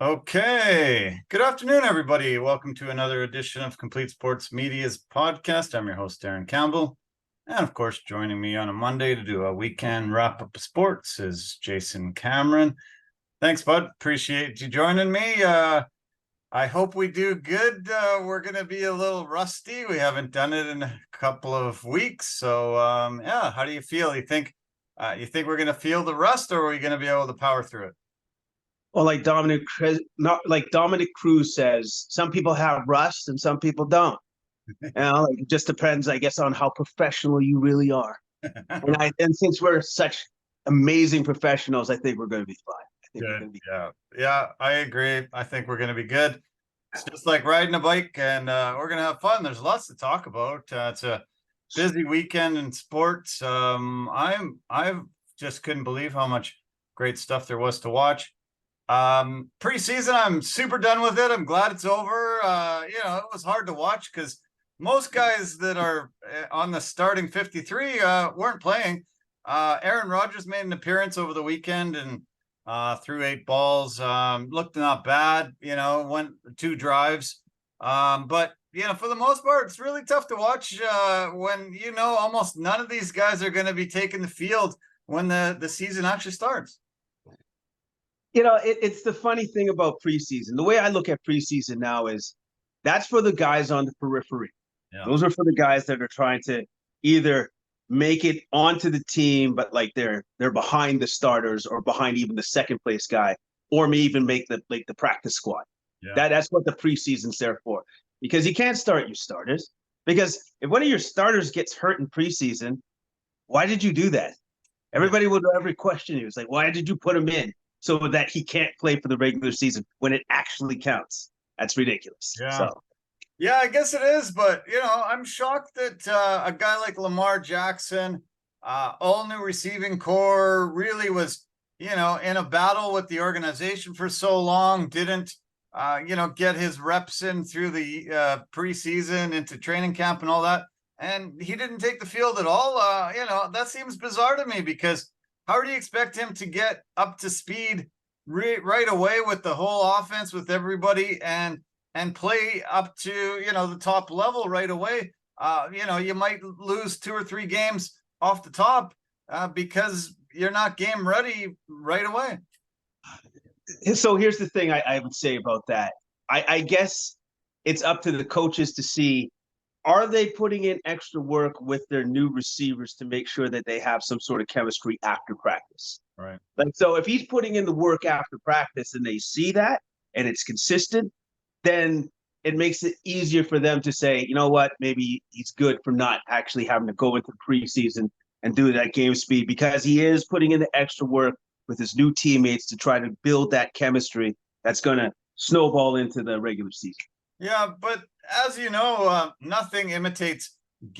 Okay. Good afternoon, everybody. Welcome to another edition of Complete Sports Media's podcast. I'm your host, Darren Campbell. And of course, joining me on a Monday to do a weekend wrap up of sports is Jason Cameron. Thanks, bud. Appreciate you joining me. I hope we do good. We're going to be a little rusty. We haven't done it in a couple of weeks. So, yeah, how do you feel? You think we're going to feel the rust, or are we going to be able to power through it? Well, like Dominic Cruz says, some people have rust and some people don't. It just depends, I guess, on how professional you really are. And since we're such amazing professionals, I think we're going to be fine. I think we're going to be Yeah, I agree. I think we're going to be good. It's just like riding a bike, and we're going to have fun. There's lots to talk about. It's a busy weekend in sports. I just couldn't believe how much great stuff there was to watch. Preseason, I'm super done with it. I'm glad it's over. It was hard to watch because most guys that are on the starting 53 weren't playing. Aaron Rodgers made an appearance over the weekend and threw 8 balls. Looked not bad, went 2 drives. But for the most part, it's really tough to watch when almost none of these guys are going to be taking the field when the season actually starts. It's the funny thing about preseason. The way I look at preseason now is that's for the guys on the periphery. Yeah. Those are for the guys that are trying to either make it onto the team, but like they're behind the starters or behind even the second place guy, or maybe even make the practice squad. Yeah. That's what the preseason's there for. Because you can't start your starters. Because if one of your starters gets hurt in preseason, why did you do that? Everybody would ever question you. It's like, why did you put him in? So that he can't play for the regular season when it actually counts. That's ridiculous. Yeah. Yeah, I guess it is. But, I'm shocked that a guy like Lamar Jackson, all new receiving core, really was, in a battle with the organization for so long, didn't, get his reps in through the preseason into training camp and all that. And he didn't take the field at all. That seems bizarre to me because how do you expect him to get up to speed right away with the whole offense, with everybody, and play up to the top level right away? You might lose 2 or 3 games off the top because you're not game ready right away. So here's the thing I would say about that. I guess it's up to the coaches to see, are they putting in extra work with their new receivers to make sure that they have some sort of chemistry after practice? Right. So if he's putting in the work after practice and they see that and it's consistent, then it makes it easier for them to say, you know what, maybe he's good for not actually having to go into preseason and do that game speed, because he is putting in the extra work with his new teammates to try to build that chemistry that's going to snowball into the regular season. Yeah, but as you know, nothing imitates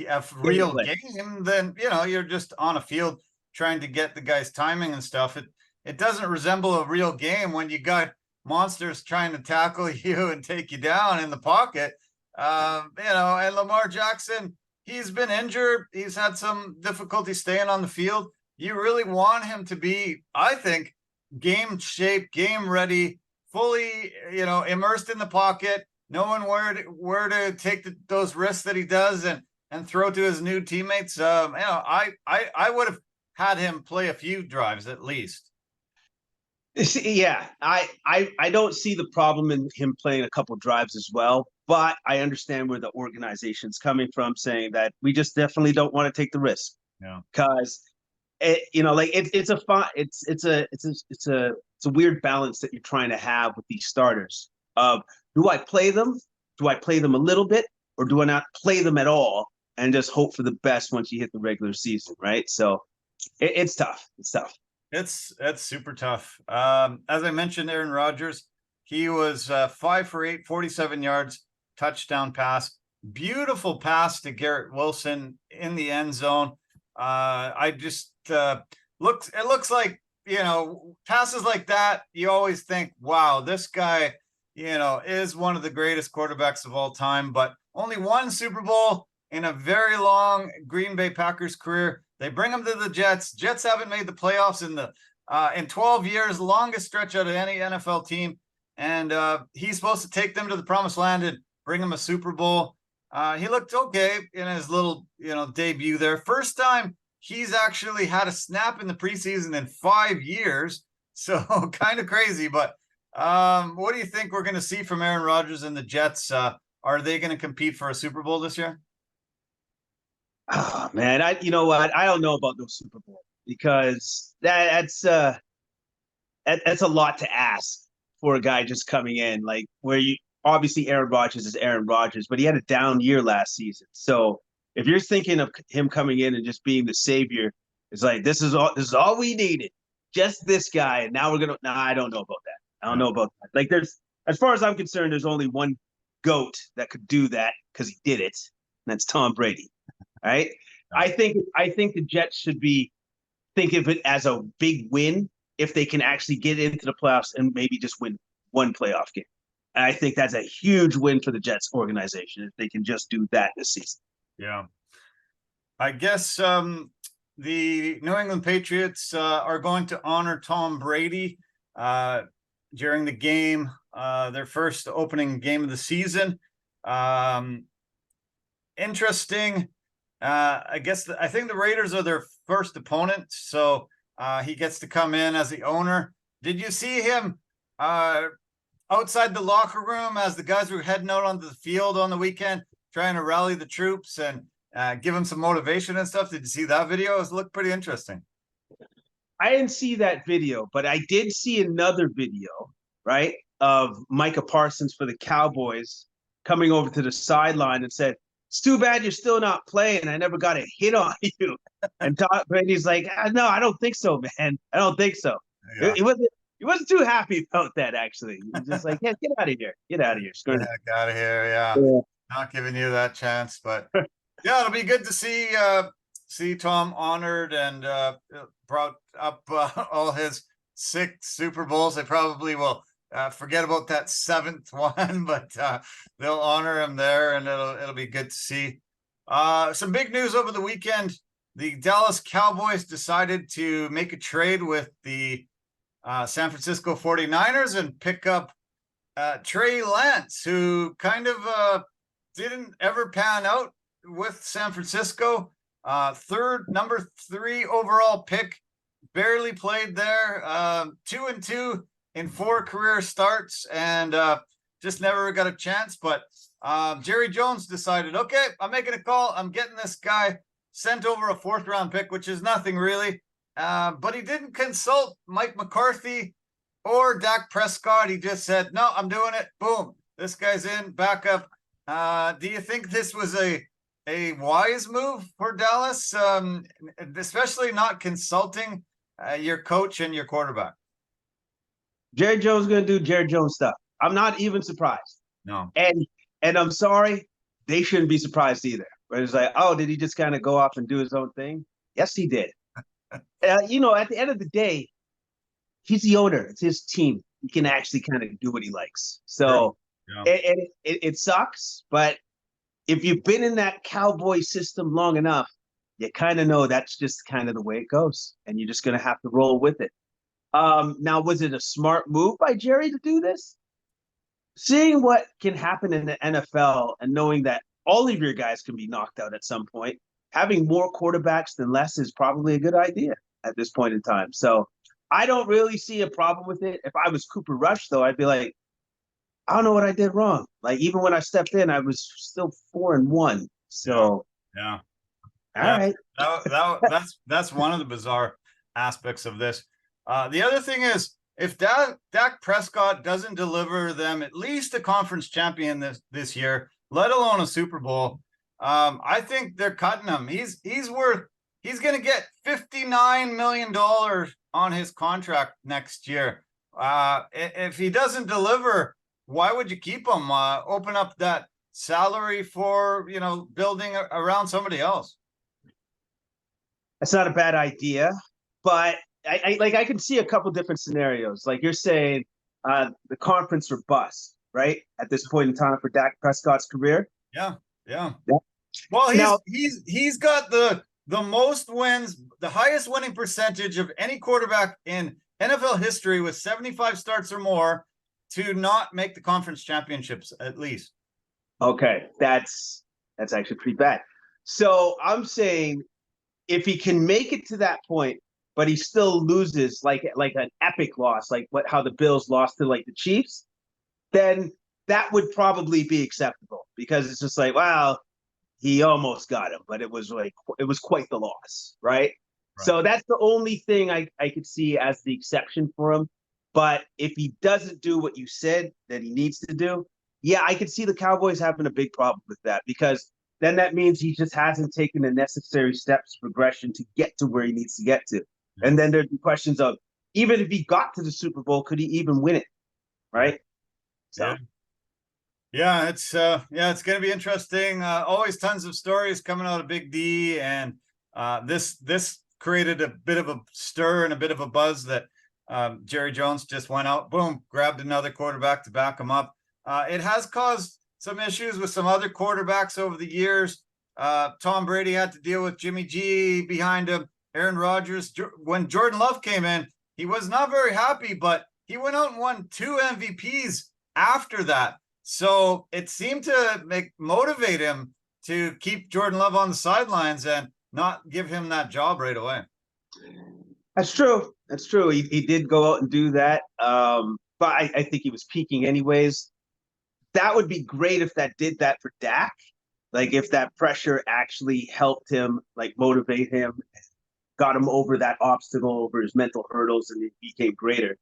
a real game. Then you're just on a field trying to get the guy's timing and stuff. It doesn't resemble a real game when you got monsters trying to tackle you and take you down in the pocket. And Lamar Jackson, he's been injured. He's had some difficulty staying on the field. You really want him to be, I think, game shape, game ready, fully, immersed in the pocket, knowing where to take those risks that he does and throw to his new teammates. I would have had him play a few drives at least. Yeah, I don't see the problem in him playing a couple drives as well, but I understand where the organization's coming from, saying that we just definitely don't want to take the risk. Yeah, because it's a weird balance that you're trying to have with these starters. Do I play them? Do I play them a little bit, or do I not play them at all and just hope for the best once you hit the regular season, right? So it's tough. It's tough. That's super tough. As I mentioned, Aaron Rodgers, he was 5 for 8, 47 yards, touchdown pass, beautiful pass to Garrett Wilson in the end zone. It looks like, passes like that, you always think, wow, this guy, is one of the greatest quarterbacks of all time, but only one Super Bowl in a very long Green Bay Packers career. They bring him to the Jets. Jets haven't made the playoffs in 12 years, longest stretch out of any NFL team. and he's supposed to take them to the promised land and bring them a Super Bowl. He looked okay in his little, debut there. First time he's actually had a snap in the preseason in 5 years. So kind of crazy, but what do you think we're going to see from Aaron Rodgers and the Jets? Are they going to compete for a Super Bowl this year? Oh man, you know what? I don't know about those Super Bowl because that's a lot to ask for a guy just coming in. Like where you obviously Aaron Rodgers is Aaron Rodgers, but he had a down year last season. So if you're thinking of him coming in and just being the savior, it's like this is all we needed, just this guy, and now we're gonna. Nah, I don't know about that. I don't know about that. Like as far as I'm concerned, there's only one GOAT that could do that because he did it, and that's Tom Brady. Right? I think the Jets should think of it as a big win if they can actually get into the playoffs and maybe just win one playoff game. And I think that's a huge win for the Jets organization if they can just do that this season. Yeah. I guess the New England Patriots are going to honor Tom Brady during the game, their first opening game of the season. Interesting. I think the Raiders are their first opponent, so he gets to come in as the owner. Did you see him outside the locker room as the guys were heading out onto the field on the weekend, trying to rally the troops and give them some motivation and stuff? Did you see that video? It looked pretty interesting. I didn't see that video, but I did see another video, right, of Micah Parsons for the Cowboys coming over to the sideline and said, "It's too bad you're still not playing. I never got a hit on you." And Tom Brady's like, "No, I don't think so, man. I don't think so." Yeah. He wasn't too happy about that, actually. He was just like, "Yeah, get out of here. Get out of here. Screw it. Heck out of here, yeah. Not giving you that chance. But yeah, it'll be good to see Tom honored and brought up all his 6 Super Bowls. They probably will forget about that 7th one, but they'll honor him there, and it'll be good to see. Some big news over the weekend. The Dallas Cowboys decided to make a trade with the San Francisco 49ers and pick up Trey Lance, who kind of didn't ever pan out with San Francisco. Number 3 overall pick, barely played there. 2-2 in 4 career starts, and just never got a chance. But Jerry Jones decided, okay, I'm making a call. I'm getting this guy, sent over a 4th round pick, which is nothing really. But he didn't consult Mike McCarthy or Dak Prescott. He just said, no, I'm doing it. Boom. This guy's in, backup. Do you think this was a wise move for Dallas, especially not consulting your coach and your quarterback? Jerry Jones is going to do Jerry Jones stuff. I'm not even surprised. No. And I'm sorry, they shouldn't be surprised either. Right? It's like, oh, did he just kind of go off and do his own thing? Yes, he did. At the end of the day, he's the owner. It's his team. He can actually kind of do what he likes. So it sucks, but if you've been in that Cowboy system long enough, you kind of know that's just kind of the way it goes, and you're just going to have to roll with it. Now, was it a smart move by Jerry to do this? Seeing what can happen in the NFL and knowing that all of your guys can be knocked out at some point, having more quarterbacks than less is probably a good idea at this point in time. So I don't really see a problem with it. If I was Cooper Rush, though, I'd be like, I don't know what I did wrong. Like, even when I stepped in, I was still 4-1. So yeah. All right. That's one of the bizarre aspects of this. The other thing is, if Dak Prescott doesn't deliver them at least a conference champion this year, let alone a Super Bowl, I think they're cutting him. He's going to get $59 million on his contract next year. If he doesn't deliver, why would you keep him? Open up that salary for, building around somebody else. That's not a bad idea, but I can see a couple different scenarios. Like you're saying, the conference or bust, right? At this point in time for Dak Prescott's career. Yeah. Well, he's got the most wins, the highest winning percentage of any quarterback in NFL history with 75 starts or more. to not make the conference championships at least. Okay, that's actually pretty bad. So I'm saying if he can make it to that point, but he still loses like an epic loss, like how the Bills lost to like the Chiefs, then that would probably be acceptable because it's just like, wow, he almost got him, but it was quite the loss, right? So that's the only thing I could see as the exception for him. But if he doesn't do what you said that he needs to do, yeah, I could see the Cowboys having a big problem with that because then that means he just hasn't taken the necessary steps progression to get to where he needs to get to. And then there'd be questions of, even if he got to the Super Bowl, could he even win it? Right? So. Yeah, it's going to be interesting. Always tons of stories coming out of Big D, and this created a bit of a stir and a bit of a buzz that Jerry Jones just went out, boom, grabbed another quarterback to back him up. It has caused some issues with some other quarterbacks over the years. Tom Brady had to deal with Jimmy G behind him. Aaron Rodgers, when Jordan Love came in, he was not very happy, but he went out and won 2 MVPs after that. So it seemed to motivate him to keep Jordan Love on the sidelines and not give him that job right away. That's true. That's true. He did go out and do that. But I think he was peaking anyways. That would be great if that did that for Dak. Like if that pressure actually helped him, like motivate him, got him over that obstacle, over his mental hurdles, and he became greater.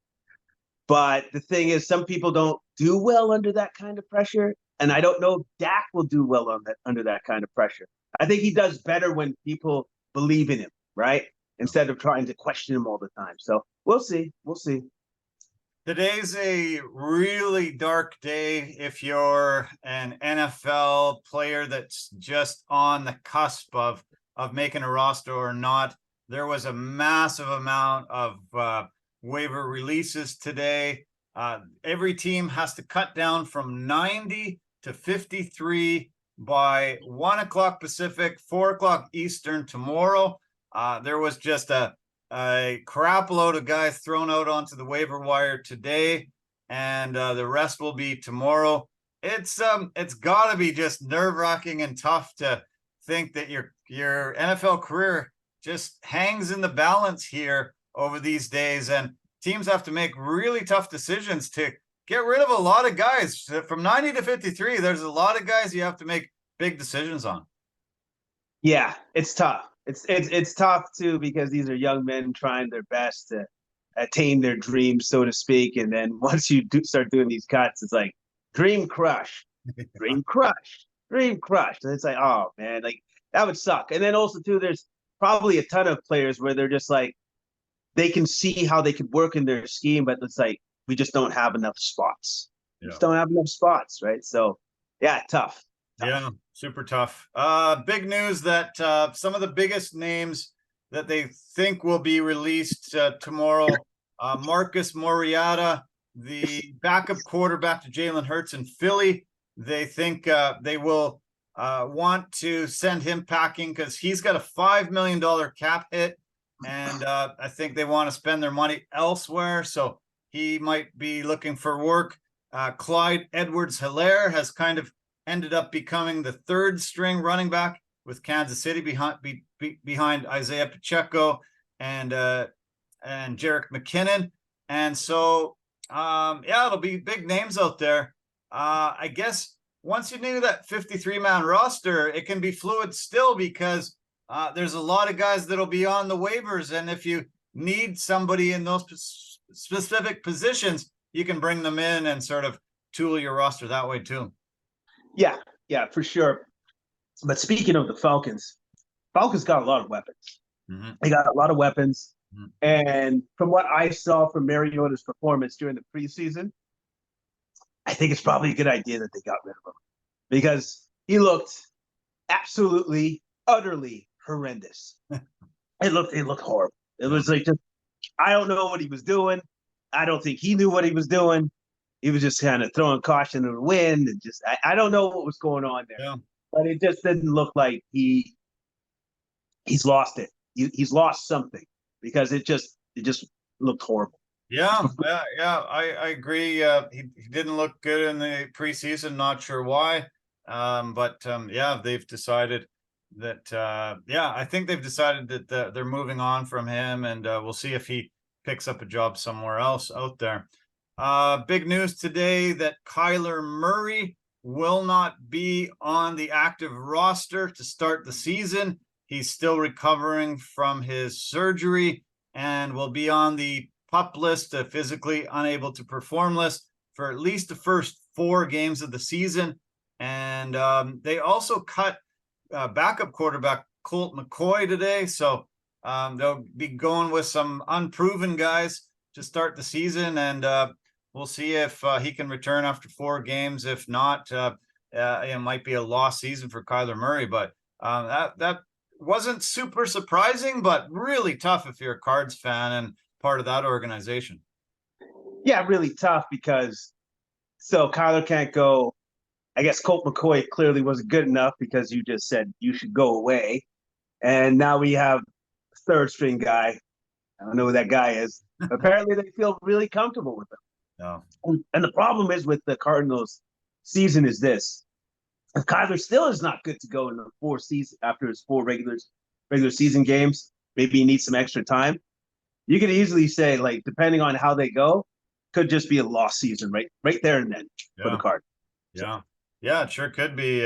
But the thing is, some people don't do well under that kind of pressure. And I don't know if Dak will do well under that kind of pressure. I think he does better when people believe in him, right? Instead of trying to question him all the time. So we'll see. We'll see. Today's a really dark day if you're an NFL player that's just on the cusp of making a roster or not. There was a massive amount of waiver releases today. Every team has to cut down from 90 to 53 by 1 o'clock Pacific, 4 o'clock Eastern tomorrow. There was just a crap load of guys thrown out onto the waiver wire today, and the rest will be tomorrow. It's got to be just nerve-wracking and tough to think that your NFL career just hangs in the balance here over these days, and teams have to make really tough decisions to get rid of a lot of guys. From 90 to 53, there's a lot of guys you have to make big decisions on. Yeah, it's tough. It's tough too because these are young men trying their best to attain their dreams, so to speak. And then once you start doing these cuts, it's like dream crush, dream crush, dream crush. And it's like, oh man, like that would suck. And then also too, there's probably a ton of players where they're just like they can see how they could work in their scheme, but it's like we just don't have enough spots. We just don't have enough spots, right? So yeah, tough. Yeah, super tough. Big news that some of the biggest names that they think will be released tomorrow, Marcus Mariota, the backup quarterback to Jalen Hurts in Philly. They think they will want to send him packing because he's got a $5 million cap hit, and I think they want to spend their money elsewhere, so he might be looking for work. Clyde Edwards-Helaire has kind of ended up becoming the third string running back with Kansas City behind Isaiah Pacheco and Jerick McKinnon. And so, it'll be big names out there. I guess once you knew that 53-man roster, it can be fluid still because there's a lot of guys that'll be on the waivers. And if you need somebody in those specific positions, you can bring them in and sort of tool your roster that way too. Yeah, for sure. But speaking of the Falcons got a lot of weapons. Mm-hmm. They got a lot of weapons. Mm-hmm. And from what I saw from Mariota's performance during the preseason, I think it's probably a good idea that they got rid of him because he looked absolutely, utterly horrendous. It looked horrible. It was like just, I don't know what he was doing. I don't think he knew what he was doing. He was just kind of throwing caution to the wind and just I don't know what was going on there. Yeah. But it just didn't look like he's lost it. He's lost something because it just looked horrible. I agree. He didn't look good in the preseason. Not sure why. They've decided that. I think they've decided that they're moving on from him, and we'll see if he picks up a job somewhere else out there. Big news today that Kyler Murray will not be on the active roster to start the season. He's still recovering from his surgery and will be on the PUP list, physically unable to perform list, for at least the first 4 games of the season. And they also cut backup quarterback Colt McCoy today. So they'll be going with some unproven guys to start the season. And we'll see if he can return after 4 games. If not, it might be a lost season for Kyler Murray. But that wasn't super surprising, but really tough if you're a Cards fan and part of that organization. Yeah, really tough because so Kyler can't go. I guess Colt McCoy clearly wasn't good enough because you just said you should go away. And now we have a third string guy. I don't know who that guy is. Apparently they feel really comfortable with him. No. And the problem is with the Cardinals season is this. If Kyler still is not good to go in the 4 season after his 4 regular season games, maybe he needs some extra time. You could easily say, like, depending on how they go, could just be a lost season right there and then for the Cardinals. Yeah, it sure could be.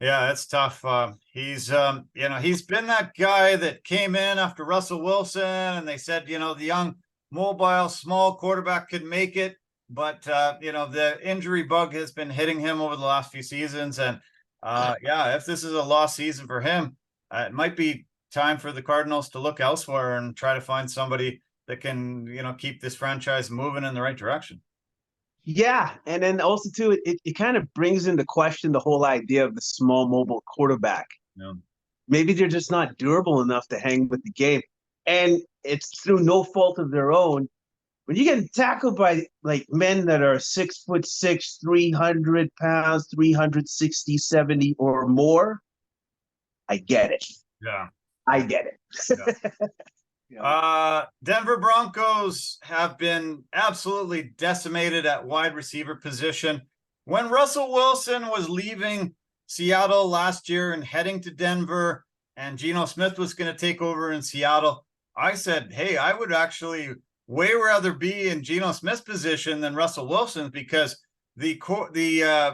It's tough. He's been that guy that came in after Russell Wilson, and they said, the young, mobile, small quarterback could make it. But, the injury bug has been hitting him over the last few seasons. And, if this is a lost season for him, it might be time for the Cardinals to look elsewhere and try to find somebody that can, keep this franchise moving in the right direction. Yeah, and then also, too, it kind of brings into question the whole idea of the small mobile quarterback. Yeah. Maybe they're just not durable enough to hang with the game. And it's through no fault of their own. When you get tackled by, like, men that are 6'6", 300 pounds, 360, 70 or more, I get it. Yeah. I get it. Yeah. Denver Broncos have been absolutely decimated at wide receiver position. When Russell Wilson was leaving Seattle last year and heading to Denver, and Geno Smith was going to take over in Seattle, I said, hey, I would actually way rather be in Geno Smith's position than Russell Wilson's, because the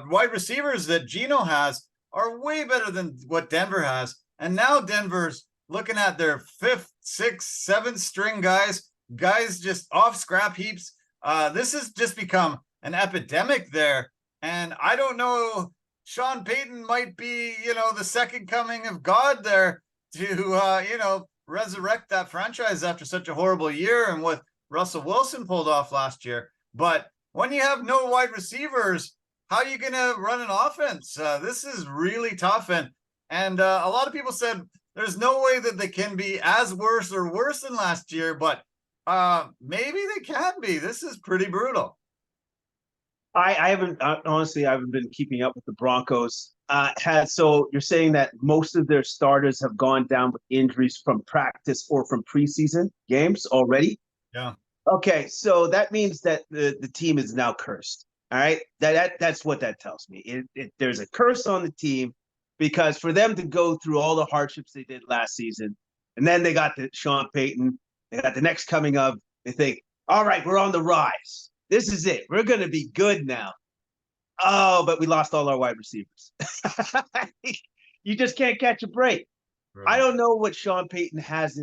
wide receivers that Geno has are way better than what Denver has. And now Denver's looking at their 5th, 6th, 7th string guys just off scrap heaps. This has just become an epidemic there. And I don't know, Sean Payton might be, the second coming of God there to, resurrect that franchise after such a horrible year and what Russell Wilson pulled off last year. But when you have no wide receivers, how are you going to run an offense? This is really tough. And a lot of people said, there's no way that they can be as worse or worse than last year, but maybe they can be. This is pretty brutal. I haven't been keeping up with the Broncos. So you're saying that most of their starters have gone down with injuries from practice or from preseason games already? Yeah. Okay, so that means that the team is now cursed. All right, that's what that tells me. There's a curse on the team. Because for them to go through all the hardships they did last season, and then they got the Sean Payton, they got the next coming of, they think, all right, we're on the rise. This is it. We're going to be good now. Oh, but we lost all our wide receivers. You just can't catch a break. Right. I don't know what Sean Payton has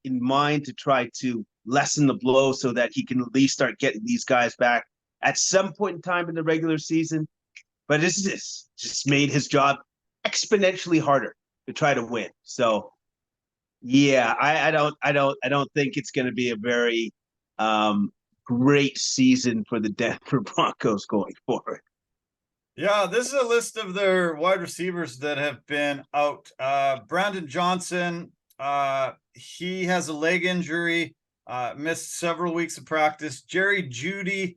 in mind to try to lessen the blow so that he can at least start getting these guys back at some point in time in the regular season. But it's just made his job exponentially harder to try to win. So yeah, I don't think it's going to be a very great season for the Denver Broncos going forward. Yeah, this is a list of their wide receivers that have been out. Brandon Johnson, he has a leg injury, missed several weeks of practice. Jerry Jeudy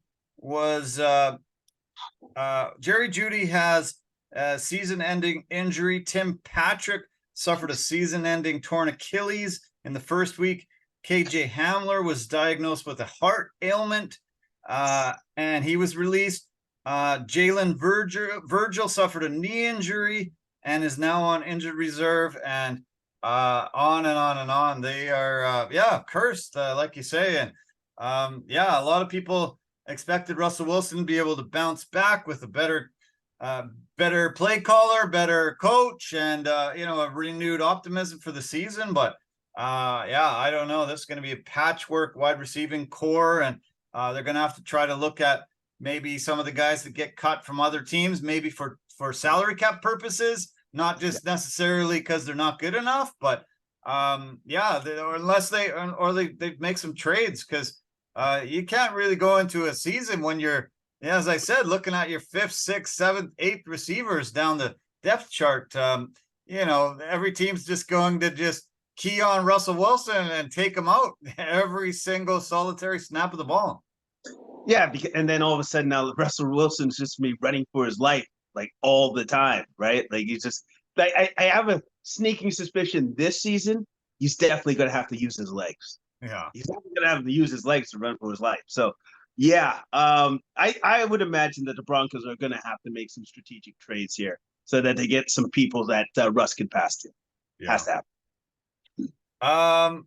has a season-ending injury. Tim Patrick suffered a season-ending torn Achilles in the first week. KJ Hamler was diagnosed with a heart ailment, and he was released. Jalen Virgil suffered a knee injury and is now on injured reserve, and on and on and on. They are, cursed, like you say. And a lot of people expected Russell Wilson to be able to bounce back with a better play caller, better coach, and a renewed optimism for the season. But I don't know. This is going to be a patchwork wide receiving core, and they're going to have to try to look at maybe some of the guys that get cut from other teams, maybe for salary cap purposes, not just necessarily because they're not good enough, but unless they make some trades, because you can't really go into a season when you're, as I said, looking at your 5th, 6th, 7th, 8th receivers down the depth chart. Every team's just going to just key on Russell Wilson and take him out every single solitary snap of the ball. Yeah, and then all of a sudden now Russell Wilson's just me running for his life like all the time, right? Like he's just like I have a sneaking suspicion this season he's definitely going to have to use his legs. Yeah, he's definitely going to have to use his legs to run for his life. So I would imagine that the Broncos are going to have to make some strategic trades here so that they get some people that Russ can pass to. Yeah. Has to happen.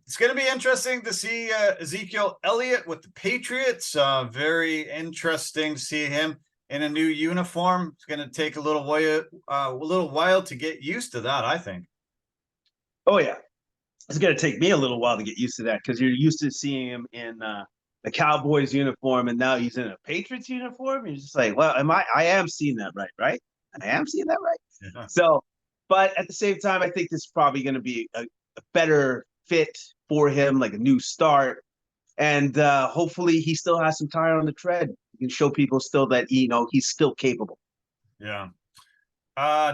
It's going to be interesting to see Ezekiel Elliott with the Patriots. Very interesting to see him in a new uniform. It's going to take a little while to get used to that, I think. Oh yeah, it's going to take me a little while to get used to that because you're used to seeing him in the Cowboys uniform, and now he's in a Patriots uniform. You're just like, well, I am seeing that right? I am seeing that right. Yeah. So, but at the same time, I think this is probably going to be a better fit for him, like a new start, and hopefully he still has some tire on the tread. He can show people still that he's still capable. Yeah.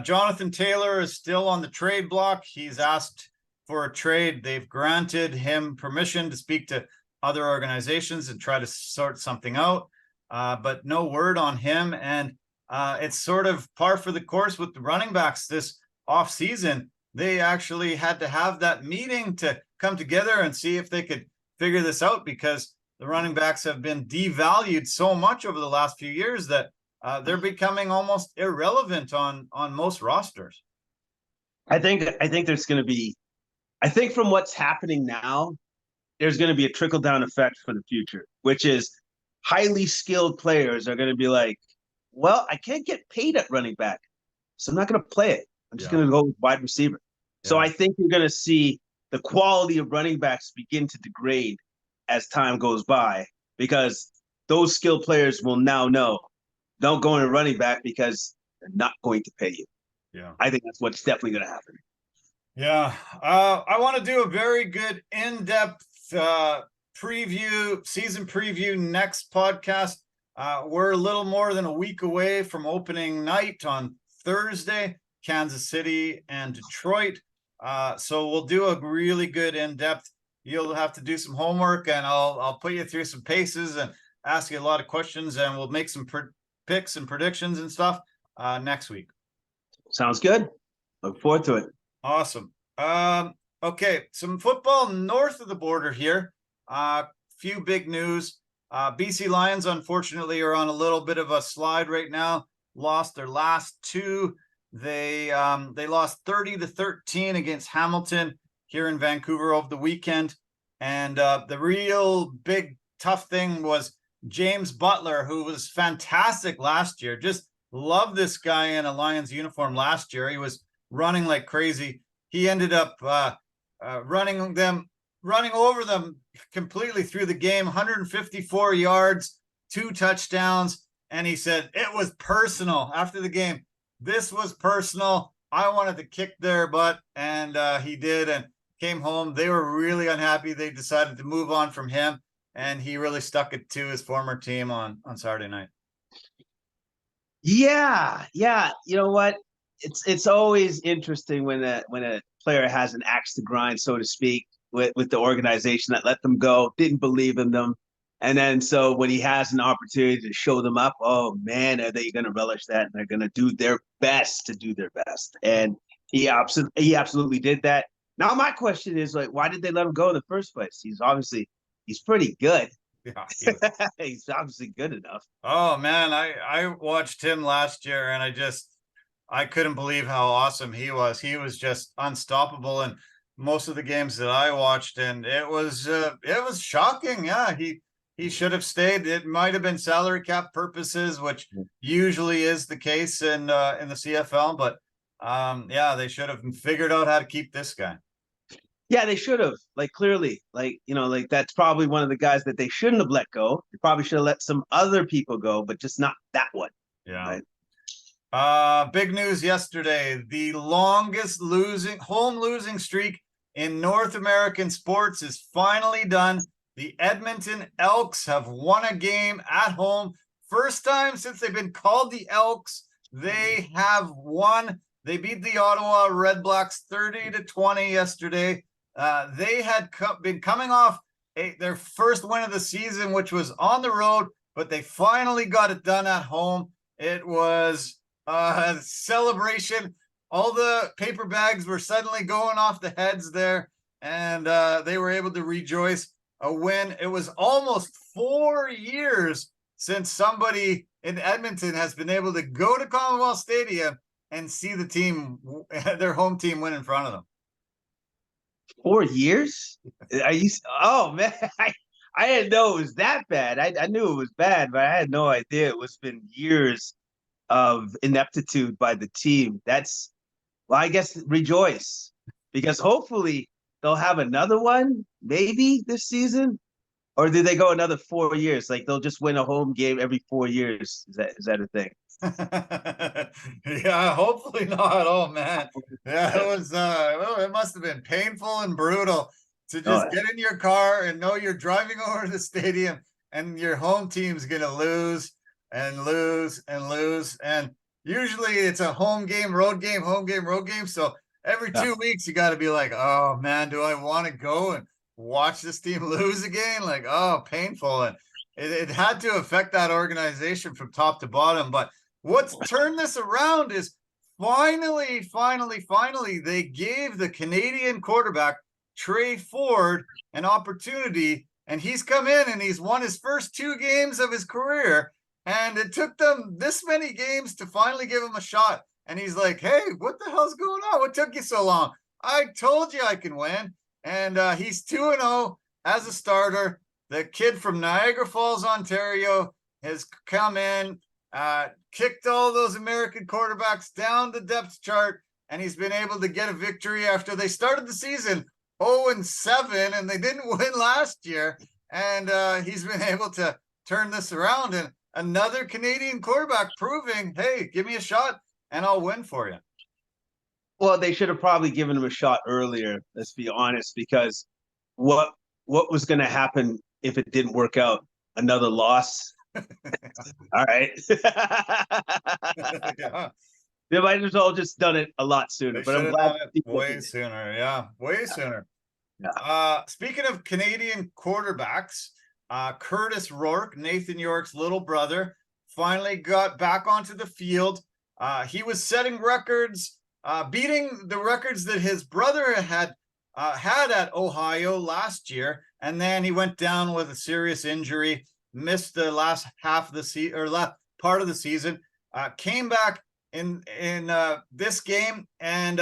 Jonathan Taylor is still on the trade block. He's asked for a trade. They've granted him permission to speak to other organizations and try to sort something out, but no word on him. And it's sort of par for the course with the running backs this offseason. They actually had to have that meeting to come together and see if they could figure this out, because the running backs have been devalued so much over the last few years that they're becoming almost irrelevant on most rosters. I think there's going to be, I think from what's happening now, there's going to be a trickle-down effect for the future, which is highly skilled players are going to be like, well, I can't get paid at running back, so I'm not going to play it. I'm just going to go with wide receiver. Yeah. So I think you're going to see the quality of running backs begin to degrade as time goes by, because those skilled players will now know, don't go into running back because they're not going to pay you. Yeah, I think that's what's definitely going to happen. Yeah, I want to do a very good in-depth season preview next podcast. We're a little more than a week away from opening night on Thursday, Kansas City and Detroit. So we'll do a really good in-depth. You'll have to do some homework, and I'll put you through some paces and ask you a lot of questions, and we'll make some picks and predictions and stuff next week. Sounds good. Look forward to it. Awesome. Okay, some football north of the border here. Few big news. BC Lions, unfortunately, are on a little bit of a slide right now. Lost their last two. They lost 30-13 against Hamilton here in Vancouver over the weekend. And the real big tough thing was James Butler, who was fantastic last year. Just love this guy in a Lions uniform last year. He was running like crazy. He ended up running over them completely through the game, 154 yards, 2 touchdowns. And he said, it was personal after the game. This was personal. I wanted to kick their butt, and he did, and came home. They were really unhappy. They decided to move on from him, and he really stuck it to his former team on Saturday night. Yeah. You know what? It's always interesting when a player has an axe to grind, so to speak, with the organization that let them go, didn't believe in them. And then so when he has an opportunity to show them up, oh man, are they going to relish that? And they're going to do their best to do their best. And he absolutely did that. Now my question is, like, why did they let him go in the first place? He's pretty good. Yeah. He's obviously good enough. Oh man, I watched him last year and I couldn't believe how awesome he was. He was just unstoppable in most of the games that I watched, and it was shocking. Yeah, he should have stayed. It might have been salary cap purposes, which usually is the case in the CFL, but yeah, they should have figured out how to keep this guy. Yeah, they should have. Like, clearly, like, like that's probably one of the guys that they shouldn't have let go. They probably should have let some other people go, but just not that one. Yeah. Right? Big news yesterday. The longest home losing streak in North American sports is finally done. The Edmonton Elks have won a game at home. First time since they've been called the Elks, they have won. They beat the Ottawa Red Blacks 30-20 yesterday. They had been coming off their first win of the season, which was on the road, but they finally got it done at home. It was a celebration. All the paper bags were suddenly going off the heads there, and they were able to rejoice. A win. It was almost 4 years since somebody in Edmonton has been able to go to Commonwealth Stadium and see the team, their home team, win in front of them. 4 years? Oh man, I didn't know it was that bad. I knew it was bad, but I had no idea it was been years of ineptitude by the team. Well, I guess rejoice, because hopefully they'll have another one maybe this season, or do they go another 4 years? Like they'll just win a home game every 4 years. Is that a thing? Yeah, hopefully not. Oh man, yeah, it was. It must have been painful and brutal to just get in your car and know you're driving over to the stadium and your home team's gonna lose and lose and lose. And usually it's a home game, road game, home game, road game. So every 2 weeks you got to be like, oh man, do I want to go and watch this team lose again? Like, oh, painful. And it had to affect that organization from top to bottom. But what's turned this around is finally, they gave the Canadian quarterback, Trey Ford, an opportunity. And he's come in and he's won his first 2 games of his career. And it took them this many games to finally give him a shot. And he's like, hey, what the hell's going on? What took you so long? I told you I can win. And he's 2-0 as a starter. The kid from Niagara Falls, Ontario, has come in, kicked all those American quarterbacks down the depth chart, and he's been able to get a victory after they started the season 0-7, and they didn't win last year. And he's been able to turn this around. And another Canadian quarterback proving, hey, give me a shot and I'll win for you. Well, they should have probably given him a shot earlier, let's be honest, because what was going to happen if it didn't work out? Another loss? All right. Yeah. They might as well just done it a lot sooner. But I'm glad way sooner. Yeah, way sooner. Yeah. Speaking of Canadian quarterbacks, Curtis Rourke, Nathan York's little brother, finally got back onto the field. He was setting records, beating the records that his brother had at Ohio last year, and then he went down with a serious injury, missed the last half of the season or last part of the season. Came back in this game and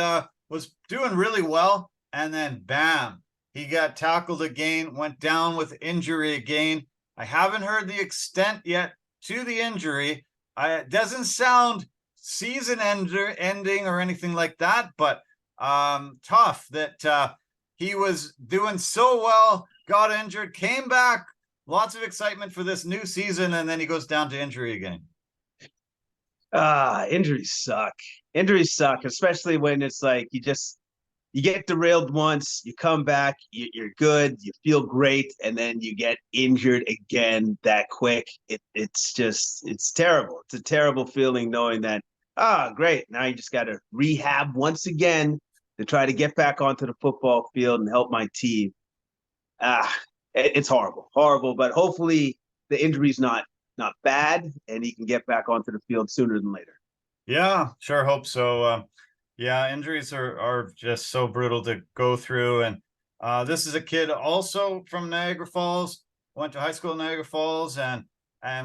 was doing really well, and then bam, he got tackled again, went down with injury again. I haven't heard the extent yet to the injury. It doesn't sound season ending or anything like that, but tough that he was doing so well, got injured, came back, lots of excitement for this new season, and then he goes down to injury again. Injuries suck, especially when it's like you get derailed once, you come back, you're good, you feel great, and then you get injured again that quick. It's terrible. It's a terrible feeling knowing that, great, now you just got to rehab once again to try to get back onto the football field and help my team. It's horrible, but hopefully the injury's not bad and he can get back onto the field sooner than later. Yeah, sure hope so. Yeah, injuries are just so brutal to go through. And this is a kid also from Niagara Falls, went to high school in Niagara Falls, and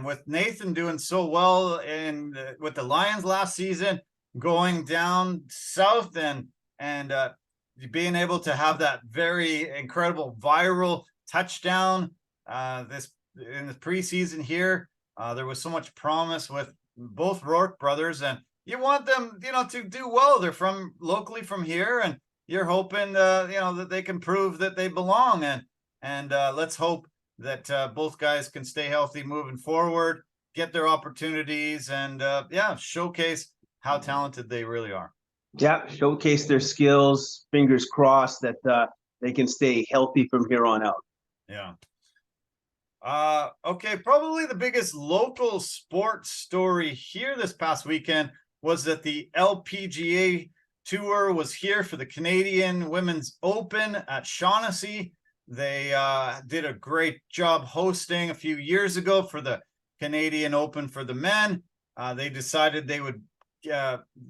with Nathan doing so well in with the Lions last season, going down south and being able to have that very incredible viral touchdown this in the preseason here. There was so much promise with both Rourke brothers, and you want them, to do well. They're from locally from here, and you're hoping, that they can prove that they belong. And let's hope that both guys can stay healthy moving forward, get their opportunities, and showcase how talented they really are. Yeah, showcase their skills. Fingers crossed that they can stay healthy from here on out. Yeah. Okay, probably the biggest local sports story here this past weekend was that the LPGA tour was here for the Canadian Women's Open at Shaughnessy. They did a great job hosting a few years ago for the Canadian Open for the men. They decided they would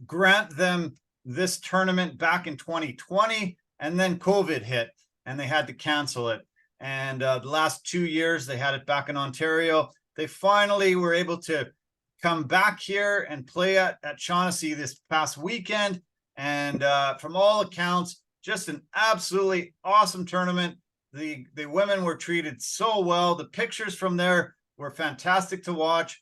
grant them this tournament back in 2020, and then COVID hit, and they had to cancel it. And the last 2 years, they had it back in Ontario. They finally were able to come back here and play at Shaughnessy this past weekend. And from all accounts, just an absolutely awesome tournament. The women were treated so well. The pictures from there were fantastic to watch.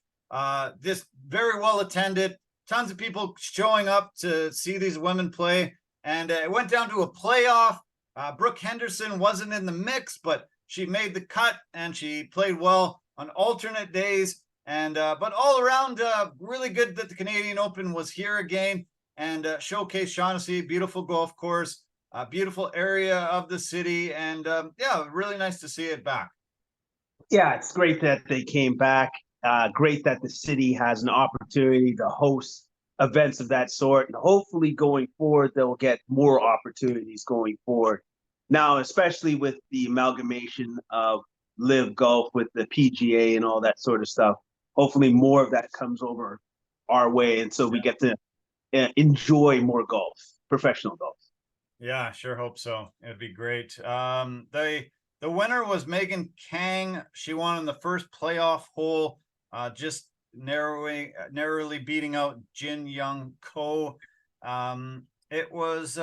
Just very well attended. Tons of people showing up to see these women play. And it went down to a playoff. Brooke Henderson wasn't in the mix, but she made the cut and she played well on alternate days. And but all around, really good that the Canadian Open was here again and showcase Shaughnessy, beautiful golf course, beautiful area of the city, and really nice to see it back. Yeah, it's great that they came back. Great that the city has an opportunity to host events of that sort, and hopefully going forward they'll get more opportunities going forward. Now, especially with the amalgamation of Live Golf with the PGA and all that sort of stuff, hopefully more of that comes over our way, and so we get to enjoy more golf, professional golf. Yeah, sure hope so. It'd be great. The winner was Megan Kang. She won in the first playoff hole, just narrowly beating out Jin Young Ko. It was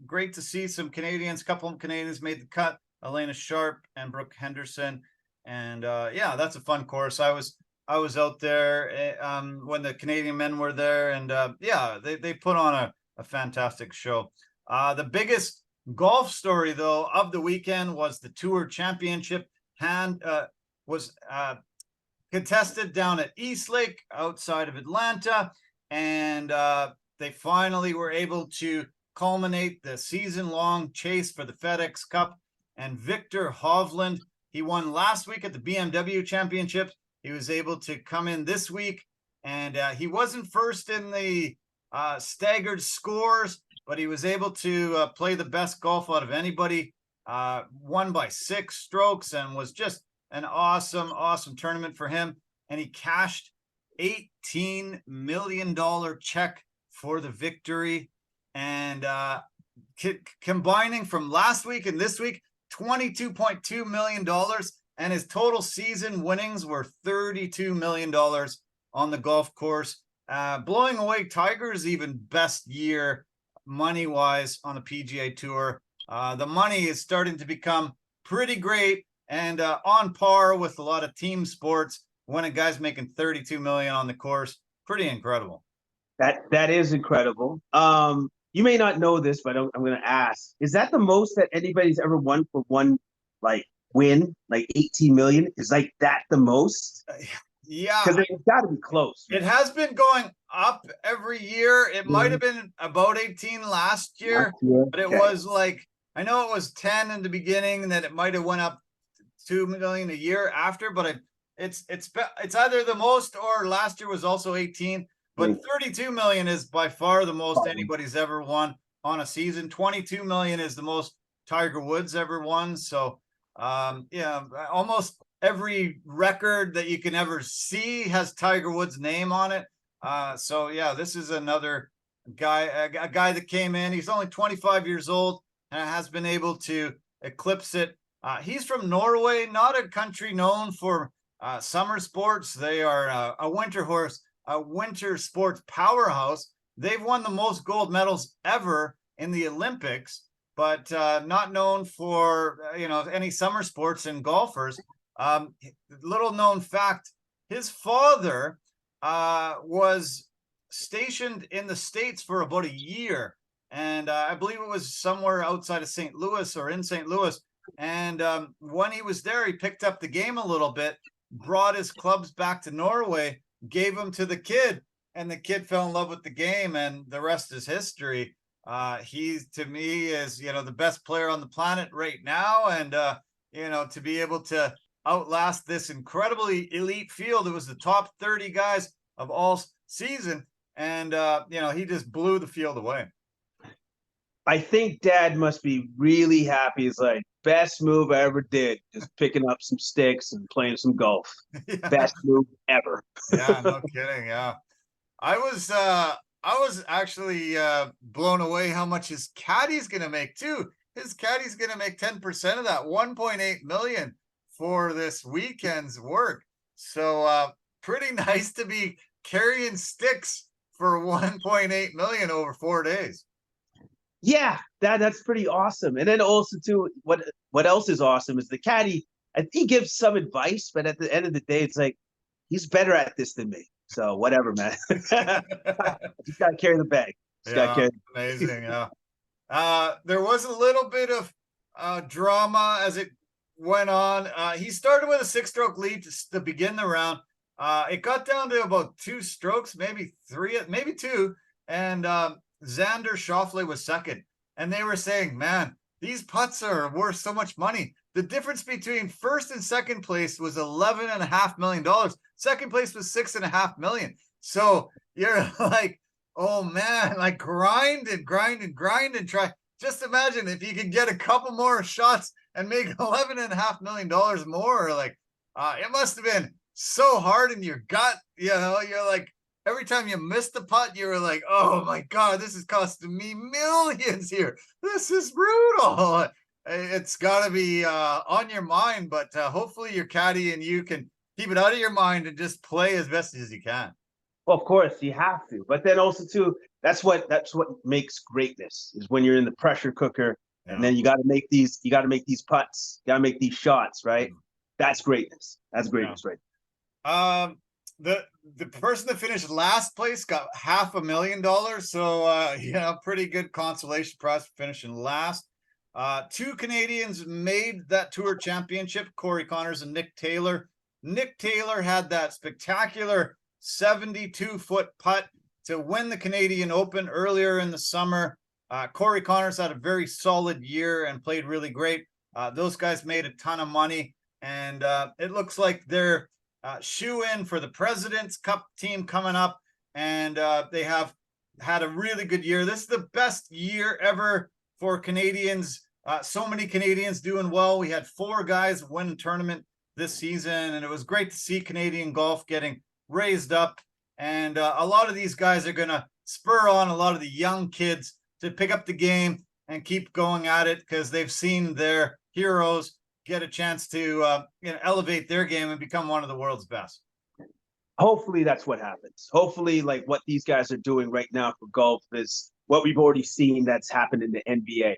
great to see some Canadians. A couple of Canadians made the cut. Elena Sharp and Brooke Henderson, and that's a fun course. I was out there when the Canadian men were there, and they put on a fantastic show. The biggest golf story, though, of the weekend was the Tour Championship was contested down at Eastlake outside of Atlanta, and they finally were able to culminate the season-long chase for the FedEx Cup. And Victor Hovland, he won last week at the BMW Championship. He was able to come in this week, and he wasn't first in the staggered scores, but he was able to play the best golf out of anybody, won by 6 strokes, and was just an awesome tournament for him. And he cashed $18 million check for the victory. And combining from last week and this week, $22.2 million, and his total season winnings were $32 million on the golf course, blowing away Tiger's even best year money-wise on the PGA Tour. The money is starting to become pretty great and on par with a lot of team sports when a guy's making $32 million on the course. Pretty incredible. That is incredible. You may not know this, but I'm going to ask: is that the most that anybody's ever won for one win? Like 18 million? Is that the most? Yeah, because it's got to be close. It has been going up every year. It might have been about 18 last year, but it was I know it was 10 in the beginning, and then it might have went up 2 million a year after. But it's either the most, or last year was also 18. But 32 million is by far the most anybody's ever won on a season. 22 million is the most Tiger Woods ever won. So, almost every record that you can ever see has Tiger Woods' name on it. This is another a guy that came in. He's only 25 years old and has been able to eclipse it. He's from Norway, not a country known for summer sports. They are a winter sports powerhouse. They've won the most gold medals ever in the Olympics, but not known for any summer sports and golfers. Little known fact: his father was stationed in the States for about a year, and I believe it was somewhere outside of St. Louis or in St. Louis. And when he was there, he picked up the game a little bit, brought his clubs back to Norway, gave them to the kid, and the kid fell in love with the game, and the rest is history. He, to me, is the best player on the planet right now, and to be able to outlast this incredibly elite field. It was the top 30 guys of all season, and he just blew the field away. I think Dad must be really happy. It's like, best move I ever did, just picking up some sticks and playing some golf. Yeah. Best move ever. Yeah, no kidding. Yeah, I was actually blown away how much his caddy's gonna make too. His caddy's gonna make 10% of that, 1.8 million for this weekend's work. So pretty nice to be carrying sticks for 1.8 million over 4 days. Yeah, that's pretty awesome. And then also too, what else is awesome is the caddy. I think he gives some advice, but at the end of the day, it's like he's better at this than me. So whatever, man. Just gotta carry the bag. Amazing. Yeah. There was a little bit of drama as it went on. He started with a 6-stroke lead to begin the round. It got down to about 2 strokes, maybe 3, maybe 2, and Xander Schauffele was second, and they were saying, man, these putts are worth so much money. The difference between first and second place was $11.5 million. Second place was $6.5 million. So you're like, oh man, like grind and try. Just imagine if you could get a couple more shots and make $11.5 million more. Like, it must have been so hard in your gut. You're like, every time you missed the putt, you were like, oh my God, this is costing me millions here. This is brutal. It's got to be on your mind, but hopefully your caddy and you can keep it out of your mind and just play as best as you can. Well, of course, you have to. But then also, too, that's what makes greatness, is when you're in the pressure cooker, and then you got to make these putts, you got to make these shots, right? That's greatness. That's greatness, right? The person that finished last place got $500,000. So, pretty good consolation prize for finishing last. 2 Canadians made that tour championship, Corey Connors and Nick Taylor. Nick Taylor had that spectacular 72-foot putt to win the Canadian Open earlier in the summer. Corey Connors had a very solid year and played really great. Those guys made a ton of money, and it looks like they're shoe in for the President's Cup team coming up, and they have had a really good year. This is the best year ever for Canadians. So many Canadians doing well. We had 4 guys win a tournament this season, and it was great to see Canadian golf getting raised up. And a lot of these guys are going to spur on a lot of the young kids to pick up the game and keep going at it, because they've seen their heroes get a chance to elevate their game and become one of the world's best. Hopefully that's what happens. Hopefully, like what these guys are doing right now for golf is what we've already seen that's happened in the NBA,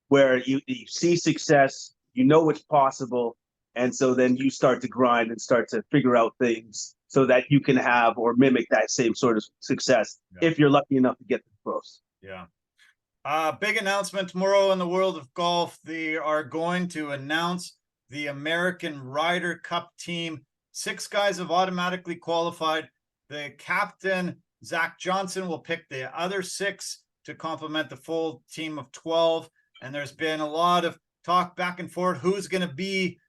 where you see success, you know what's possible, and so then you start to grind and start to figure out things so that you can have or mimic that same sort of success if you're lucky enough to get the pros. Yeah. Big announcement tomorrow in the world of golf. They are going to announce the American Ryder Cup team. 6 guys have automatically qualified. The captain, Zach Johnson, will pick the other 6 to complement the full team of 12. And there's been a lot of talk back and forth. Who's going to be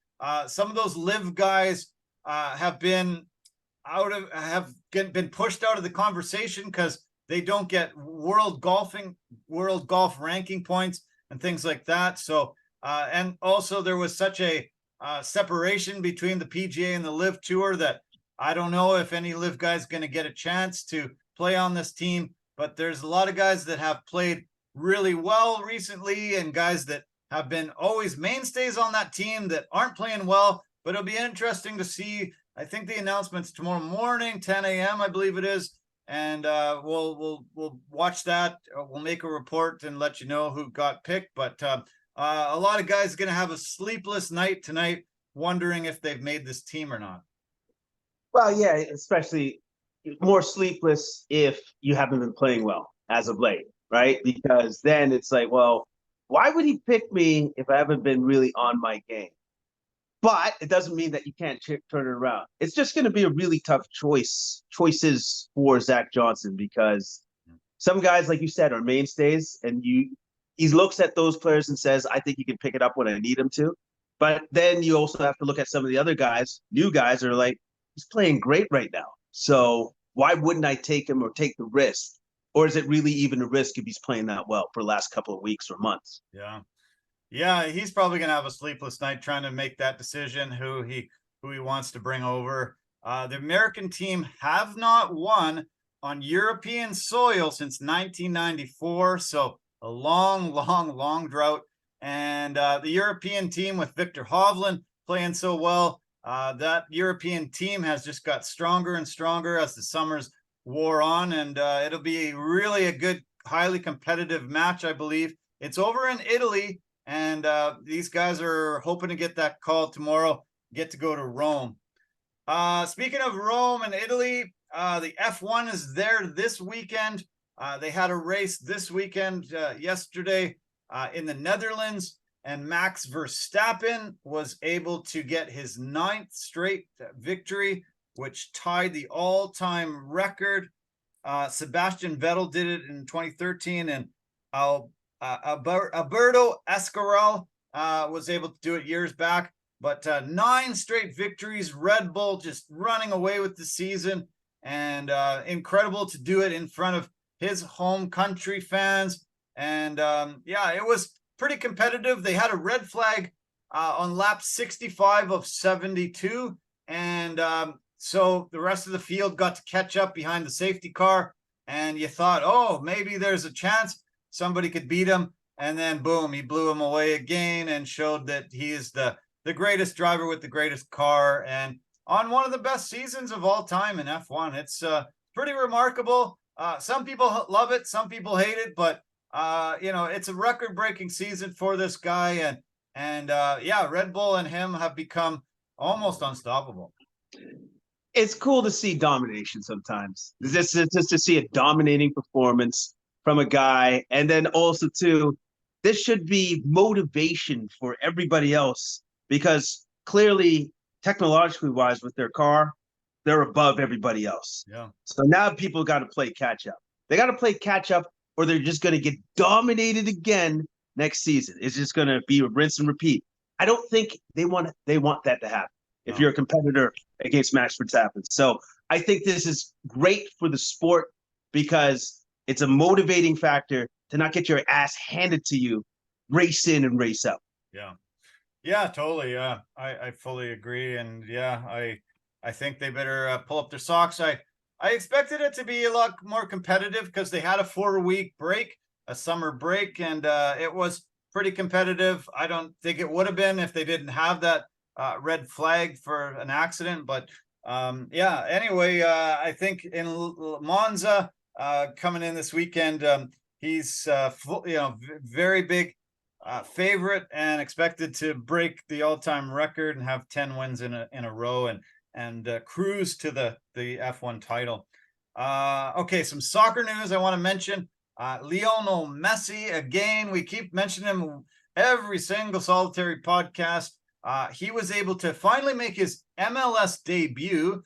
some of those live guys have been pushed out of the conversation because they don't get world golf ranking points and things like that. So, and also there was such a separation between the PGA and the Live Tour that I don't know if any Live guy's going to get a chance to play on this team. but there's a lot of guys that have played really well recently and guys that have been always mainstays on that team that aren't playing well. But it'll be interesting to see. I think the announcement's tomorrow morning, 10 a.m. I believe it is, and we'll watch that. We'll make a report and let you know who got picked. But a lot of guys are going to have a sleepless night tonight, wondering if they've made this team or not. Well, yeah, especially more sleepless if you haven't been playing well as of late, right? Because then it's like, well, why would he pick me if I haven't been really on my game? But it doesn't mean that you can't turn it around. It's just going to be a really tough choices for Zach Johnson, because some guys, like you said, are mainstays, and he looks at those players and says, I think he can pick it up when I need him to. But then you also have to look at some of the other guys, new guys, that are like, he's playing great right now. So why wouldn't I take him or take the risk? Or is it really even a risk if he's playing that well for the last couple of weeks or months? Yeah. Yeah, he's probably going to have a sleepless night trying to make that decision, who he wants to bring over. The American team have not won on European soil since 1994. So a long drought. And the European team with Victor Hovland playing so well, that European team has just got stronger and stronger as the summers wore on. And it'll be really a good, highly competitive match, I believe. It's over in Italy. And these guys are hoping to get that call tomorrow, get to go to Rome. Speaking of Rome and Italy, the F1 is there this weekend. They had a race this weekend yesterday in the Netherlands, and Max Verstappen was able to get his 9th straight victory, which tied the all-time record. Sebastian Vettel did it in 2013, and Alberto Escarol was able to do it years back, but 9 straight victories. Red Bull just running away with the season, and incredible to do it in front of his home country fans. And yeah, it was pretty competitive. They had a red flag on lap 65 of 72, and so the rest of the field got to catch up behind the safety car, and you thought, oh, maybe there's a chance somebody could beat him, and then boom, he blew him away again and showed that he is the greatest driver with the greatest car, and on one of the best seasons of all time in F1. It's pretty remarkable. Some people love it, some people hate it, but you know, it's a record-breaking season for this guy, and yeah, Red Bull and him have become almost unstoppable. It's cool to see domination sometimes. Just to see a dominating performance from a guy. And then also, too, this should be motivation for everybody else, because clearly, technologically wise, with their car, they're above everybody else. Yeah. So now people got to play catch up. They got to play catch up, or they're just going to get dominated again next season. It's just going to be a rinse and repeat. I don't think they want that to happen if you're a competitor against Max Verstappen. So I think this is great for the sport, because it's a motivating factor to not get your ass handed to you, race in and race out. Yeah. Yeah, totally. Yeah, I fully agree. And yeah, I think they better pull up their socks. I expected it to be a lot more competitive because they had a 4-week break, a summer break, and it was pretty competitive. I don't think it would have been if they didn't have that red flag for an accident. But yeah, anyway, I think in Monza coming in this weekend, he's very big favorite and expected to break the all-time record and have 10 wins in a row and cruise to the F1 title. Okay, some soccer news I want to mention. Lionel Messi, again, we keep mentioning him every single solitary podcast. He was able to finally make his MLS debut.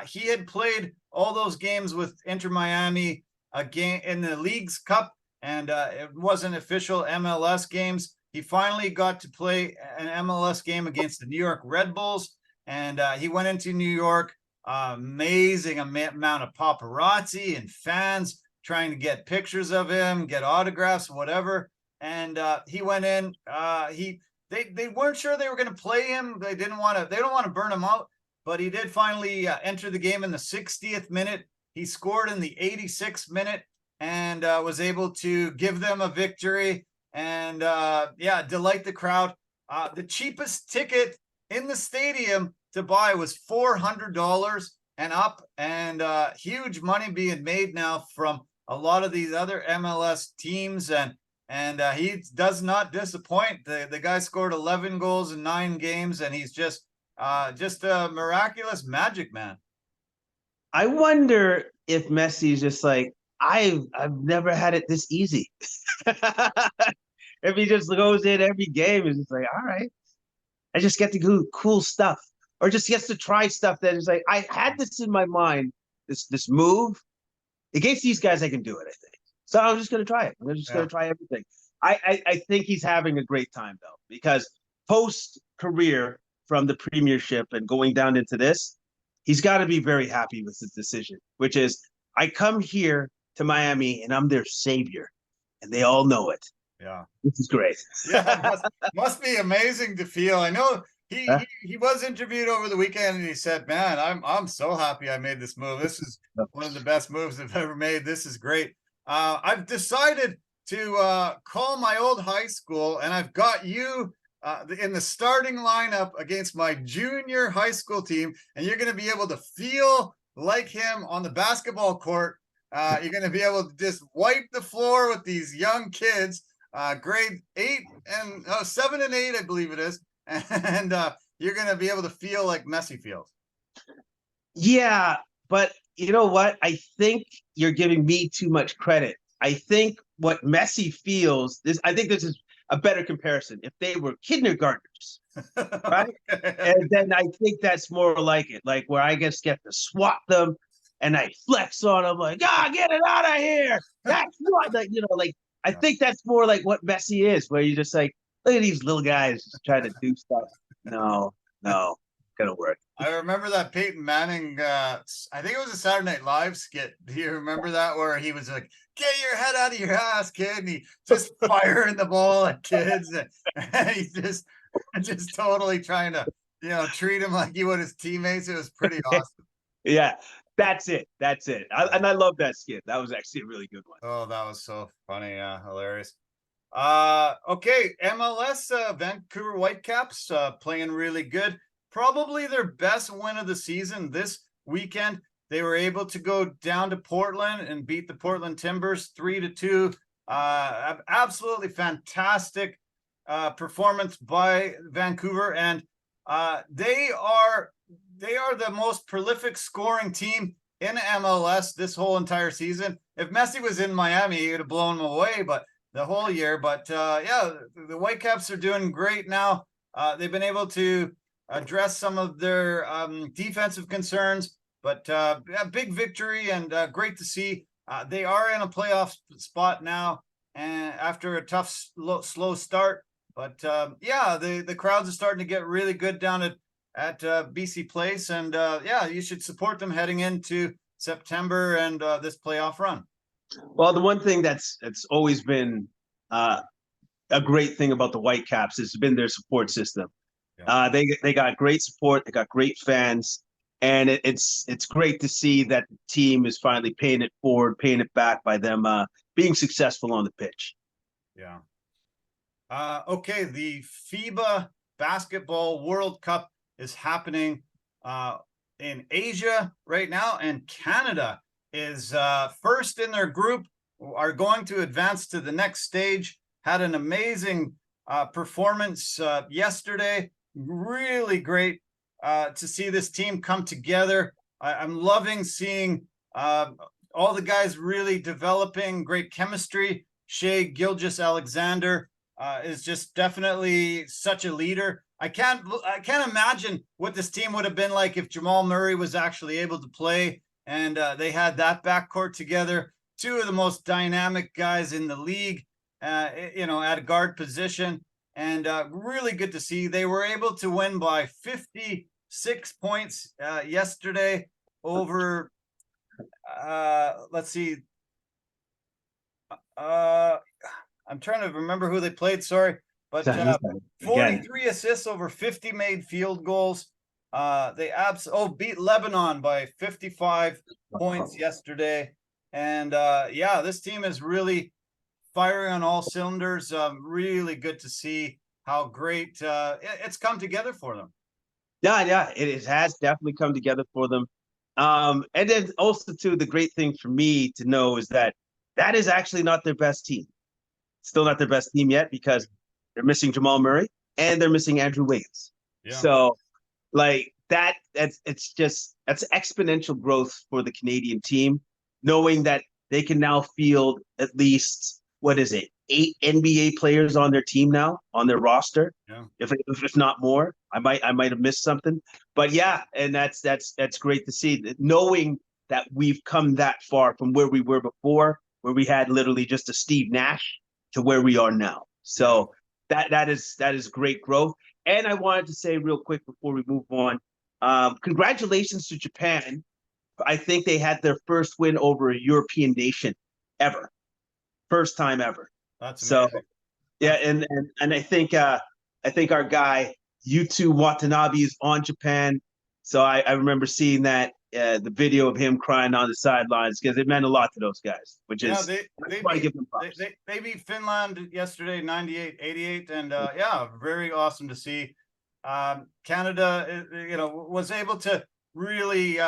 He had played all those games with Inter Miami again in the Leagues Cup, and it wasn't official MLS games. He finally got to play an MLS game against the New York Red Bulls, and he went into New York. Amazing amount of paparazzi and fans trying to get pictures of him, get autographs, whatever. And he went in. They weren't sure they were going to play him. They don't want to burn him out, but he did finally enter the game in the 60th minute. He scored in the 86th minute. and was able to give them a victory and delight the crowd. The cheapest ticket in the stadium to buy was $400 and up, and huge money being made now from a lot of these other MLS teams, and he does not disappoint. The guy scored 11 goals in 9 games, and he's just a miraculous magic man. I wonder if Messi is just like, I've never had it this easy. If he just goes in every game, and just like, all right, I just get to do cool stuff, or just gets to try stuff that is like, I had this in my mind, this move against these guys, I can do it. I think so. I'm just gonna try it. I'm just gonna try everything. I think he's having a great time though, because post career from the Premiership and going down into this, he's got to be very happy with his decision, which is, I come here to Miami and I'm their savior, and they all know it. Yeah, this is great. Yeah, must be amazing to feel. I know he was interviewed over the weekend, and he said, "Man, I'm so happy I made this move. This is one of the best moves I've ever made. This is great. I've decided to call my old high school, and I've got you in the starting lineup against my junior high school team, and you're going to be able to feel like him on the basketball court. You're going to be able to just wipe the floor with these young kids, grade 7 and 8, I believe it is, and you're going to be able to feel like Messi feels." Yeah, but you know what? I think you're giving me too much credit. I think what Messi feels is, I think this is a better comparison. If they were kindergartners, right? And then I think that's more like it, like where I just get to swat them and I flex on them, like, get it out of here. That's what, like, like, I think that's more like what Messi is, where you're just like, look at these little guys just trying to do stuff. No, gonna work. I remember that Peyton Manning, I think it was a Saturday Night Live skit. Do you remember that, where he was like, "Get your head out of your ass, kid," and he just firing the ball at kids, and he's just totally trying to, treat him like he would his teammates. It was pretty awesome. Yeah, that's it. And I love that skit. That was actually a really good one. Oh, that was so funny. Yeah, hilarious. Okay, MLS, Vancouver Whitecaps playing really good. Probably their best win of the season this weekend. They were able to go down to Portland and beat the Portland Timbers 3-2. Absolutely fantastic performance by Vancouver, and they are the most prolific scoring team in MLS this whole entire season. If Messi was in Miami, he would have blown them away, but the whole year. But the Whitecaps are doing great now. They've been able to address some of their defensive concerns, but big victory, and great to see. They are in a playoff spot now, and after a tough, slow start. But the crowds are starting to get really good down at BC Place, and you should support them heading into September and this playoff run. Well, the one thing that's always been a great thing about the Whitecaps has been their support system. Yeah. They got great support. They got great fans, and it's great to see that the team is finally paying it forward, paying it back by them being successful on the pitch. Yeah. Okay, the FIBA Basketball World Cup is happening in Asia right now, and Canada is first in their group, are going to advance to the next stage. Had an amazing performance yesterday. Really great to see this team come together. I'm loving seeing all the guys really developing great chemistry. Shai Gilgeous-Alexander is just definitely such a leader. I can't imagine what this team would have been like if Jamal Murray was actually able to play, and they had that backcourt together. Two of the most dynamic guys in the league, at a guard position, and really good to see. They were able to win by 56 points yesterday over, let's see, I'm trying to remember who they played, sorry, but 43 assists over 50 made field goals. They beat Lebanon by 55 points yesterday. And yeah, this team is really firing on all cylinders. Really good to see how great it's come together for them. Yeah, it has definitely come together for them. And then also too, the great thing for me to know is that that is actually not their best team. Still not their best team yet because they're missing Jamal Murray and they're missing Andrew Wiggins. Yeah. So like that's exponential growth for the Canadian team, knowing that they can now field at least, what is it, 8 NBA players on their team now, on their roster. Yeah. If not more. I might have missed something. But yeah, and that's great to see, knowing that we've come that far from where we were before, where we had literally just a Steve Nash, to where we are now. So that is great growth. And I wanted to say real quick before we move on, congratulations to Japan. I think they had their first win over a European nation ever. First time ever. That's amazing. So yeah, and I think our guy Yuto Watanabe is on Japan. So I remember seeing that the video of him crying on the sidelines, because it meant a lot to those guys, which is they beat Finland yesterday 98-88, and yeah, very awesome to see. Canada was able to really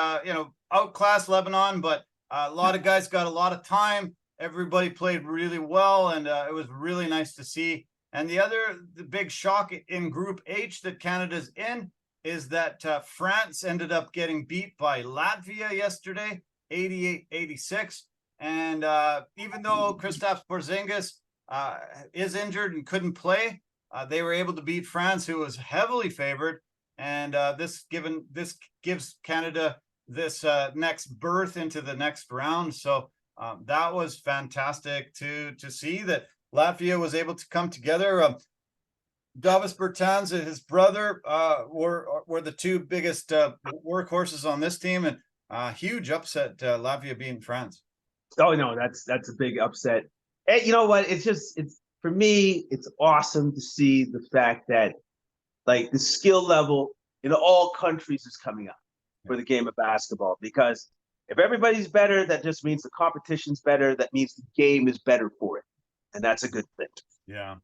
outclass Lebanon, but a lot of guys got a lot of time. Everybody played really well, and it was really nice to see. And the big shock in Group H that Canada's in is that France ended up getting beat by Latvia yesterday, 88-86. And even though Kristaps Porzingis is injured and couldn't play, they were able to beat France, who was heavily favored. And this gives Canada this next berth into the next round. So that was fantastic to see that Latvia was able to come together. Davis Bertans and his brother were the two biggest workhorses on this team, and huge upset, Latvia beating France. Oh no, that's a big upset. And you know what? It's for me, it's awesome to see the fact that like the skill level in all countries is coming up for the game of basketball. Because if everybody's better, that just means the competition's better. That means the game is better for it, and that's a good thing. Yeah.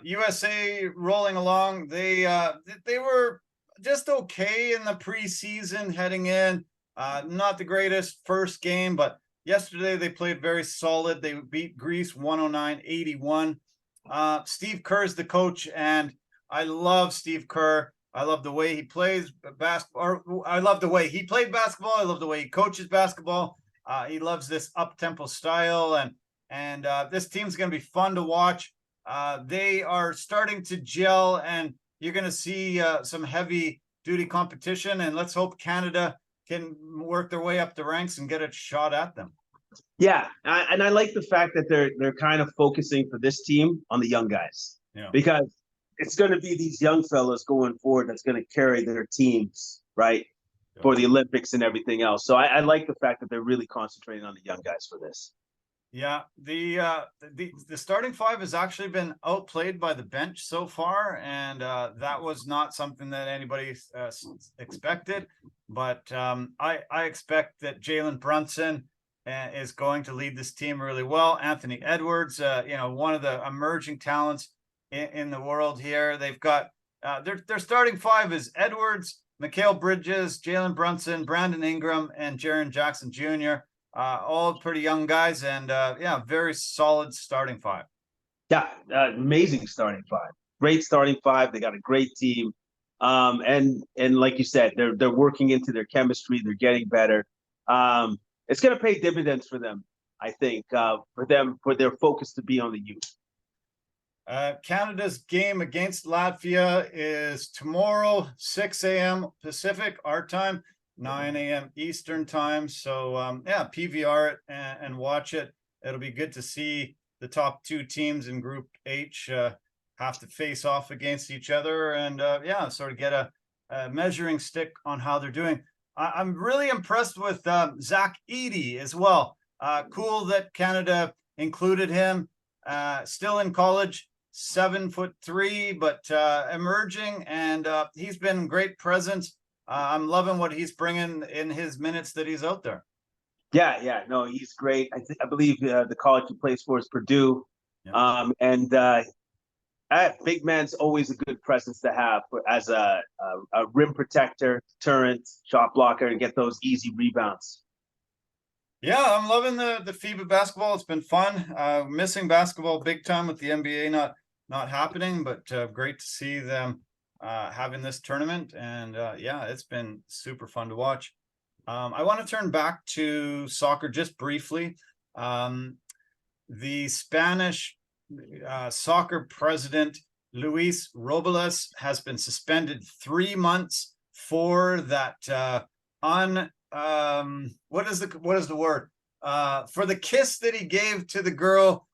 USA rolling along. They were just okay in the preseason heading in. Not the greatest first game, but yesterday they played very solid. They beat Greece 109-81. Steve Kerr's the coach, and I love Steve Kerr. I love the way he plays basketball. I love the way he played basketball. I love the way he coaches basketball. He loves this up-tempo style, and this team's going to be fun to watch. They are starting to gel, and you're going to see some heavy-duty competition, and let's hope Canada can work their way up the ranks and get a shot at them. Yeah, and I like the fact that they're kind of focusing for this team on the young guys, because it's going to be these young fellas going forward that's going to carry their teams, right, for the Olympics and everything else. So I like the fact that they're really concentrating on the young guys for this. Yeah, the starting five has actually been outplayed by the bench so far, and that was not something that anybody expected. But I expect that Jalen Brunson is going to lead this team really well. Anthony Edwards, one of the emerging talents in the world here. They've got their starting five is Edwards, Mikal Bridges, Jalen Brunson, Brandon Ingram, and Jaren Jackson Jr. All pretty young guys, and very solid starting five. Yeah, amazing starting five. Great starting five. They got a great team, and like you said, they're working into their chemistry. They're getting better. It's going to pay dividends for them, I think, for their focus to be on the youth. Canada's game against Latvia is tomorrow, 6 a.m. Pacific, our time, 9 a.m. Eastern time. So, PVR it and watch it. It'll be good to see the top two teams in Group H have to face off against each other and, sort of get a measuring stick on how they're doing. I'm really impressed with Zach Edey as well. Cool that Canada included him. Still in college, 7'3", but emerging, and he's been great presence. I'm loving what he's bringing in his minutes that he's out there. Yeah, no, he's great. I believe the college he plays for is Purdue. Yeah. Big man's always a good presence to have as a rim protector, deterrent, shot blocker, and get those easy rebounds. Yeah, I'm loving the FIBA basketball. It's been fun. Missing basketball big time with the NBA not happening, but great to see them having this tournament. And yeah, it's been super fun to watch. I want to turn back to soccer just briefly. The Spanish soccer president Luis Robles has been suspended 3 months for that what is the word for the kiss that he gave to the girl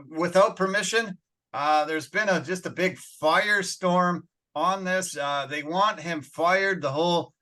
without permission. There's been just a big firestorm on this. They want him fired. The whole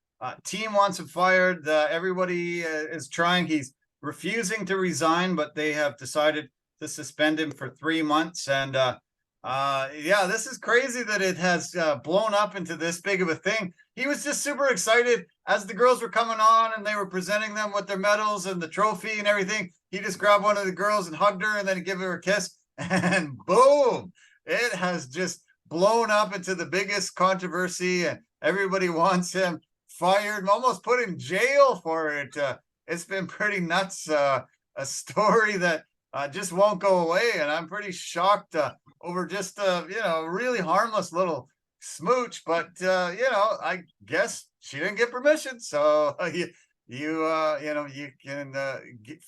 team wants him fired. Everybody is trying. He's refusing to resign, but they have decided to suspend him for 3 months. And yeah, this is crazy that it has blown up into this big of a thing. He was just super excited as the girls were coming on and they were presenting them with their medals and the trophy and everything. He just grabbed one of the girls and hugged her and then gave her a kiss. And boom, it has just blown up into the biggest controversy, and everybody wants him fired, almost put in jail for it. It's been pretty nuts. A story that just won't go away, and I'm pretty shocked over just really harmless little smooch. But I guess she didn't get permission, so you can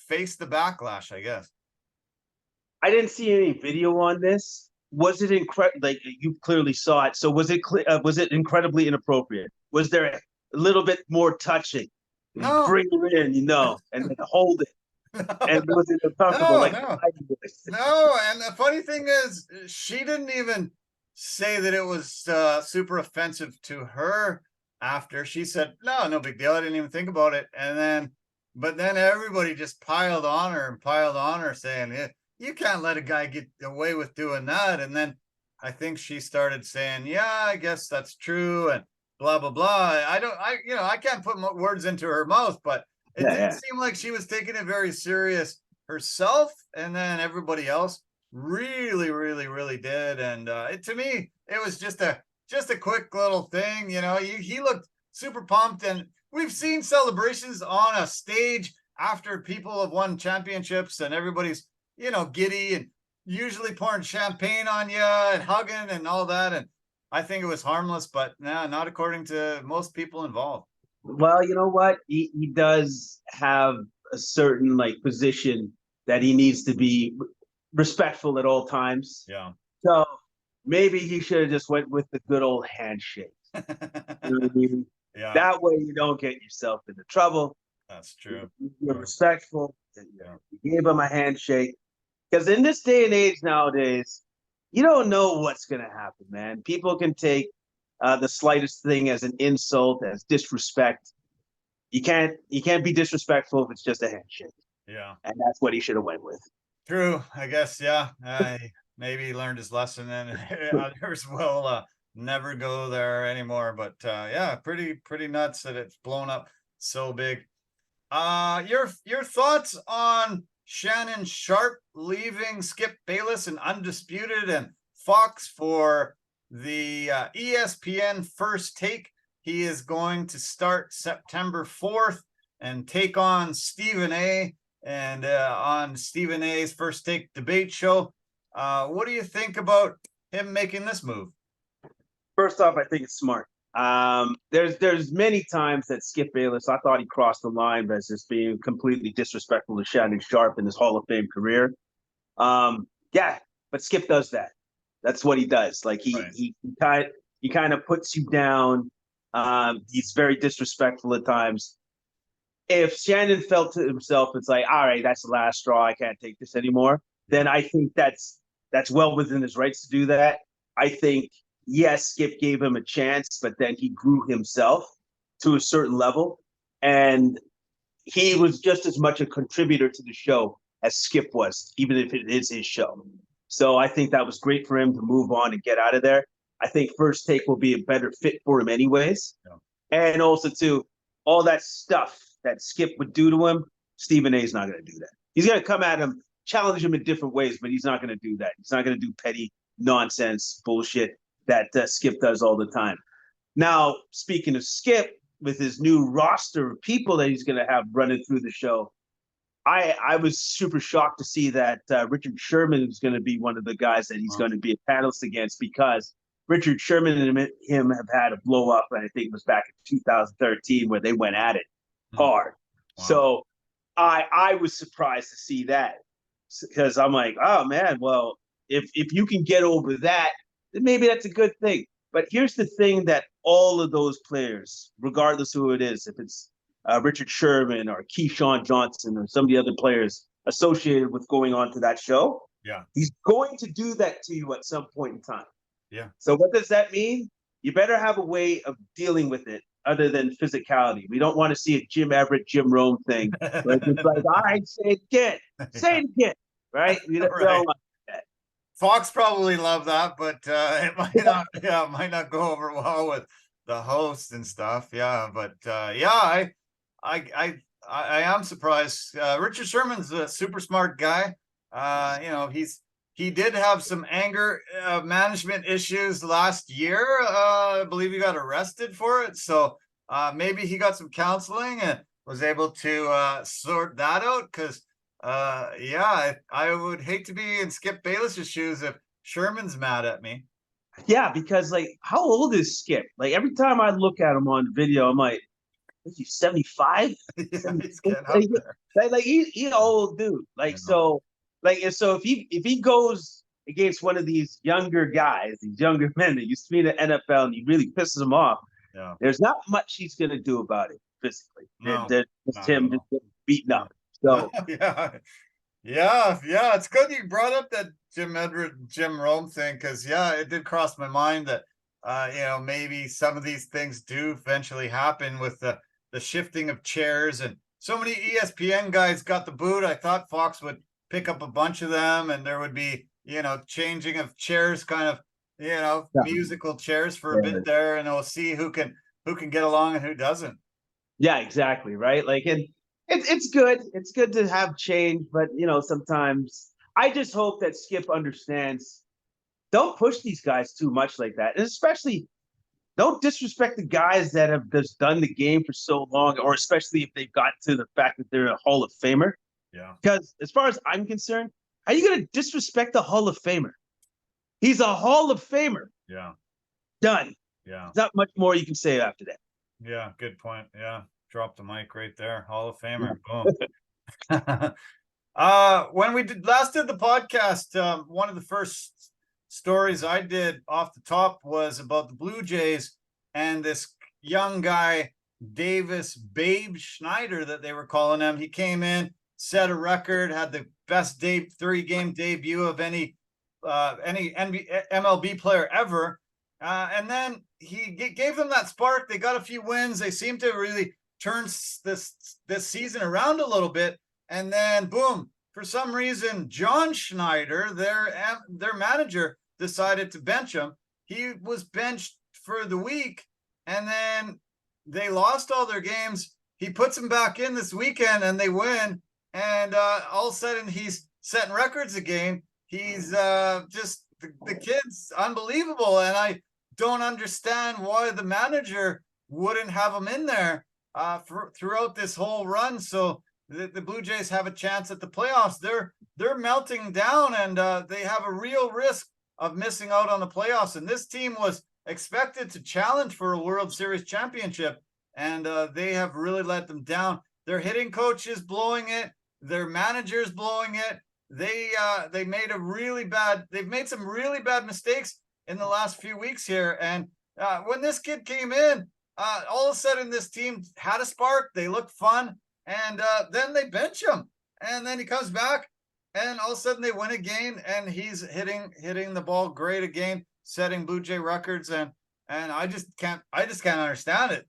face the backlash, I guess. I didn't see any video on this. Was it incredible? Like, you clearly saw it. So was it incredibly inappropriate? Was there a little bit more touching? No. Bring her in, and then hold it. And was it uncomfortable? No. And the funny thing is, she didn't even say that it was super offensive to her. After she said, no big deal. I didn't even think about it. But then everybody just piled on her saying, you can't let a guy get away with doing that. And then I think she started saying, yeah, I guess that's true, and blah blah blah. I can't put words into her mouth, but it didn't seem like she was taking it very serious herself, and then everybody else really did. And to me, it was just a quick little thing. He looked super pumped, and we've seen celebrations on a stage after people have won championships, and everybody's giddy and usually pouring champagne on you and hugging and all that. And I think it was harmless, but not according to most people involved. Well, you know what? He does have a certain position that he needs to be respectful at all times. Yeah. So maybe he should have just went with the good old handshake. You know what I mean? Yeah. That way you don't get yourself into trouble. That's true. You're respectful. You gave him a handshake. Because in this day and age nowadays, you don't know what's going to happen, man. People can take the slightest thing as an insult, as disrespect. You can't be disrespectful if it's just a handshake. Yeah. And that's what he should have went with. True, I guess. Yeah. Maybe he learned his lesson, and others will never go there anymore. But yeah, pretty nuts that it's blown up so big. Your thoughts on Shannon Sharpe leaving Skip Bayless and Undisputed and Fox for the ESPN First Take? He is going to start September 4th and take on Stephen A. And on Stephen A's First Take debate show. What do you think about him making this move? First off, I think it's smart. There's many times that Skip Bayless, I thought he crossed the line as just being completely disrespectful to Shannon Sharpe in his Hall of Fame career. Yeah, but Skip does that. That's what he does. Like he kind of puts you down. He's very disrespectful at times. If Shannon felt to himself, it's like, all right, that's the last straw. I can't take this anymore. Then I think that's well within his rights to do that. I think, yes, Skip gave him a chance, but then he grew himself to a certain level. And he was just as much a contributor to the show as Skip was, even if it is his show. So I think that was great for him to move on and get out of there. I think First Take will be a better fit for him anyways. Yeah. And also, too, all that stuff that Skip would do to him, Stephen A is not going to do that. He's going to come at him, challenge him in different ways, but he's not going to do that. He's not going to do petty nonsense bullshit that Skip does all the time. Now, speaking of Skip, with his new roster of people that he's going to have running through the show, I was super shocked to see that Richard Sherman is going to be one of the guys that he's going to be a panelist against, because Richard Sherman and him have had a blow up, and I think it was back in 2013 where they went at it hard. Wow. So I was surprised to see that, because I'm like, oh man, well, if you can get over that, then maybe that's a good thing. But here's the thing that all of those players, regardless of who it is, if it's Richard Sherman or Keyshawn Johnson or some of the other players associated with going on to that show, he's going to do that to you at some point in time. Yeah. So what does that mean? You better have a way of dealing with it other than physicality. We don't want to see a Jim Everett, Jim Rome thing. Where it's like, all right, say it again. Say it again. Right? We don't want that. Fox probably love that, but it might not. Yeah, it might not go over well with the host and stuff. Yeah, but I am surprised. Richard Sherman's a super smart guy. He did have some anger management issues last year. I believe he got arrested for it. So maybe he got some counseling and was able to sort that out. Because, I would hate to be in Skip Bayless's shoes if Sherman's mad at me. Yeah, because, like, how old is Skip? Like, every time I look at him on video, I'm like, is he 75? Yeah, he's getting up there. Like he's an old dude. Like, so... Like, so if he goes against one of these younger guys, these younger men that used to be in the NFL, and he really pisses them off, there's not much he's going to do about it physically. No, just him just getting beaten up. So yeah. It's good you brought up that Jim Rome thing, because it did cross my mind that maybe some of these things do eventually happen with the shifting of chairs, and so many ESPN guys got the boot. I thought Fox would pick up a bunch of them, and there would be, changing of chairs, kind of, musical chairs for a bit there, and we'll see who can get along and who doesn't. Yeah, exactly. Right. Like, and it's good. It's good to have change, but sometimes I just hope that Skip understands. Don't push these guys too much like that, and especially don't disrespect the guys that have just done the game for so long, or especially if they've got to the fact that they're a Hall of Famer. Yeah. Because as far as I'm concerned, how are you going to disrespect a Hall of Famer? He's a Hall of Famer. Yeah. Done. Yeah. There's not much more you can say after that. Yeah, good point. Yeah. Drop the mic right there. Hall of Famer. Boom. When we last did the podcast, one of the first stories I did off the top was about the Blue Jays and this young guy, Davis Babe Schneider, that they were calling him. He came in, set a record, had the best 3-game debut of any MLB player ever. And then he gave them that spark. They got a few wins. They seemed to really turn this season around a little bit. And then, boom, for some reason, John Schneider, their manager, decided to bench him. He was benched for the week, and then they lost all their games. He puts them back in this weekend, and they win. And all of a sudden, he's setting records again. He's just the kid's unbelievable, and I don't understand why the manager wouldn't have him in there throughout this whole run. So the Blue Jays have a chance at the playoffs. They're melting down, and they have a real risk of missing out on the playoffs. And this team was expected to challenge for a World Series championship, and they have really let them down. Their hitting coach is blowing it. Their manager's blowing it. They've made some really bad mistakes in the last few weeks here. And when this kid came in, all of a sudden this team had a spark. They looked fun, and then they bench him, and then he comes back, and all of a sudden they win a game, and he's hitting the ball great again, setting Blue Jay records, and I just can't understand it.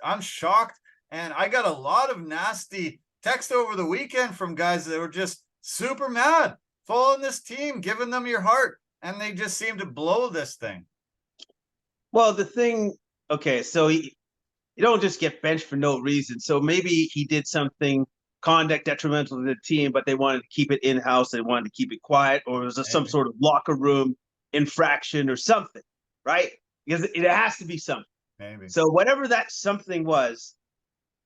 I'm shocked, and I got a lot of nasty text over the weekend from guys that were just super mad, following this team, giving them your heart, and they just seem to blow this thing. Well, the thing, okay, so you don't just get benched for no reason. So maybe he did something conduct detrimental to the team, but they wanted to keep it in-house. They wanted to keep it quiet, or it was some sort of locker room infraction or something, right? Because it has to be something. Maybe. So whatever that something was,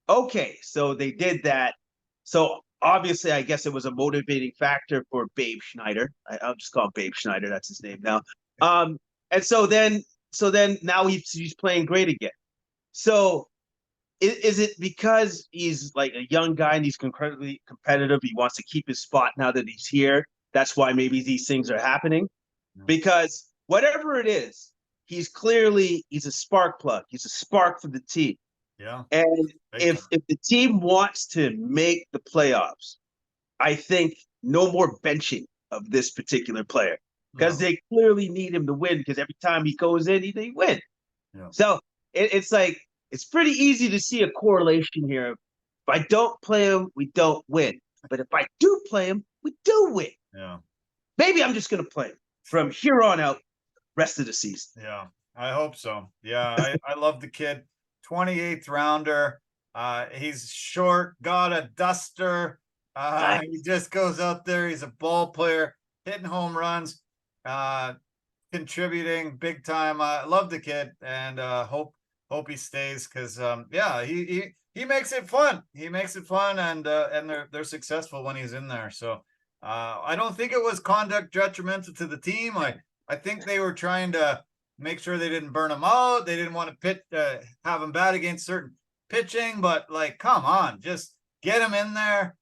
okay, so they did that. So obviously, I guess it was a motivating factor for Babe Schneider. I'll just call him Babe Schneider. That's his name now. And so then now he's playing great again. So is it because he's like a young guy and he's incredibly competitive? He wants to keep his spot now that he's here. That's why maybe these things are happening. Because whatever it is, he's a spark plug. He's a spark for the team. Yeah. And if the team wants to make the playoffs, I think no more benching of this particular player, because they clearly need him to win, because every time he goes in, they win. Yeah. So it's like, it's pretty easy to see a correlation here. If I don't play him, we don't win. But if I do play him, we do win. Yeah. Maybe I'm just going to play him from here on out, rest of the season. Yeah, I hope so. Yeah, I love the kid. 28th rounder. He's short, got a duster. Nice. He just goes out there. He's a ball player, hitting home runs, contributing big time. I love the kid, and hope he stays, because yeah, he makes it fun. He makes it fun, and they're successful when he's in there. So I don't think it was conduct detrimental to the team. I think they were trying to make sure they didn't burn him out. They didn't want to have him bad against certain pitching, but like, come on, just get him in there,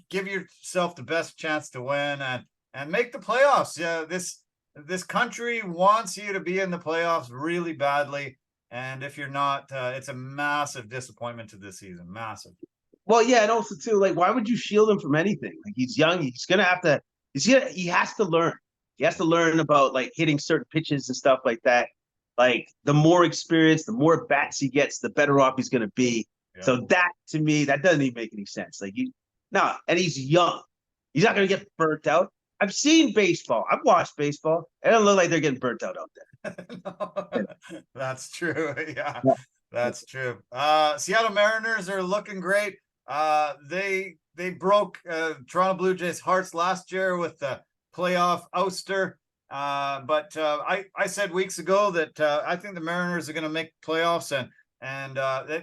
give yourself the best chance to win, and make the playoffs. Yeah, this country wants you to be in the playoffs really badly. And if you're not, it's a massive disappointment to this season. Massive. Well, yeah, and also too, like, why would you shield him from anything? Like, he's young. He has to learn. He has to learn about like hitting certain pitches and stuff like that. Like, the more experience, the more bats he gets, the better off he's going to be. Yeah. So that, to me, that doesn't even make any sense. Like, and he's young. He's not going to get burnt out. I've seen baseball. I've watched baseball. It doesn't look like they're getting burnt out there. No, that's true. Yeah, that's true. Seattle Mariners are looking great. They broke Toronto Blue Jays' hearts last year with the playoff ouster. But I said weeks ago that I think the Mariners are going to make playoffs, and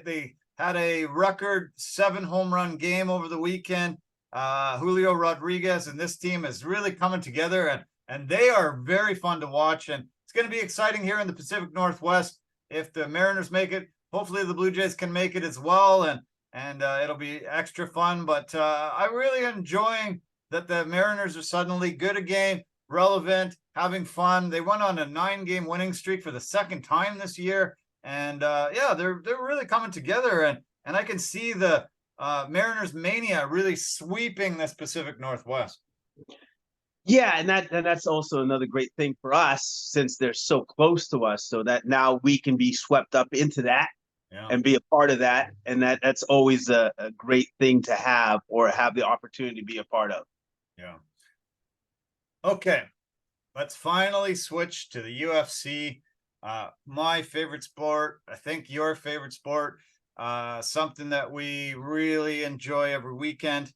they had a record 7 home run game over the weekend. Julio Rodriguez and this team is really coming together, and they are very fun to watch. And it's going to be exciting here in the Pacific Northwest. If the Mariners make it, hopefully the Blue Jays can make it as well, and it'll be extra fun. But I'm really enjoying that the Mariners are suddenly good again, relevant, having fun. They went on a 9-game winning streak for the second time this year, and yeah, they're really coming together, and I can see the Mariners mania really sweeping this Pacific Northwest. Yeah, and that's also another great thing for us, since they're so close to us, so that now we can be swept up into that. Yeah. And be a part of that, and that's always a great thing to have, or have the opportunity to be a part of. Yeah. Okay, let's finally switch to the UFC. My favorite sport, I think your favorite sport, something that we really enjoy every weekend.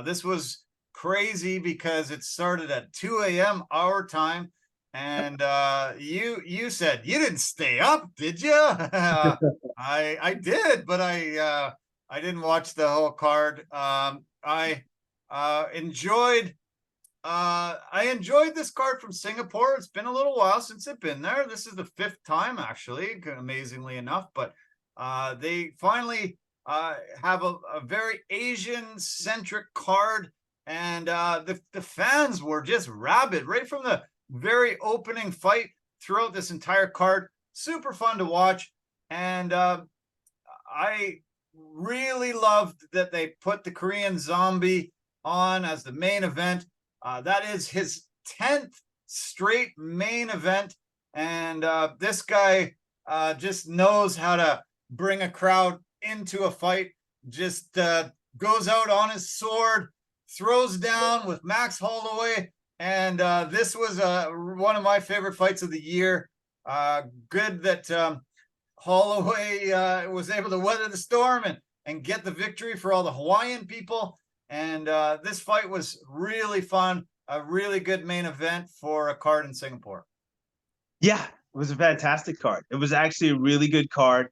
This was crazy because it started at 2 a.m. our time. And you said you didn't stay up, did you? I did, but I didn't watch the whole card. I enjoyed this card from Singapore. It's been a little while since I've been there. This is the 5th time, actually, amazingly enough. But they finally have a very Asian-centric card, and the fans were just rabid right from the very opening fight throughout this entire card. Super fun to watch, and I really loved that they put the Korean Zombie on as the main event. That is his 10th straight main event, and this guy just knows how to bring a crowd into a fight. Just goes out on his sword, throws down with Max Holloway. And this was one of my favorite fights of the year. Good that Holloway was able to weather the storm and get the victory for all the Hawaiian people. And this fight was really fun, a really good main event for a card in Singapore. Yeah, it was a fantastic card. It was actually a really good card,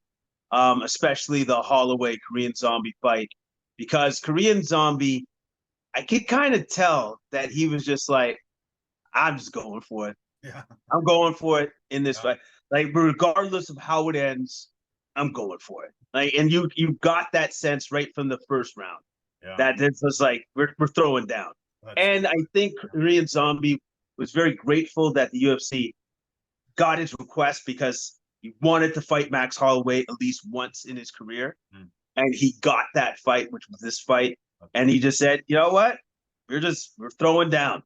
especially the Holloway Korean Zombie fight, because Korean Zombie, I could kind of tell that he was just like, I'm just going for it. Yeah. I'm going for it in this fight. Like, regardless of how it ends, I'm going for it. Like, and you got that sense right from the first round. Yeah. That it was like we're throwing down. And I think Korean Zombie was very grateful that the UFC got his request, because he wanted to fight Max Holloway at least once in his career. And he got that fight, which was this fight. And he just said, you know what? We're throwing down.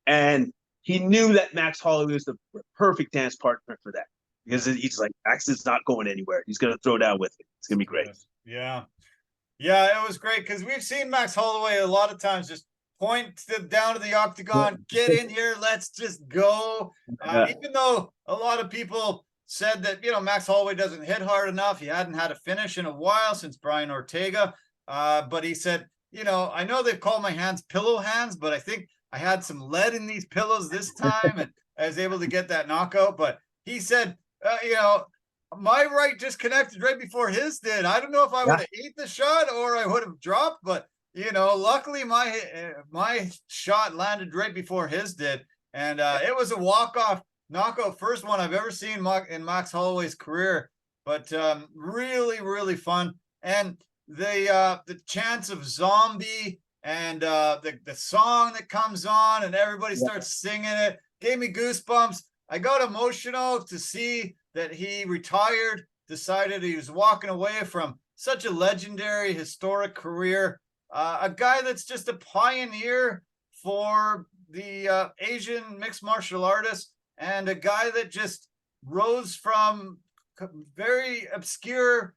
And he knew that Max Holloway was the perfect dance partner for that, because he's like, Max is not going anywhere. He's going to throw down with it. It's going to be great. Yeah. Yeah, it was great, because we've seen Max Holloway a lot of times just point down to the octagon, get in here, let's just go. Even though a lot of people said that, Max Holloway doesn't hit hard enough. He hadn't had a finish in a while since Brian Ortega. But he said, I know they call my hands pillow hands, but I think I had some lead in these pillows this time, and I was able to get that knockout. But he said, my right just connected right before his did. I don't know if I would have ate the shot or I would have dropped, but luckily my shot landed right before his did, and it was a walk-off knockout, first one I've ever seen in Max Holloway's career. But really, really fun, and the chants of Zombie and the song that comes on and everybody starts singing it gave me goosebumps. I got emotional to see that he retired, decided he was walking away from such a legendary, historic career. A guy that's just a pioneer for the Asian mixed martial artists, and a guy that just rose from very obscure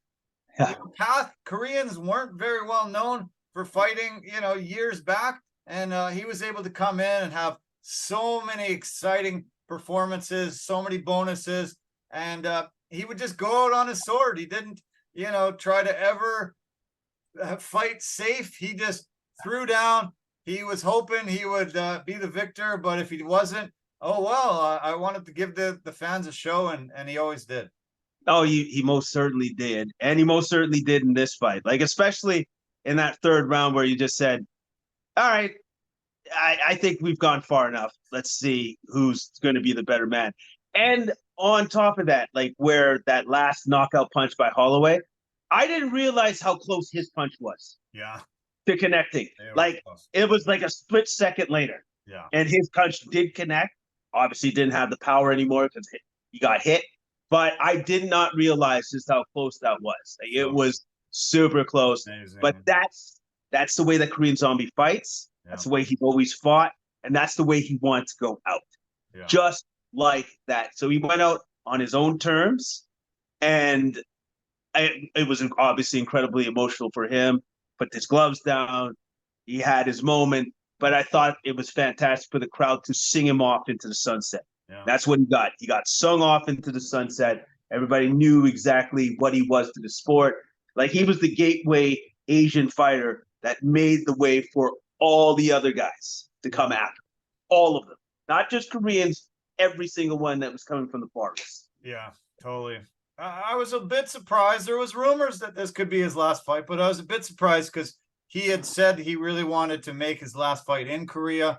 path. Koreans weren't very well known for fighting, years back. And he was able to come in and have so many exciting performances, so many bonuses. And he would just go out on his sword. He didn't, try to ever fight safe. He just threw down. He was hoping he would be the victor, but if he wasn't, oh well, I wanted to give the fans a show, and he always did. Oh, he most certainly did, and he most certainly did in this fight. Like, especially in that third round where you just said, "All right, I think we've gone far enough. Let's see who's going to be the better man." And on top of that, like where that last knockout punch by Holloway, I didn't realize how close his punch was. Yeah. To connecting. Like, it was like a split second later. Yeah. And his punch did connect. Obviously didn't have the power anymore because he got hit. But I did not realize just how close that was. Like, it was super close. Amazing. But that's the way that Korean Zombie fights. Yeah. That's the way he's always fought. And that's the way he wants to go out. Yeah. Just like that. So he went out on his own terms. And it was obviously incredibly emotional for him. Put his gloves down. He had his moment. But I thought it was fantastic for the crowd to sing him off into the sunset. Yeah. That's what he got. He got sung off into the sunset. Everybody knew exactly what he was to the sport. Like, he was the gateway Asian fighter that made the way for all the other guys to come after. All of them. Not just Koreans, every single one that was coming from the Far East. Yeah, totally. I was a bit surprised. There was rumors that this could be his last fight, but I was a bit surprised because he had said he really wanted to make his last fight in Korea.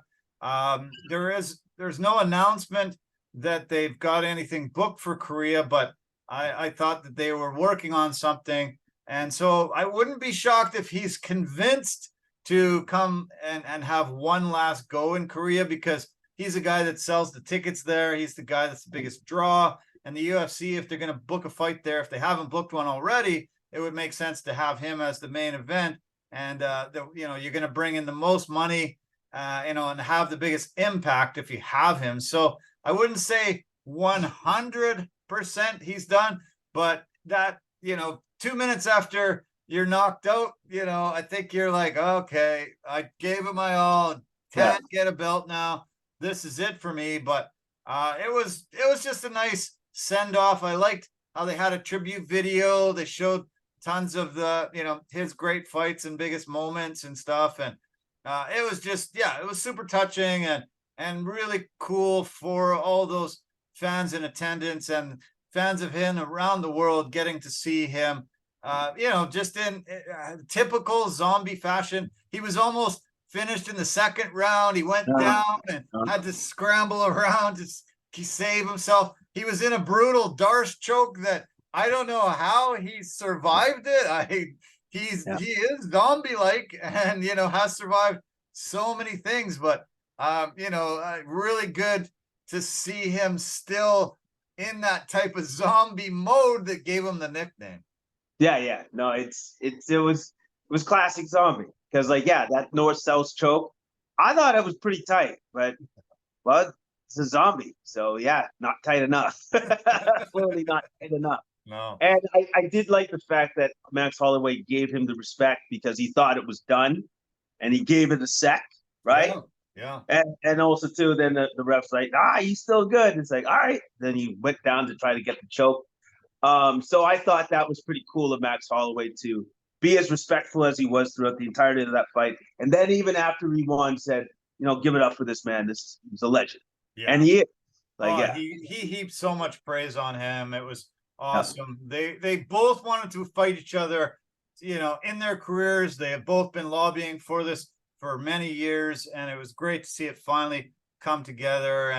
There's no announcement that they've got anything booked for Korea, but I thought that they were working on something. And so I wouldn't be shocked if he's convinced to come and have one last go in Korea, because he's a guy that sells the tickets there. He's the guy that's the biggest draw. And the UFC, if they're going to book a fight there, if they haven't booked one already, it would make sense to have him as the main event. And, you're going to bring in the most money, and have the biggest impact if you have him. So I wouldn't say 100% he's done, but that, 2 minutes after you're knocked out, I think you're like, okay, I gave it my all. Can't get a belt now. This is it for me. But it was just a nice send off. I liked how they had a tribute video. They showed tons of his great fights and biggest moments and stuff. And it was just, it was super touching and really cool for all those fans in attendance and fans of him around the world getting to see him, just in typical zombie fashion. He was almost finished in the second round. He went down and had to scramble around to save himself. He was in a brutal Darce choke that I don't know how he survived it. He is zombie-like and, has survived so many things, but, really good to see him still in that type of zombie mode that gave him the nickname. Yeah. No, it was classic zombie because that north-south choke, I thought it was pretty tight, but it's a zombie. So not tight enough. Clearly not tight enough. No. And I did like the fact that Max Holloway gave him the respect because he thought it was done and he gave it a sec, right? Yeah. And also too, then the ref's like, he's still good. It's like, all right. Then he went down to try to get the choke. So I thought that was pretty cool of Max Holloway to be as respectful as he was throughout the entirety of that fight. And then even after he won, said, give it up for this man. He's a legend. Yeah. And he is. He heaped so much praise on him. It was awesome. Yeah. They both wanted to fight each other, in their careers. They have both been lobbying for this for many years, and it was great to see it finally come together.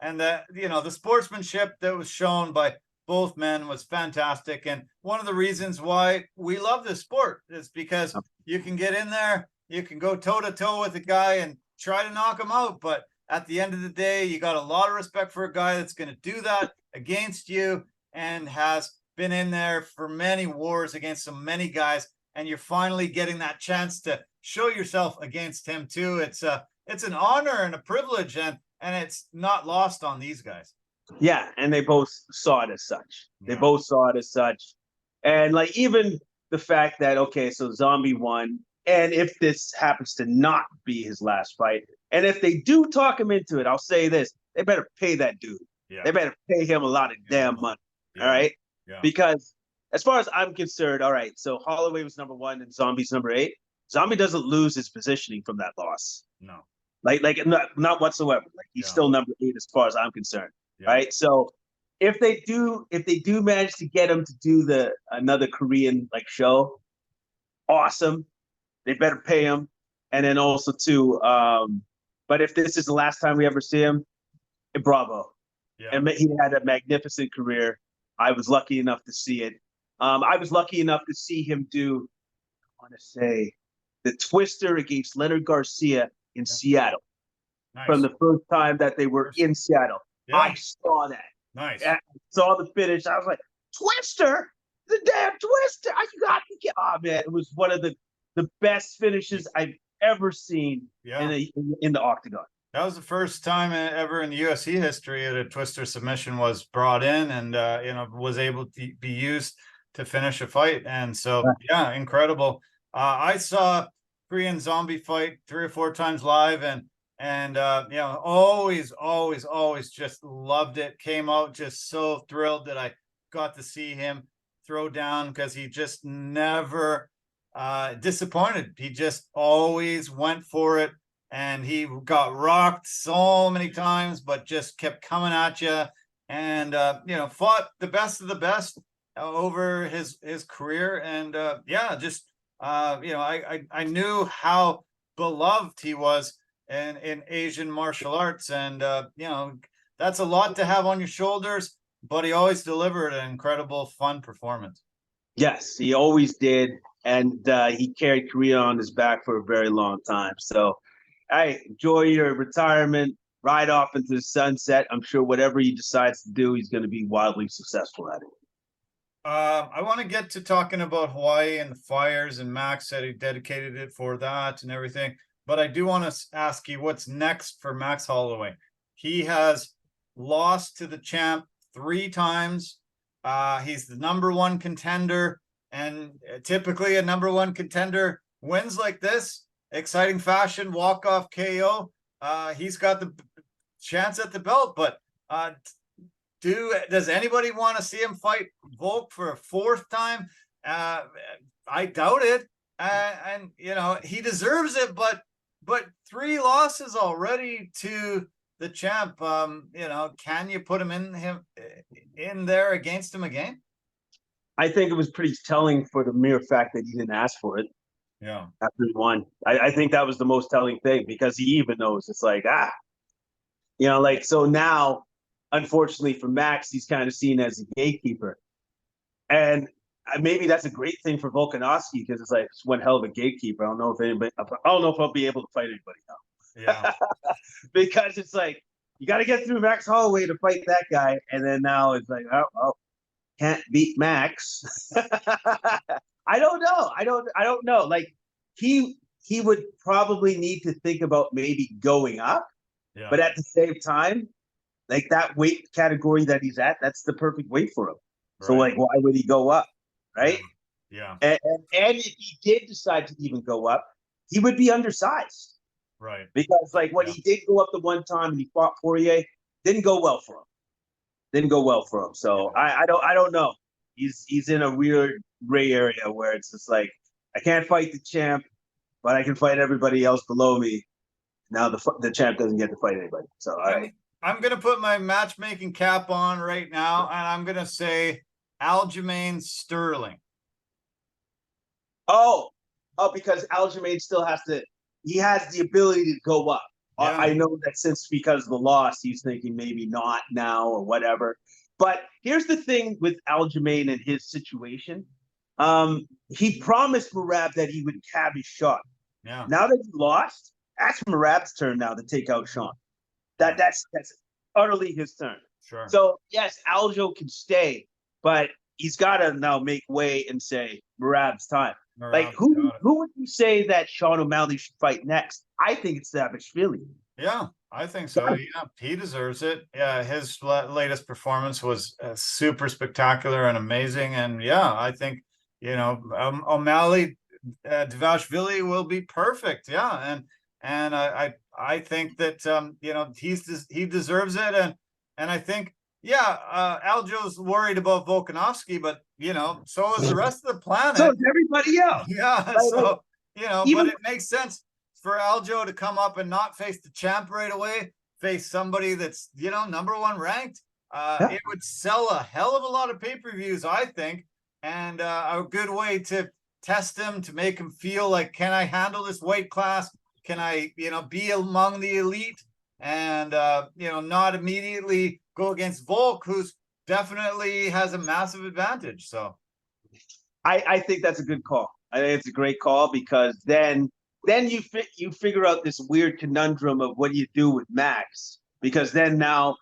And that, the sportsmanship that was shown by both men was fantastic. And one of the reasons why we love this sport is because you can get in there, you can go toe to toe with a guy and try to knock him out. But at the end of the day, you got a lot of respect for a guy that's going to do that against you and has been in there for many wars against so many guys. And you're finally getting that chance to show yourself against him too. It's an honor and a privilege, and it's not lost on these guys. Yeah, and they both saw it as such. Yeah. They both saw it as such. And even the fact that, so Zombie won, and if this happens to not be his last fight, and if they do talk him into it, I'll say this, they better pay that dude. Yeah. They better pay him a lot of damn money. Yeah. All right? Yeah. Because as far as I'm concerned, all right, so Holloway was number 1 and Zombie's number 8. Zombie doesn't lose his positioning from that loss. No. Not whatsoever. He's still number 8 as far as I'm concerned. Yeah. Right. So if they do manage to get him to do another Korean show, awesome. They better pay him. And then also too, but if this is the last time we ever see him, bravo. Yeah. And he had a magnificent career. I was lucky enough to see it. I was lucky enough to see him do, I want to say, the twister against Leonard Garcia in Seattle. Nice. From the first time that they were in Seattle. Yeah. I saw that. Nice. I saw the finish. I was like, Twister? The damn Twister. You got to get. Oh, man. It was one of the best finishes I've ever seen in the octagon. That was the first time ever in the UFC history that a Twister submission was brought in and, was able to be used to finish a fight. And so, incredible. I saw Korean Zombie fight 3 or 4 times live and always just loved it. Came out just so thrilled that I got to see him throw down because he just never disappointed. He just always went for it, and he got rocked so many times, but just kept coming at you and fought the best of the best over his career. And I knew how beloved he was in Asian martial arts, and that's a lot to have on your shoulders, but he always delivered an incredible fun performance. Yes, he always did, and he carried Korea on his back for a very long time. So enjoy your retirement, ride off into the sunset. I'm sure whatever he decides to do, he's going to be wildly successful at it. I want to get to talking about Hawaii and the fires, and Max said he dedicated it for that and everything. But I do want to ask you what's next for Max Holloway. He has lost to the champ 3 times. He's the number 1 contender, and typically a number 1 contender wins like this, exciting fashion, walk-off KO. He's got the chance at the belt, but does anybody want to see him fight Volk for a 4th time? I doubt it. And you know, he deserves it, but 3 losses already to the champ. You know, can you put him in there against him again? I think it was pretty telling for the mere fact that he didn't ask for it. Yeah. After he won, I think that was the most telling thing, because he even knows it's like, like, so now, unfortunately for Max, he's kind of seen as a gatekeeper. And maybe that's a great thing for Volkanovski, because it's like, it's one hell of a gatekeeper. I don't know if I'll be able to fight anybody now. Yeah. Because it's like, you got to get through Max Holloway to fight that guy. And then now it's like, oh, well, can't beat Max. I don't know. I don't know. Like, he would probably need to think about maybe going up. Yeah. But at the same time, like, that weight category that he's at, that's the perfect weight for him. Right. So, like, why would he go up? Right? Yeah. And if he did decide to even go up, he would be undersized. Right. Because, like, when he did go up the one time and he fought Poirier, didn't go well for him. So I don't know. He's in a weird gray area where it's just like, I can't fight the champ, but I can fight everybody else below me. Now the champ doesn't get to fight anybody. So all right. I'm gonna put my matchmaking cap on right now, and I'm gonna say Aljamain Sterling. Oh, because Aljamain still has the ability to go up. Yeah. I know that because of the loss, he's thinking maybe not now or whatever. But here's the thing with Aljamain and his situation. He promised Merab that he would have his shot. Yeah. Now that he lost, that's Merab's turn now to take out Sean. That's utterly his turn. Sure. So yes, Aljo can stay, but he's got to now make way and say Merab's time. Like, who would you say that Sean O'Malley should fight next? I think it's Savashvili. Yeah, I think so. Yeah, he deserves it. Yeah, his latest performance was super spectacular and amazing. And yeah, I think, O'Malley, Davashvili will be perfect. Yeah, and I think that he deserves it. And I think, Aljo's worried about Volkanovski, but so is the rest of the planet. So is everybody else. Yeah, so but it makes sense for Aljo to come up and not face the champ right away, face somebody that's number 1 ranked. It would sell a hell of a lot of pay-per-views, I think, and a good way to test him, to make him feel like, can I handle this weight class? Can I be among the elite? And not immediately go against Volk, who's definitely has a massive advantage. So I think that's a good call. I think it's a great call, because then you figure out this weird conundrum of what do you do with Max, because then now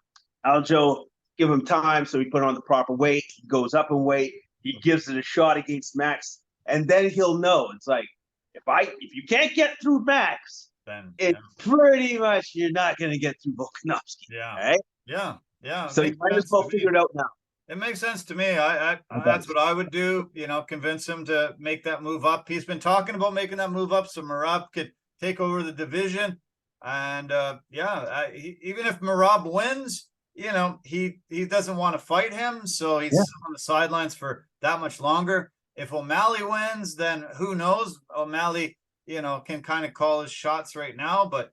Aljo, give him time, so he put on the proper weight, he goes up in weight, he gives it a shot against Max, and then he'll know. It's like, if you can't get through Max, then it's pretty much you're not going to get through Volkanovski. Yeah. Right? Yeah. So you might as well figure it out now. It makes sense to me. That's what I would do. Convince him to make that move up. He's been talking about making that move up so Merab could take over the division. And even if Merab wins, he doesn't want to fight him, so he's on the sidelines for that much longer. If O'Malley wins, then who knows? O'Malley, can kind of call his shots right now, but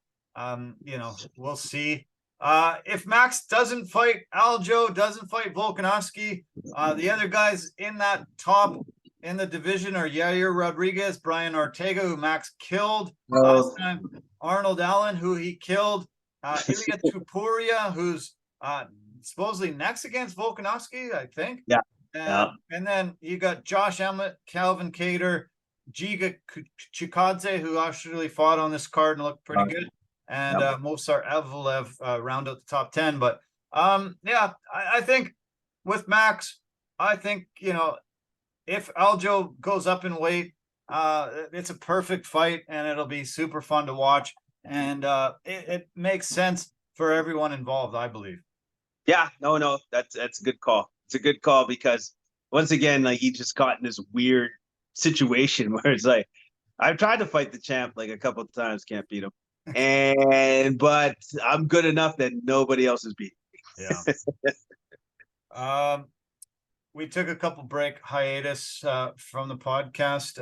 we'll see. If Max doesn't fight Aljo, doesn't fight Volkanovski, the other guys in that top in the division are Yair Rodriguez, Brian Ortega, who Max killed last time, Arnold Allen, who he killed, Ilya Tupuria, who's supposedly next against Volkanovski, I think. Yeah. And then you got Josh Emmett, Calvin Cater, Giga Chikadze, who actually fought on this card and looked pretty good. And Mosar Evelev round out the top 10. But I think with Max, I think, if Aljo goes up in weight, it's a perfect fight and it'll be super fun to watch. And it makes sense for everyone involved, I believe. Yeah, no, that's a good call. It's a good call, because once again, like, he just got in this weird situation where it's like, I've tried to fight the champ like a couple of times, can't beat him. But I'm good enough that nobody else is beating. Yeah. we took a couple break hiatus from the podcast.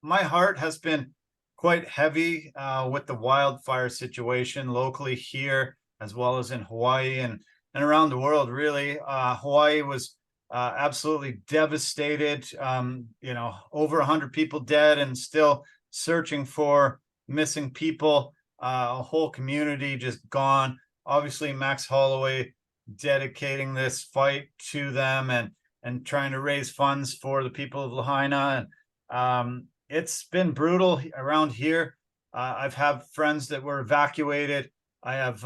My heart has been quite heavy with the wildfire situation locally here, as well as in Hawaii and around the world. Really, Hawaii was absolutely devastated. Over 100 people dead, and still searching for missing people. A whole community just gone. Obviously, Max Holloway dedicating this fight to them and trying to raise funds for the people of Lahaina. And it's been brutal around here. I've had friends that were evacuated. I have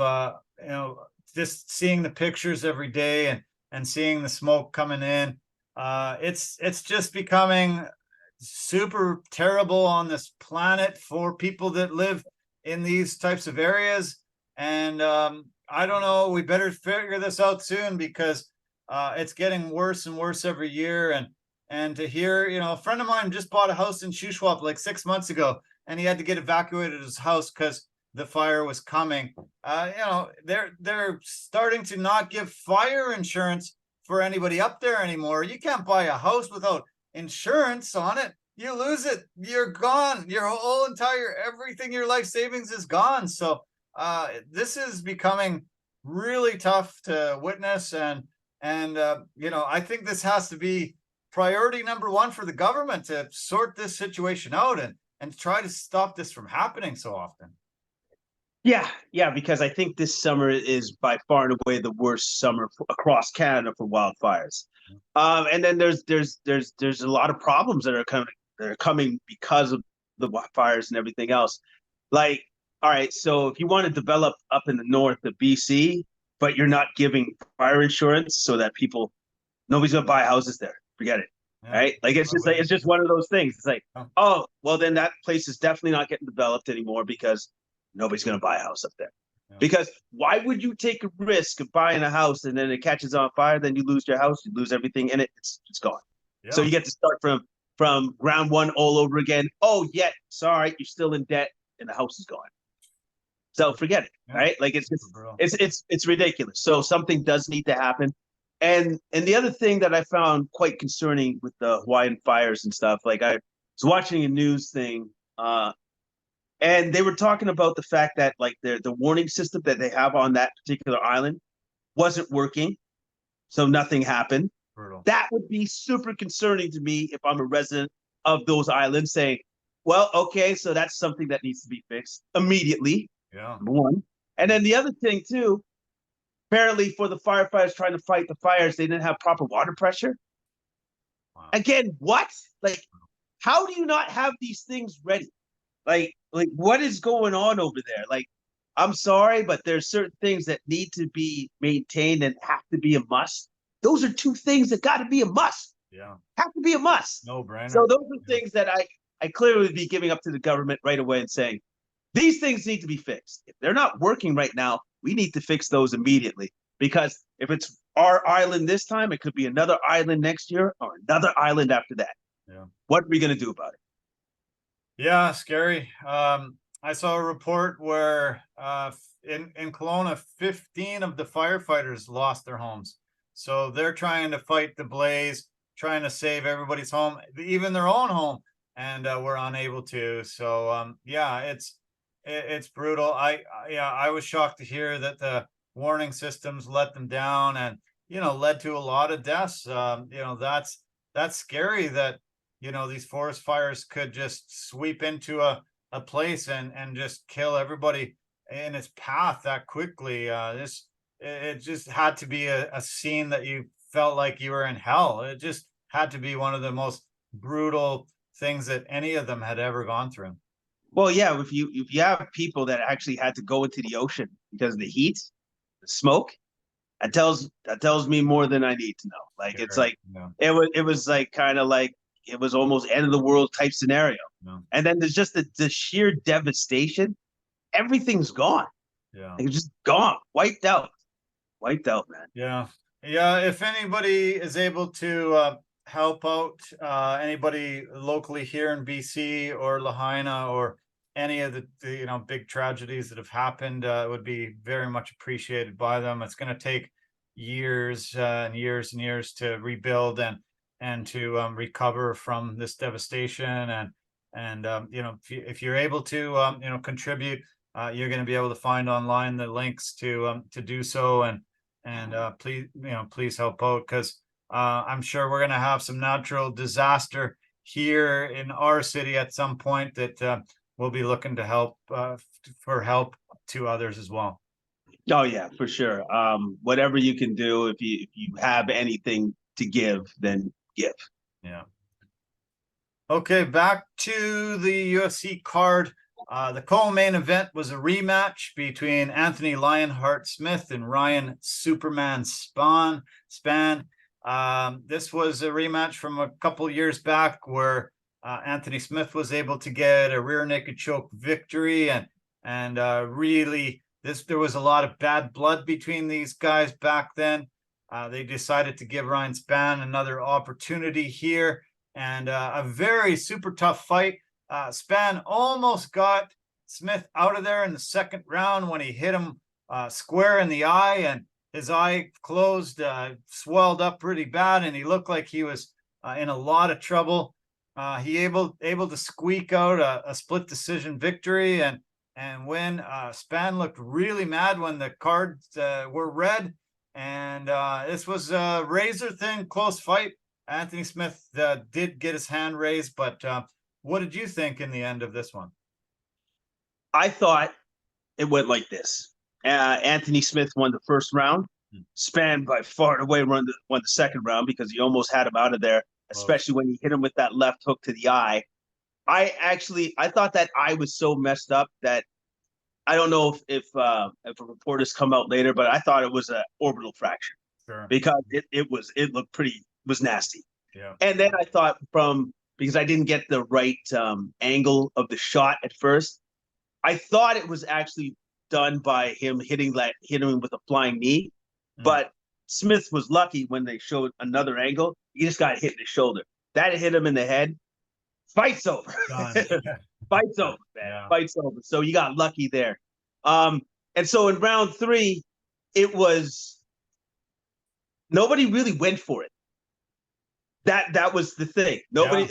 just seeing the pictures every day and seeing the smoke coming in. It's just becoming super terrible on this planet for people that live in these types of areas. And I don't know, we better figure this out soon, because it's getting worse and worse every year. And to hear, a friend of mine just bought a house in Shuswap like 6 months ago, and he had to get evacuated his house because the fire was coming. They're starting to not give fire insurance for anybody up there anymore. You can't buy a house without insurance on it. You lose it, you're gone. Your whole entire everything, your life savings is gone. So this is becoming really tough to witness, and I think this has to be priority number one for the government to sort this situation out and try to stop this from happening so often. Yeah, because I think this summer is by far and away the worst summer across Canada for wildfires. And then there's a lot of problems that are coming because of the fires and everything else. Like, all right, so if you want to develop up in the north of BC, but you're not giving fire insurance so that nobody's gonna buy houses there. Forget it. Yeah. Right? Like it's just one of those things. It's like, oh, well, then that place is definitely not getting developed anymore because nobody's gonna buy a house up there. Yeah. Because why would you take a risk of buying a house and then it catches on fire, then you lose your house, you lose everything in it, it's gone. Yeah. So you get to start from ground one all over again. Oh, yeah, sorry, you're still in debt and the house is gone. So forget it, right? Like it's ridiculous. So something does need to happen. And the other thing that I found quite concerning with the Hawaiian fires and stuff, like I was watching a news thing, and they were talking about the fact that like the warning system that they have on that particular island wasn't working, so nothing happened. Brutal. That would be super concerning to me if I'm a resident of those islands, saying, well, okay, so that's something that needs to be fixed immediately. Yeah. One. And then the other thing too, apparently for the firefighters trying to fight the fires, they didn't have proper water pressure. Wow. Again, what? Like, how do you not have these things ready? Like what is going on over there? Like, I'm sorry, but there's certain things that need to be maintained and have to be a must. Those are two things that got to be a must. Yeah. Have to be a must. No brainer. So those are things that I clearly would be giving up to the government right away and saying, these things need to be fixed. If they're not working right now, we need to fix those immediately. Because if it's our island this time, it could be another island next year or another island after that. Yeah. What are we going to do about it? Yeah, scary. I saw a report where in Kelowna, 15 of the firefighters lost their homes. So they're trying to fight the blaze, trying to save everybody's home, even their own home, and we're unable to. So it's brutal. I was shocked to hear that the warning systems let them down, and led to a lot of deaths. That's scary that these forest fires could just sweep into a place and just kill everybody in its path that quickly. It just had to be a scene that you felt like you were in hell. It just had to be one of the most brutal things that any of them had ever gone through. Well, yeah, if you have people that actually had to go into the ocean because of the heat, the smoke, that tells me more than I need to know. Like, it's like it was like kind of like it was almost end of the world type scenario. No. And then there's just the sheer devastation. Everything's gone. Yeah, like, it's just gone, wiped out, man. Yeah. If anybody is able to help out anybody locally here in BC or Lahaina or any of the big tragedies that have happened, it would be very much appreciated by them. It's going to take years and years and years to rebuild and to recover from this devastation. And you know, if you're able to you know, contribute, you're going to be able to find online the links to do so. And please, you know, please help out, because I'm sure we're going to have some natural disaster here in our city at some point that we'll be looking to help for help to others as well. Oh yeah, for sure. Whatever you can do, if you have anything to give, then give. Yeah. Okay, back to the UFC card. The co-main event was a rematch between Anthony Lionheart Smith and Ryan Superman Spann. This was a rematch from a couple years back where Anthony Smith was able to get a rear naked choke victory, and really there was a lot of bad blood between these guys back then. They decided to give Ryan Spann another opportunity here, and a very super tough fight. Spann almost got Smith out of there in the second round when he hit him square in the eye, and his eye closed, swelled up pretty bad, and he looked like he was in a lot of trouble. He able to squeak out a split decision victory and win. Spann looked really mad when the cards were read, and this was a razor thin close fight. Anthony Smith did get his hand raised, but what did you think in the end of this one? I thought it went like this. Anthony Smith won the first round. Spann by far and away won the second round because he almost had him out of there, especially when he hit him with that left hook to the eye. I thought that eye was so messed up that I don't know if a report has come out later, but I thought it was an orbital fracture. Sure. Because it was nasty. Yeah. And then I thought because I didn't get the right angle of the shot at first, I thought it was actually done by him hitting him with a flying knee. But Smith was lucky when they showed another angle. He just got hit in the shoulder. That hit him in the head. Fight's over. Fight's over, man. Yeah. Fight's over. So you got lucky there. And so in round 3, it was nobody really went for it. That was the thing. Nobody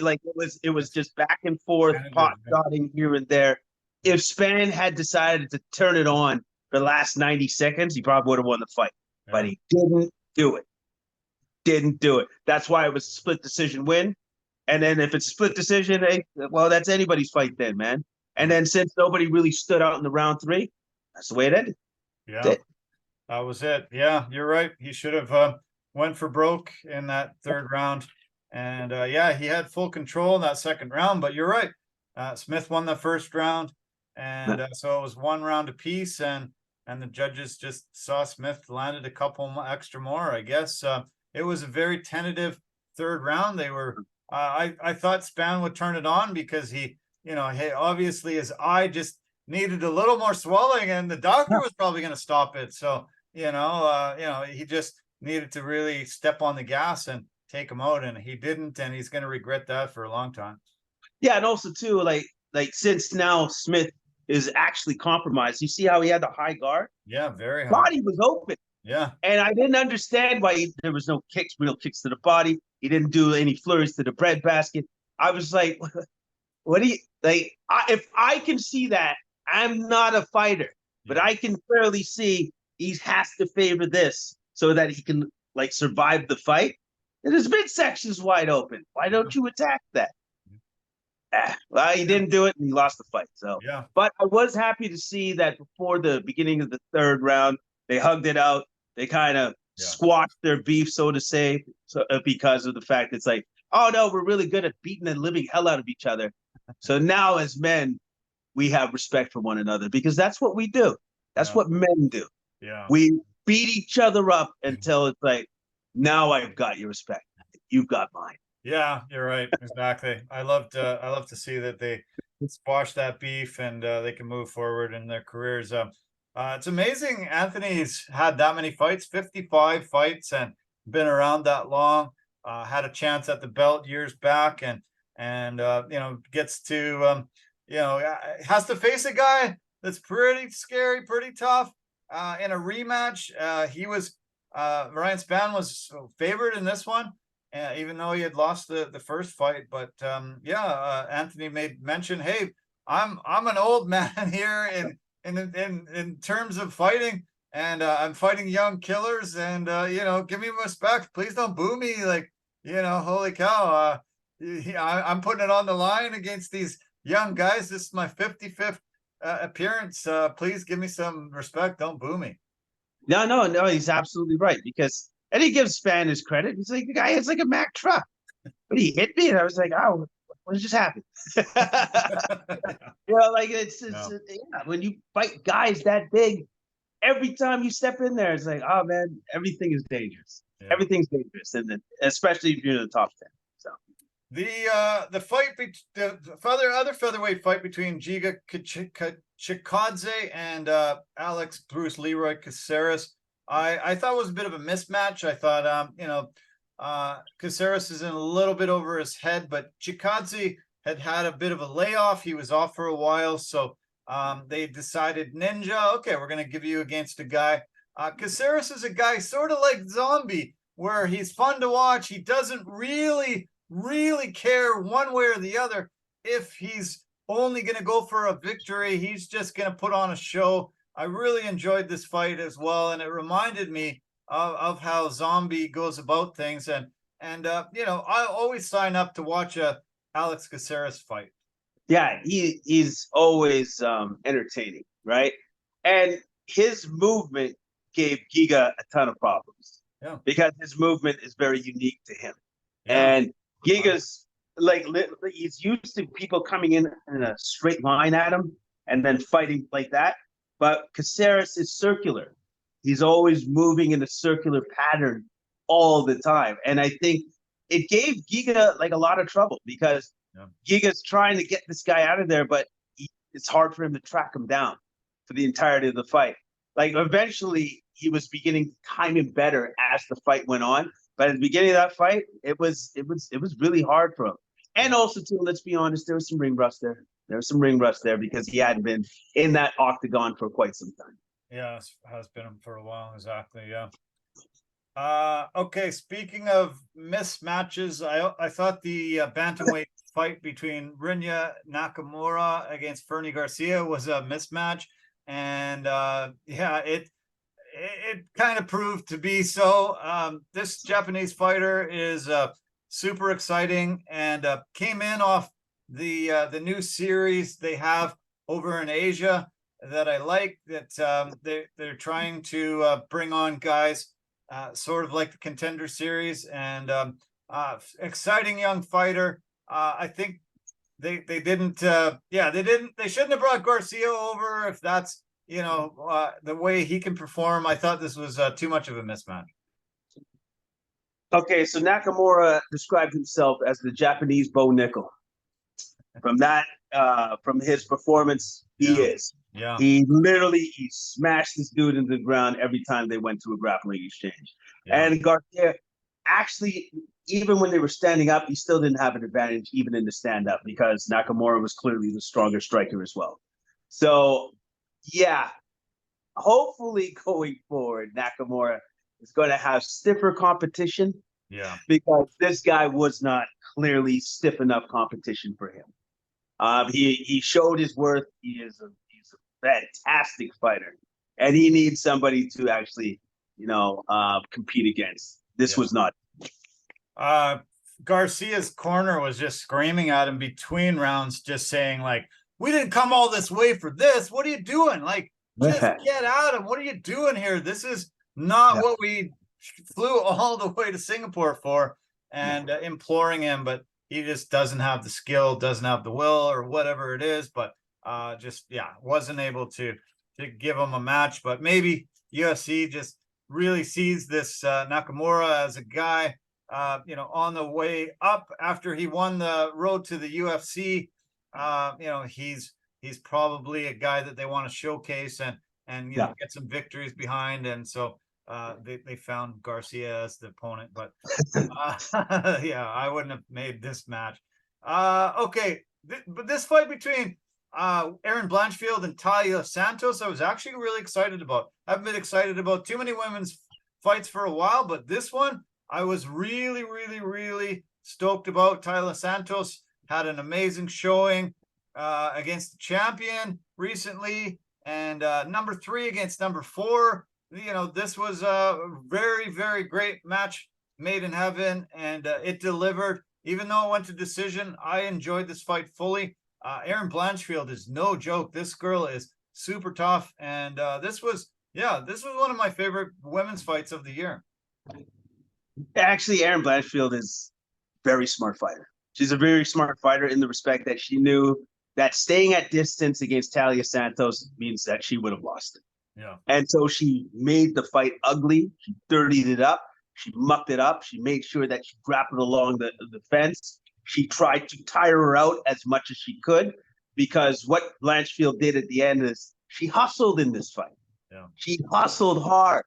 it was just back and forth, pot shotting here and there. If Spann had decided to turn it on for the last 90 seconds, he probably would have won the fight. Yeah. But he didn't do it. Didn't do it. That's why it was a split decision win. And then if it's a split decision, well, that's anybody's fight then, man. And then since nobody really stood out in the round 3, that's the way it ended. Yeah, that was it. Yeah, you're right. He should have went for broke in that third round. And yeah, he had full control in that second round. But you're right. Smith won the first round. And so it was 1 round apiece. And the judges just saw Smith landed a couple extra more, I guess. It was a very tentative third round. They were I thought Spann would turn it on because he, you know, obviously his eye just needed a little more swelling, and the doctor was probably going to stop it. So, you know, he just needed to really step on the gas and take him out, and he didn't, and he's going to regret that for a long time. Yeah, and also too, like since now Smith is actually compromised, you see how he had the high guard? Yeah, very high. Body was open. Yeah. And I didn't understand why there was no real kicks to the body. He didn't do any flurries to the breadbasket. I was like, what do you like? If I can see that, I'm not a fighter, but I can clearly see he has to favor this so that he can like survive the fight. And his midsection's wide open. Why don't you attack that? Well, he didn't do it, and he lost the fight. So, yeah. But I was happy to see that before the beginning of the third round, they hugged it out. They kind of squashed their beef, so to say, because of the fact it's like, oh no, we're really good at beating the living hell out of each other. So now, as men, we have respect for one another because that's what we do. That's what men do. Yeah, we beat each other up until it's like, now I've got your respect. You've got mine. Yeah, you're right. Exactly. I love to see that they squash that beef and they can move forward in their careers. It's amazing Anthony's had that many fights, 55 fights, and been around that long. Had a chance at the belt years back, and you know, gets to you know, has to face a guy that's pretty scary, pretty tough in a rematch. He was Ryan Spann was favored in this one, even though he had lost the first fight. But Anthony made mention, hey, I'm an old man here in terms of fighting, and I'm fighting young killers, and give me respect. Please don't boo me. Like, holy cow. I'm putting it on the line against these young guys. This is my 55th appearance. Please give me some respect. Don't boo me. No, he's absolutely right, because and he gives Spann his credit. He's like, the guy is like a Mack truck. But he hit me, and I was like, oh, what just happened? Like it's when you fight guys that big, every time you step in there, it's like, oh man, everything is dangerous. Yeah. Everything's dangerous, and then, especially if you're in the top 10. So the fight, the other featherweight fight between Giga Chikadze and Alex Bruce Leroy Caceres, I thought was a bit of a mismatch. I thought, Caceres is in a little bit over his head, but Chikadze had a bit of a layoff. He was off for a while, so they decided, Ninja, okay, we're going to give you against a guy. Caceres is a guy sort of like Zombie, where he's fun to watch. He doesn't really care one way or the other. If he's only going to go for a victory, he's just going to put on a show. I really enjoyed this fight as well, and it reminded me of how Zombie goes about things. And I always sign up to watch a Alex Caceres fight. Yeah, he's always entertaining, right? And his movement gave Giga a ton of problems. Yeah. Because his movement is very unique to him. Yeah. And Giga's like he's used to people coming in a straight line at him and then fighting like that. But Caceres is circular. He's always moving in a circular pattern all the time. And I think it gave Giga like a lot of trouble, because Giga's trying to get this guy out of there, but it's hard for him to track him down for the entirety of the fight. Like, eventually he was beginning to time him better as the fight went on. But at the beginning of that fight, it was really hard for him. And also, too, let's be honest, there was some ring rust there. There was some ring rust there because he hadn't been in that octagon for quite some time. Yeah, it has been for a while, exactly. Yeah. Okay, speaking of mismatches, I thought the bantamweight fight between Rinya Nakamura against Fernie Garcia was a mismatch, and it kind of proved to be so. This Japanese fighter is super exciting, and came in off the new series they have over in Asia that I like. That they're trying to bring on guys sort of like the Contender Series, and exciting young fighter. I think they shouldn't have brought Garcia over if that's the way he can perform. I thought this was too much of a mismatch. Okay, so Nakamura described himself as the Japanese Bo Nickel. From his performance, he is. Yeah. He smashed this dude into the ground every time they went to a grappling exchange. Yeah. And Garcia, actually, even when they were standing up, he still didn't have an advantage, even in the stand-up, because Nakamura was clearly the stronger striker as well. So, yeah, hopefully going forward, Nakamura is going to have stiffer competition. Yeah, because this guy was not clearly stiff enough competition for him. He showed his worth. He's a fantastic fighter, and he needs somebody to actually, compete against. This was not. Garcia's corner was just screaming at him between rounds, just saying, like, we didn't come all this way for this. What are you doing? Like, just get at him. What are you doing here? This is not what we flew all the way to Singapore for, and imploring him, but he just doesn't have the skill, doesn't have the will, or whatever it is. But wasn't able to give him a match. But maybe UFC just really sees this Nakamura as a guy on the way up after he won the road to the UFC. He's probably a guy that they want to showcase and get some victories behind. And so they found Garcia as the opponent, but I wouldn't have made this match. Okay, but this fight between Aaron Blanchfield and Talia Santos, I was actually really excited about. I haven't been excited about too many women's fights for a while, but this one I was really, really, really stoked about. Tyler Santos had an amazing showing against the champion recently, and number 3 against number 4. You know, this was a very, very great match made in heaven, and it delivered. Even though it went to decision, I enjoyed this fight fully. Erin Blanchfield is no joke. This girl is super tough, and this was one of my favorite women's fights of the year. Actually, Erin Blanchfield is a very smart fighter. She's a very smart fighter in the respect that she knew that staying at distance against Talia Santos means that she would have lost it. Yeah. And so she made the fight ugly. She dirtied it up. She mucked it up. She made sure that she grappled along the fence. She tried to tire her out as much as she could, because what Blanchfield did at the end is she hustled in this fight. Yeah. She hustled hard,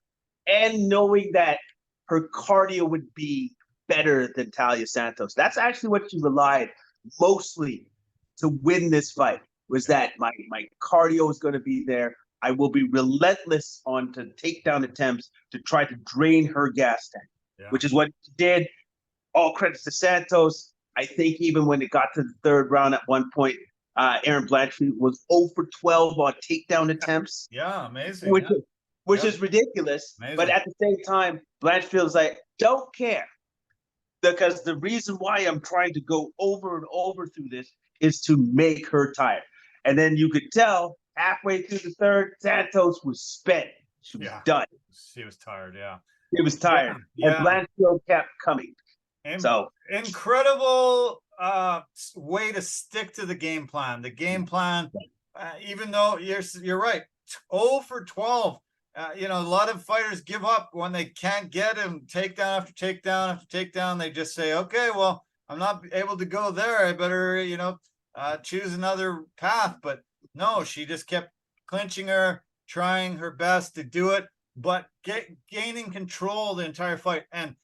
and knowing that her cardio would be better than Talia Santos. That's actually what she relied mostly to win this fight, was that my cardio is going to be there. I will be relentless on to takedown attempts to try to drain her gas tank, which is what she did. All credits to Santos. I think even when it got to the 3rd round at one point, Erin Blanchfield was 0 for 12 on takedown attempts. Yeah, amazing. Which is ridiculous. Amazing. But at the same time, Blanchfield's like, don't care. Because the reason why I'm trying to go over and over through this is to make her tired. And then you could tell halfway through the 3rd, Santos was spent. She was done. She was tired, She was tired. And Blanchfield kept coming. So incredible way to stick to the game plan. The game plan, even though you're right, 0 for 12. You know, a lot of fighters give up when they can't get him. Takedown after takedown after takedown. They just say, okay, well, I'm not able to go there. I better, choose another path. But no, she just kept clinching her, trying her best to do it, but gaining control the entire fight and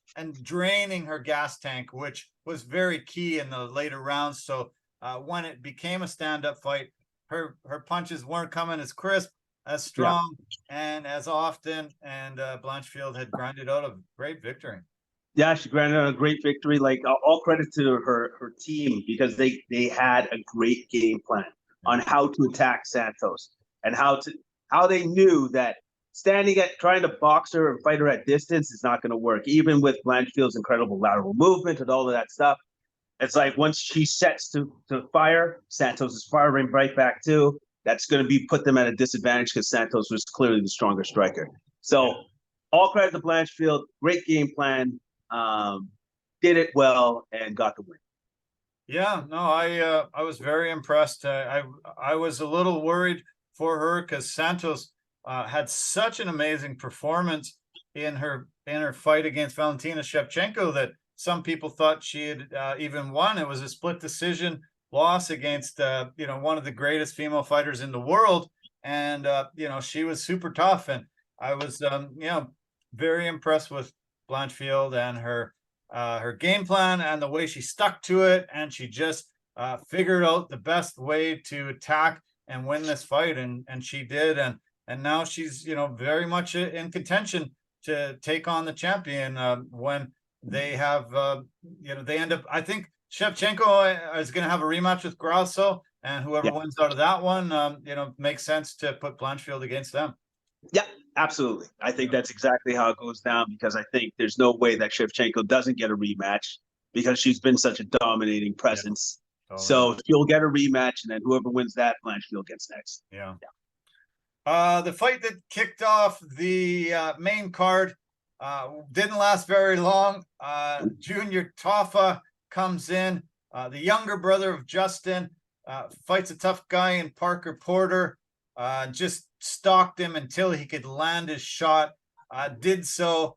draining her gas tank, which was very key in the later rounds. So when it became a stand-up fight, her punches weren't coming as crisp, as strong, and as often. And Blanchfield had grinded out a great victory. Yeah, she grinded out a great victory. Like, all credit to her team, because they had a great game plan on how to attack Santos, and how they knew that trying to box her and fight her at distance is not going to work. Even with Blanchfield's incredible lateral movement and all of that stuff, it's like once she sets to fire, Santos is firing right back too. That's going to put them at a disadvantage, because Santos was clearly the stronger striker. So all credit to Blanchfield. Great game plan. Did it well and got the win. Yeah, no, I was very impressed. I was a little worried for her, because Santos had such an amazing performance in her fight against Valentina Shevchenko that some people thought she had even won. It was a split decision loss against one of the greatest female fighters in the world, and she was super tough, and I was very impressed with Blanchfield and her game plan and the way she stuck to it, and she just figured out the best way to attack and win this fight, and she did, and now she's very much in contention to take on the champion when they have they end up. I think Shevchenko is going to have a rematch with Grasso, and whoever wins out of that one, makes sense to put Blanchfield against them. Yeah, absolutely. I think that's exactly how it goes down, because I think there's no way that Shevchenko doesn't get a rematch, because she's been such a dominating presence. Yeah, totally. So she'll get a rematch, and then whoever wins that, Blanchfield gets next. Yeah. The fight that kicked off the main card didn't last very long. Junior Toffa comes in, the younger brother of Justin, fights a tough guy in Parker Porter, just stalked him until he could land his shot, did so,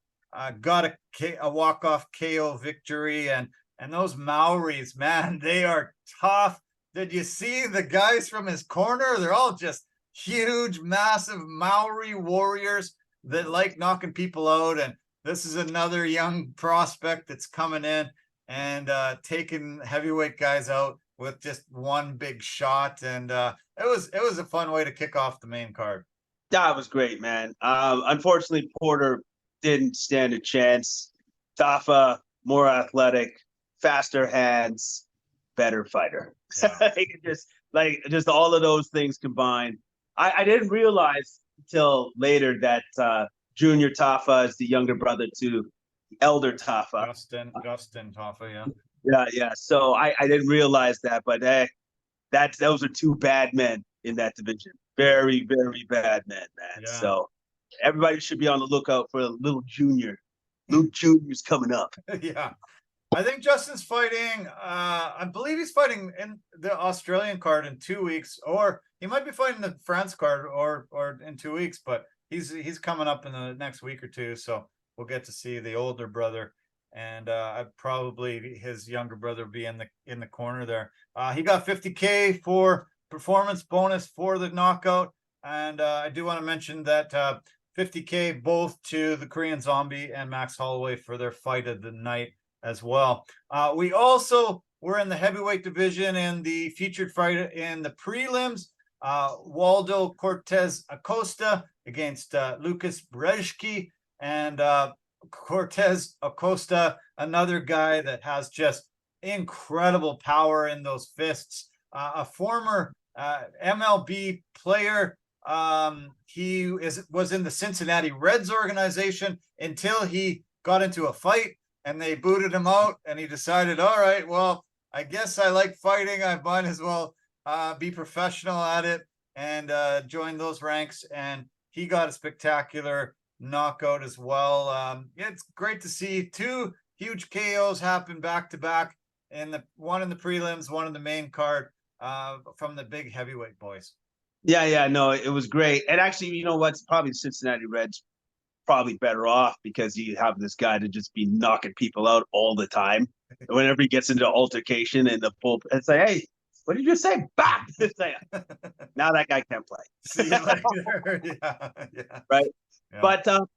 got a walk-off KO victory, and those Maoris, man, they are tough. Did you see the guys from his corner? They're all just huge, massive Maori warriors that like knocking people out, and this is another young prospect that's coming in and taking heavyweight guys out with just one big shot, and it was a fun way to kick off the main card. That was great, man. Unfortunately, Porter didn't stand a chance. Tafa, more athletic, faster hands, better fighter. Yeah. just all of those things combined. I didn't realize until later that Junior Tafa is the younger brother to elder Tafa. Gustin Toffa, yeah. Yeah. So I didn't realize that, but those are two bad men in that division. Very, very bad men, man. Yeah. So everybody should be on the lookout for a little Junior. Luke Junior's coming up. Yeah. I think Justin's fighting, I believe he's fighting in the Australian card in 2 weeks, or he might be fighting the France card or in 2 weeks, but he's coming up in the next week or two. So we'll get to see the older brother, and probably his younger brother be in the corner there. He got $50K for performance bonus for the knockout. And I do want to mention that $50K both to the Korean Zombie and Max Holloway for their fight of the night as well. We also were in the heavyweight division in the featured fight in the prelims. Waldo Cortez Acosta against Lucas Brzeski, and Cortez Acosta, another guy that has just incredible power in those fists. A former MLB player. He was in the Cincinnati Reds organization until he got into a fight and they booted him out, and he decided, all right, well, I guess I like fighting. I might as well be professional at it, and join those ranks. And he got a spectacular knockout as well. It's great to see two huge KOs happen back to back, one in the prelims, one in the main card, from the big heavyweight boys. Yeah, no, it was great. And actually, you know what's probably the Cincinnati Reds probably better off, because you have this guy to just be knocking people out all the time. Whenever he gets into altercation in the pulp, it's like, hey, what did you say? Bah! It's like, now that guy can't play. See you later. Yeah. Right. Yeah. But the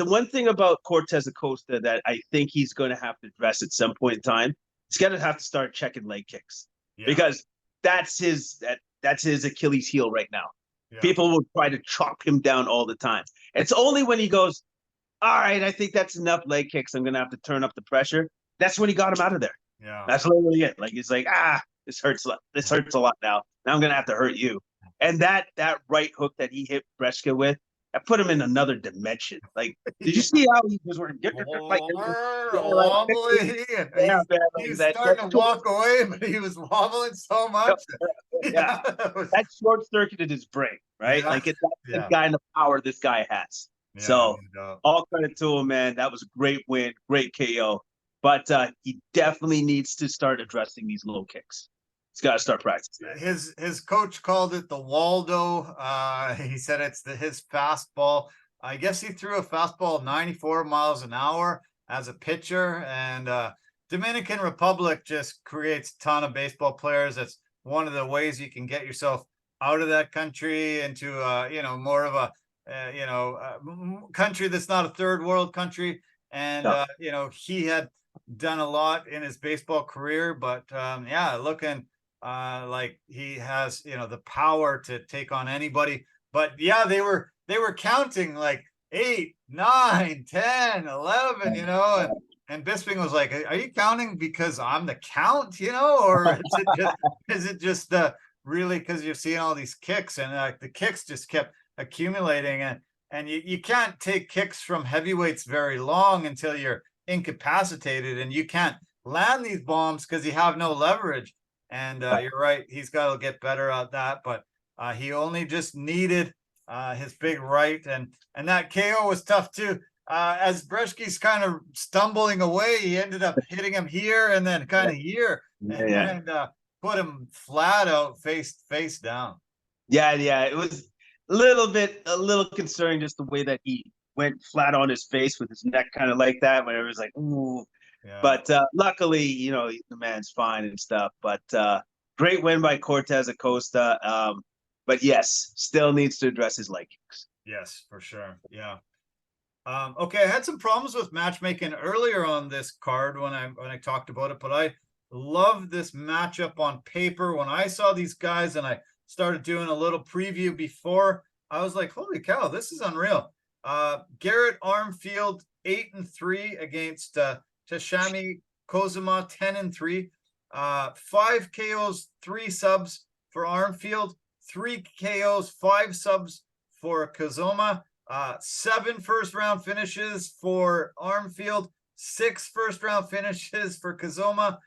one thing about Cortez Acosta that I think he's going to have to address at some point in time, he's going to have to start checking leg kicks, because that's his Achilles heel right now. Yeah. People will try to chop him down all the time. It's only when he goes, all right, I think that's enough leg kicks, I'm going to have to turn up the pressure. That's when he got him out of there. Yeah. That's literally it. Like, he's like, this hurts a lot now. Now I'm going to have to hurt you. And that right hook that he hit Brzeski with, I put him in another dimension. Like, did you see how he was wearing wobbly? He was starting to walk away, but he was wobbling so much. Yeah. That short circuited his brain, right? Yeah. Like, it's the guy and the power this guy has. Yeah, so all credit to him, man. That was a great win, great KO. But he definitely needs to start addressing these low kicks. He's got to start practicing. His coach called it the Waldo. He said it's his fastball. I guess he threw a fastball 94 miles an hour as a pitcher. And Dominican Republic just creates a ton of baseball players. That's one of the ways you can get yourself out of that country into more of a country that's not a third world country. And he had done a lot in his baseball career, but looking like he has the power to take on anybody. But they were counting like 8, 9, 10, 11, and Bisping was like, are you counting because I'm the count, or is it just really because you're seeing all these kicks, and the kicks just kept accumulating, and you can't take kicks from heavyweights very long until you're incapacitated, and you can't land these bombs because you have no leverage. And you're right, he's got to get better at that, but he only just needed his big right, and that KO was tough too. As Brzeski's kind of stumbling away, he ended up hitting him here and then kind of here, and put him flat out, face down. Yeah, it was a little concerning, just the way that he went flat on his face with his neck kind of like that, when it was like, ooh. Yeah. But luckily, the man's fine and stuff. But great win by Cortez Acosta. But yes, still needs to address his leg kicks. Yes, for sure. Yeah. Okay, I had some problems with matchmaking earlier on this card when I talked about it, but I love this matchup on paper. When I saw these guys and I started doing a little preview before, I was like, holy cow, this is unreal. Garrett Armfield 8-3 against Tashami Kozuma, 10-3. 5 KOs, 3 subs for Armfield, 3 KOs, 5 subs for Kozuma, 7 first-round finishes for Armfield, 6 first-round finishes for Kozuma.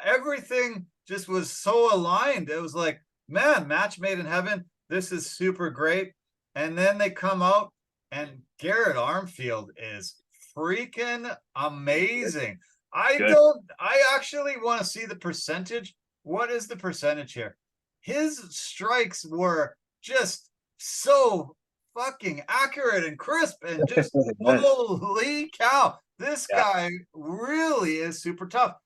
Everything just was so aligned. It was like, man, match made in heaven. This is super great. And then they come out, and Garrett Armfield is freaking amazing. I actually want to see the percentage. What is the percentage here? His strikes were just so fucking accurate and crisp, and just holy cow, this guy really is super tough.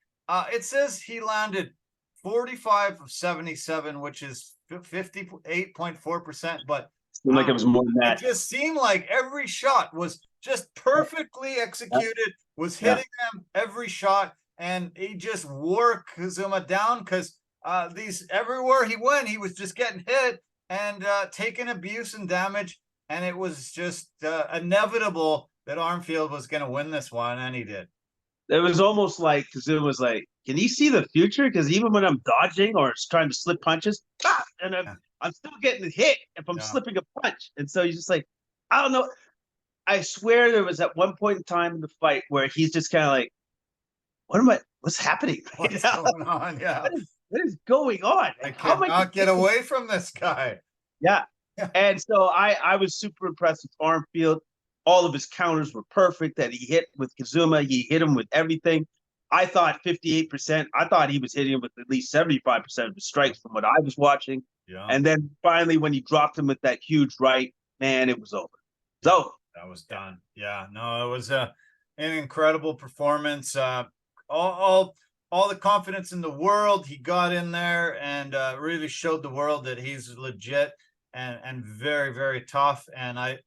It says he landed 45 of 77, which is 58.4%, but seemed like it was more than that. It just seemed like every shot was just perfectly executed, was hitting them every shot, and he just wore Kozuma down, because everywhere he went, he was just getting hit and taking abuse and damage, and it was just inevitable that Armfield was going to win this one, and he did. It was almost like Kozuma was like, can you see the future? Because even when I'm dodging or trying to slip punches, and I'm still getting hit if I'm slipping a punch. And so he's just like, I don't know. I swear there was at one point in time in the fight where he's just kind of like, what's happening? What's going on? Yeah. What is going on? I cannot get away from this guy. Yeah. And so I was super impressed with Armfield. All of his counters were perfect that he hit with Kozuma. He hit him with everything. I thought 58%. I thought he was hitting him with at least 75% of the strikes from what I was watching. Yeah. And then finally, when he dropped him with that huge right, man, it was over. So that was done. Yeah, no, it was an incredible performance. All the confidence in the world. He got in there and really showed the world that he's legit and very, very tough. And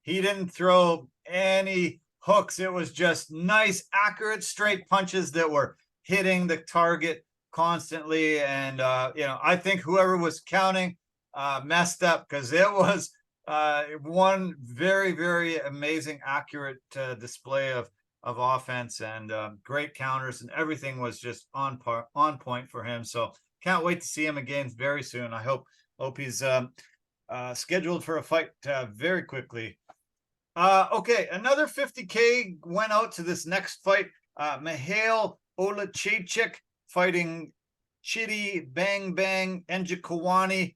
he didn't throw any hooks. It was just nice, accurate, straight punches that were hitting the target constantly. And I think whoever was counting messed up, because it was one very, very amazing, accurate display of offense, and great counters, and everything was just on point for him. So can't wait to see him again very soon. I hope he's scheduled for a fight very quickly. Okay, another 50K went out to this next fight. Mihail Olachechik fighting Chidi Bang Bang Njokuani.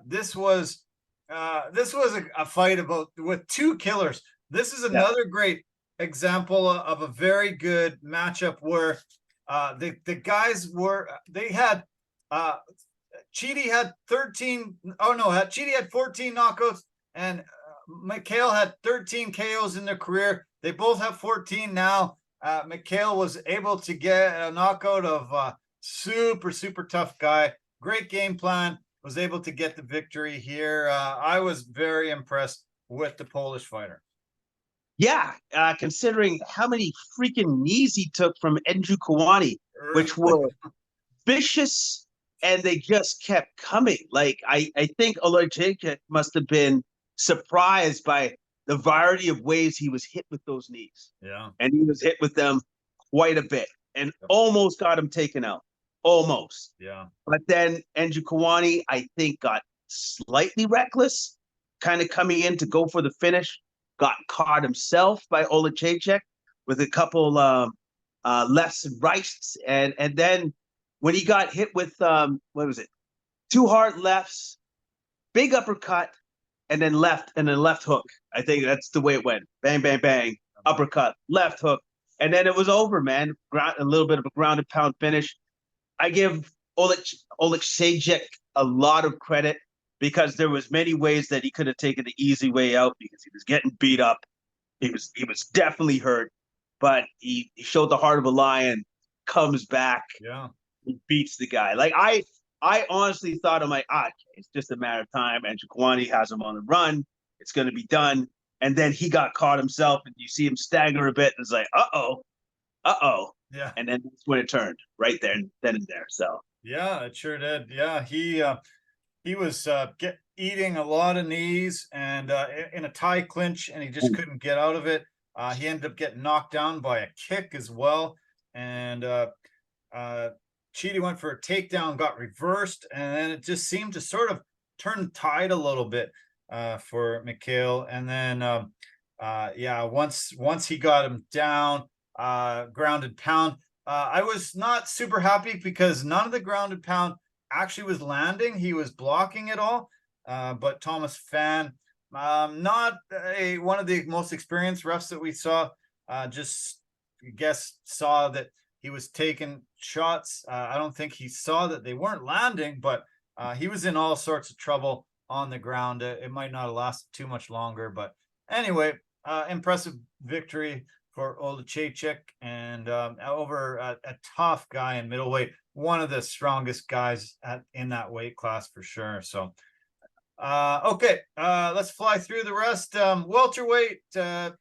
This was a fight with 2 killers. This is another great example of a very good matchup where the guys had Chidi had 13. Oh no, Chidi had 14 knockouts, and Mikhail had 13 KOs in their career. They both have 14 now. Mikhail was able to get a knockout of super, super tough guy. Great game plan. Was able to get the victory here. I was very impressed with the Polish fighter. Yeah, considering how many freaking knees he took from Njokuani, which were vicious, and they just kept coming. Like, I think Olajczyk must have been surprised by the variety of ways he was hit with those knees. Yeah. And he was hit with them quite a bit and almost got him taken out. Almost. Yeah. But then Njokuani, I think, got slightly reckless, kind of coming in to go for the finish. Got caught himself by Olajczyk with a couple lefts and rights. And then when he got hit with, 2 hard lefts, big uppercut, and then left hook. I think that's the way it went. Bang, bang, bang, uppercut, left hook. And then it was over, man. A little bit of a grounded pound finish. I give Olajczyk a lot of credit, because there was many ways that he could have taken the easy way out, because he was getting beat up. He was definitely hurt, but he showed the heart of a lion, comes back, he beats the guy. Like, I honestly thought, I'm like, it's just a matter of time. And Njokuani has him on the run. It's going to be done. And then he got caught himself, and you see him stagger a bit. And it's like, uh-oh. Yeah. And then that's when it turned right there, then and there. So yeah, it sure did. Yeah, he was eating a lot of knees, and and in a tie clinch, and he just couldn't get out of it. He ended up getting knocked down by a kick as well, and Chidi went for a takedown, got reversed, and then it just seemed to sort of turn the tide a little bit for Mikhail. And then once he got him down, grounded pound. I was not super happy because none of the grounded pound actually was landing. He was blocking it all. But Thomas Fan, not one of the most experienced refs that we saw, just I guess saw that he was taking shots. I don't think he saw that they weren't landing, but he was in all sorts of trouble on the ground. It might not have lasted too much longer, but anyway, impressive victory for Olachechik, and over a tough guy in middleweight, one of the strongest guys in that weight class for sure. So, okay, let's fly through the rest. Welterweight,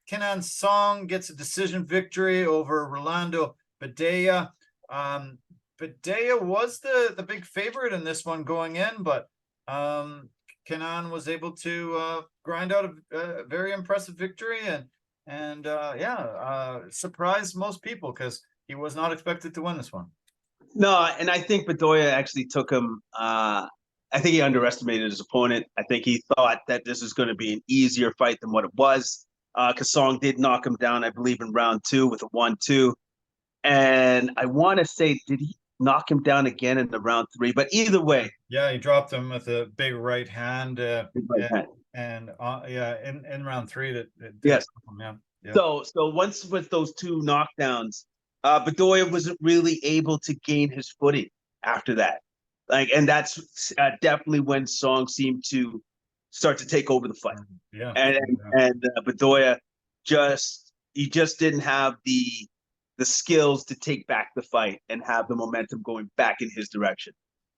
Kenan Song gets a decision victory over Rolando Badea. Badea was the big favorite in this one going in, but Kenan was able to grind out a very impressive victory, and surprised most people because he was not expected to win this one. No, and I think Bedoya actually took him. I think he underestimated his opponent. I think he thought that this is going to be an easier fight than what it was. Kasong did knock him down, I believe, in round 2 with a 1-2. And I want to say, did he knock him down again in the round 3? But either way. Yeah, he dropped him with a big right hand. In round 3 that yes. Him, yeah. So once with those 2 knockdowns, Bedoya wasn't really able to gain his footing after that. And that's definitely when Song seemed to start to take over the fight. Yeah. And Bedoya just didn't have the skills to take back the fight and have the momentum going back in his direction.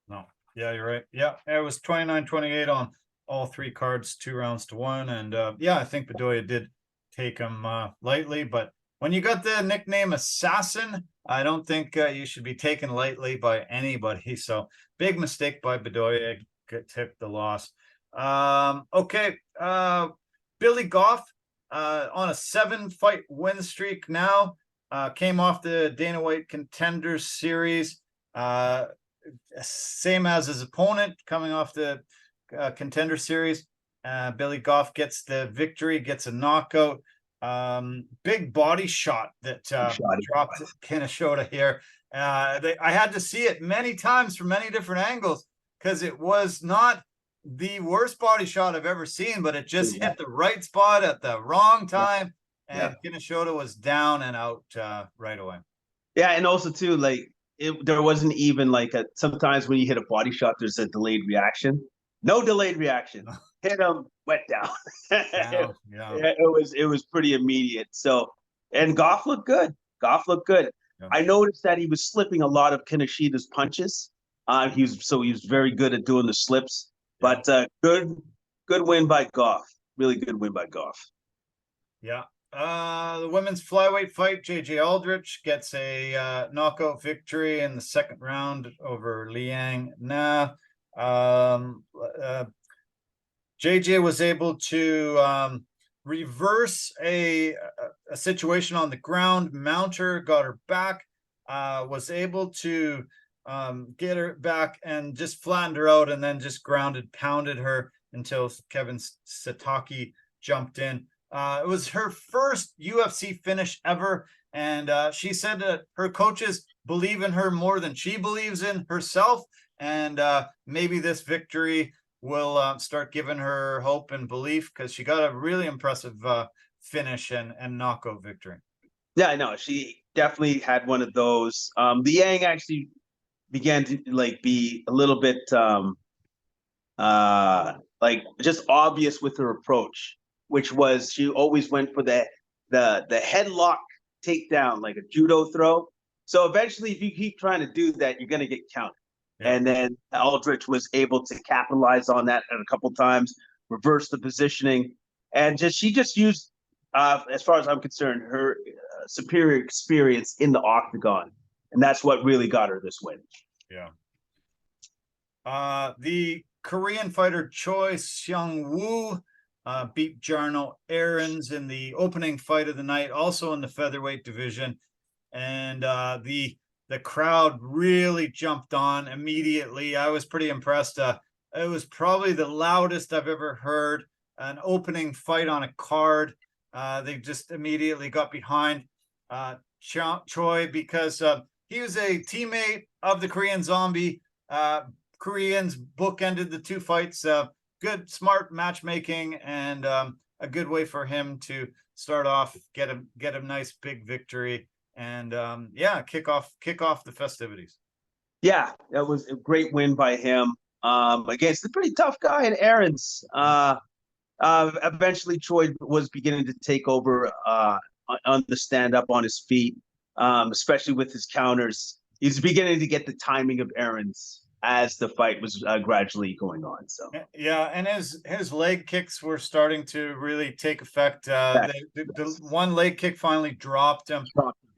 No. Yeah, you're right. Yeah, it was 29-28 on all 3 cards, 2 rounds to 1. And I think Bedoya did take him lightly. But when you got the nickname Assassin, I don't think you should be taken lightly by anybody. So big mistake by Bedoya, took the loss. Okay, Billy Goff on a 7-fight win streak now. Came off the Dana White Contenders Series. Same as his opponent, coming off the Contender Series. Billy Goff gets the victory, gets a knockout. Big body shot that dropped Kaneshota here. I had to see it many times from many different angles because it was not the worst body shot I've ever seen, but it just hit the right spot at the wrong time. And Kaneshota was down and out right away. Yeah, and also too, like there wasn't even like sometimes when you hit a body shot, there's a delayed reaction. No delayed reaction. Hit him, went down. It was pretty immediate. So, and Goff looked good. Yeah. I noticed that he was slipping a lot of Kaneshida's punches. He was very good at doing the slips. Yeah. But good win by Goff. Really good win by Goff. Yeah. The women's flyweight fight, JJ Aldrich gets a knockout victory in the 2nd round over Liang Na. JJ was able to reverse a situation on the ground, mount her, got her back, was able to get her back and just flattened her out, and then just pounded her until Kevin Satake jumped in. It was her first UFC finish ever, and she said that her coaches believe in her more than she believes in herself, and maybe this victory will start giving her hope and belief because she got a really impressive finish and knockout victory. Yeah, I know. She definitely had one of those. Liang actually began to be a little bit just obvious with her approach, which was she always went for the headlock takedown, like a judo throw. So eventually, if you keep trying to do that, you're going to get counted. Yeah. And then Aldrich was able to capitalize on that a couple times, reverse the positioning, and she just used, as far as I'm concerned, her superior experience in the octagon, and that's what really got her this win. Yeah. The Korean fighter Choi Seung-woo beat Jarno Aarons in the opening fight of the night, also in the featherweight division. And the crowd really jumped on immediately. I was pretty impressed. It was probably the loudest I've ever heard an opening fight on a card. They just immediately got behind Choi because he was a teammate of the Korean Zombie. Koreans bookended the two fights. Good, smart matchmaking, and a good way for him to start off, get a nice big victory, and kick off the festivities. Yeah, that was a great win by him against a pretty tough guy in Aaron's. Eventually, Troy was beginning to take over on the stand up on his feet, especially with his counters. He's beginning to get the timing of Aaron's as the fight was gradually going on. So yeah, and his leg kicks were starting to really take effect. The one leg kick finally dropped him,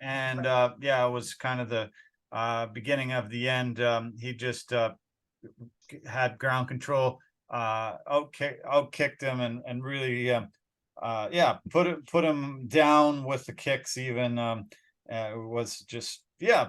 and it was kind of the beginning of the end. He just had ground control, outkicked him, and really put him down with the kicks. Even it was just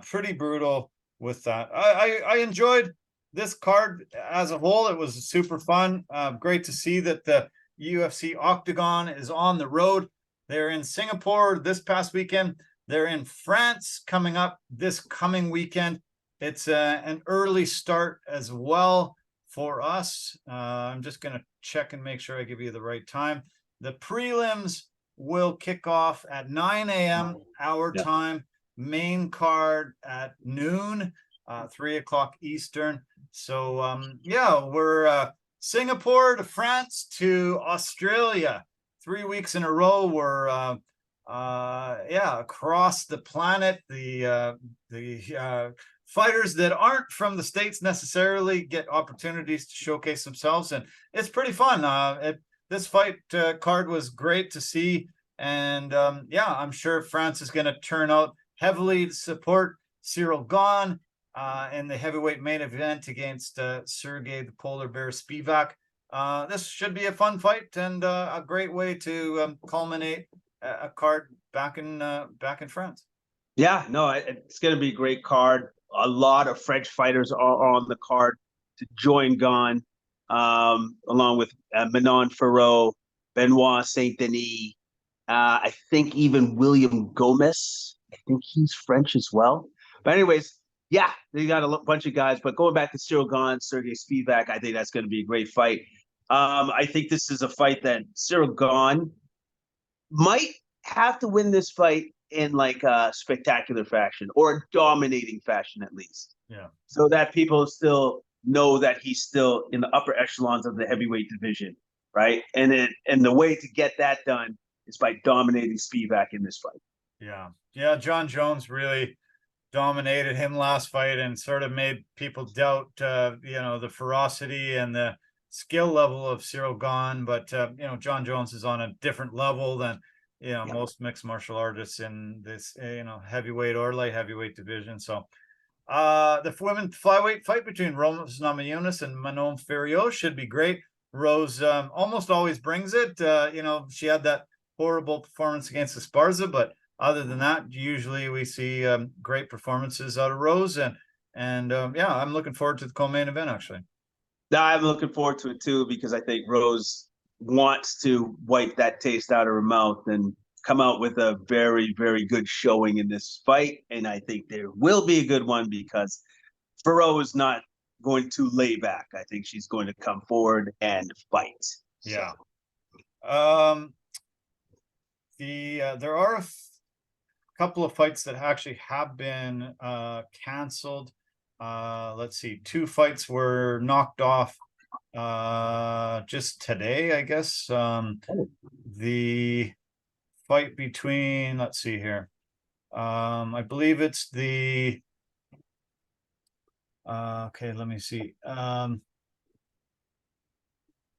pretty brutal with that. I enjoyed this card as a whole. It was super fun. Great to see that the UFC Octagon is on the road. They're in Singapore this past weekend. They're in France coming up this coming weekend. It's an early start as well for us. I'm just going to check and make sure I give you the right time. The prelims will kick off at 9 a.m. our time. Main card at noon, 3 o'clock Eastern. So, we're Singapore to France to Australia. 3 weeks in a row. We're across the planet. The fighters that aren't from the States necessarily get opportunities to showcase themselves, and it's pretty fun. This fight card was great to see, and I'm sure France is going to turn out heavily to support Cyril Gahn in the heavyweight main event against Sergey the Polar Bear Spivak. This should be a fun fight and a great way to culminate a card back in France. Yeah, no, it's going to be a great card. A lot of French fighters are on the card to join Gahn, along with Manon Farreau, Benoit Saint Denis. I think even William Gomez. I think he's French as well. But anyways, yeah, they got a bunch of guys. But going back to Cyril Gahn, Sergey Spivak, I think that's going to be a great fight. I think this is a fight that Cyril Gahn might have to win this fight in like a spectacular fashion or a dominating fashion, at least. Yeah. So that people still know that he's still in the upper echelons of the heavyweight division, right? And the way to get that done is by dominating Spivak in this fight. Yeah. John Jones really dominated him last fight and sort of made people doubt, the ferocity and the skill level of Cyril Gahn. But John Jones is on a different level than most mixed martial artists in this heavyweight or light heavyweight division. So the women flyweight fight between Rose Namajunas and Manon Farreau should be great. Rose almost always brings it. She had that horrible performance against Esparza, but other than that, usually we see great performances out of Rose, and I'm looking forward to the co-main event actually. I'm looking forward to it too, because I think Rose wants to wipe that taste out of her mouth and come out with a very, very good showing in this fight. And I think there will be a good one because Farreau is not going to lay back. I think she's going to come forward and fight. Yeah. There are a couple of fights that actually have been canceled. Let's see, 2 fights were knocked off just today, I guess. The fight between, let's see here, I believe it's the let me see.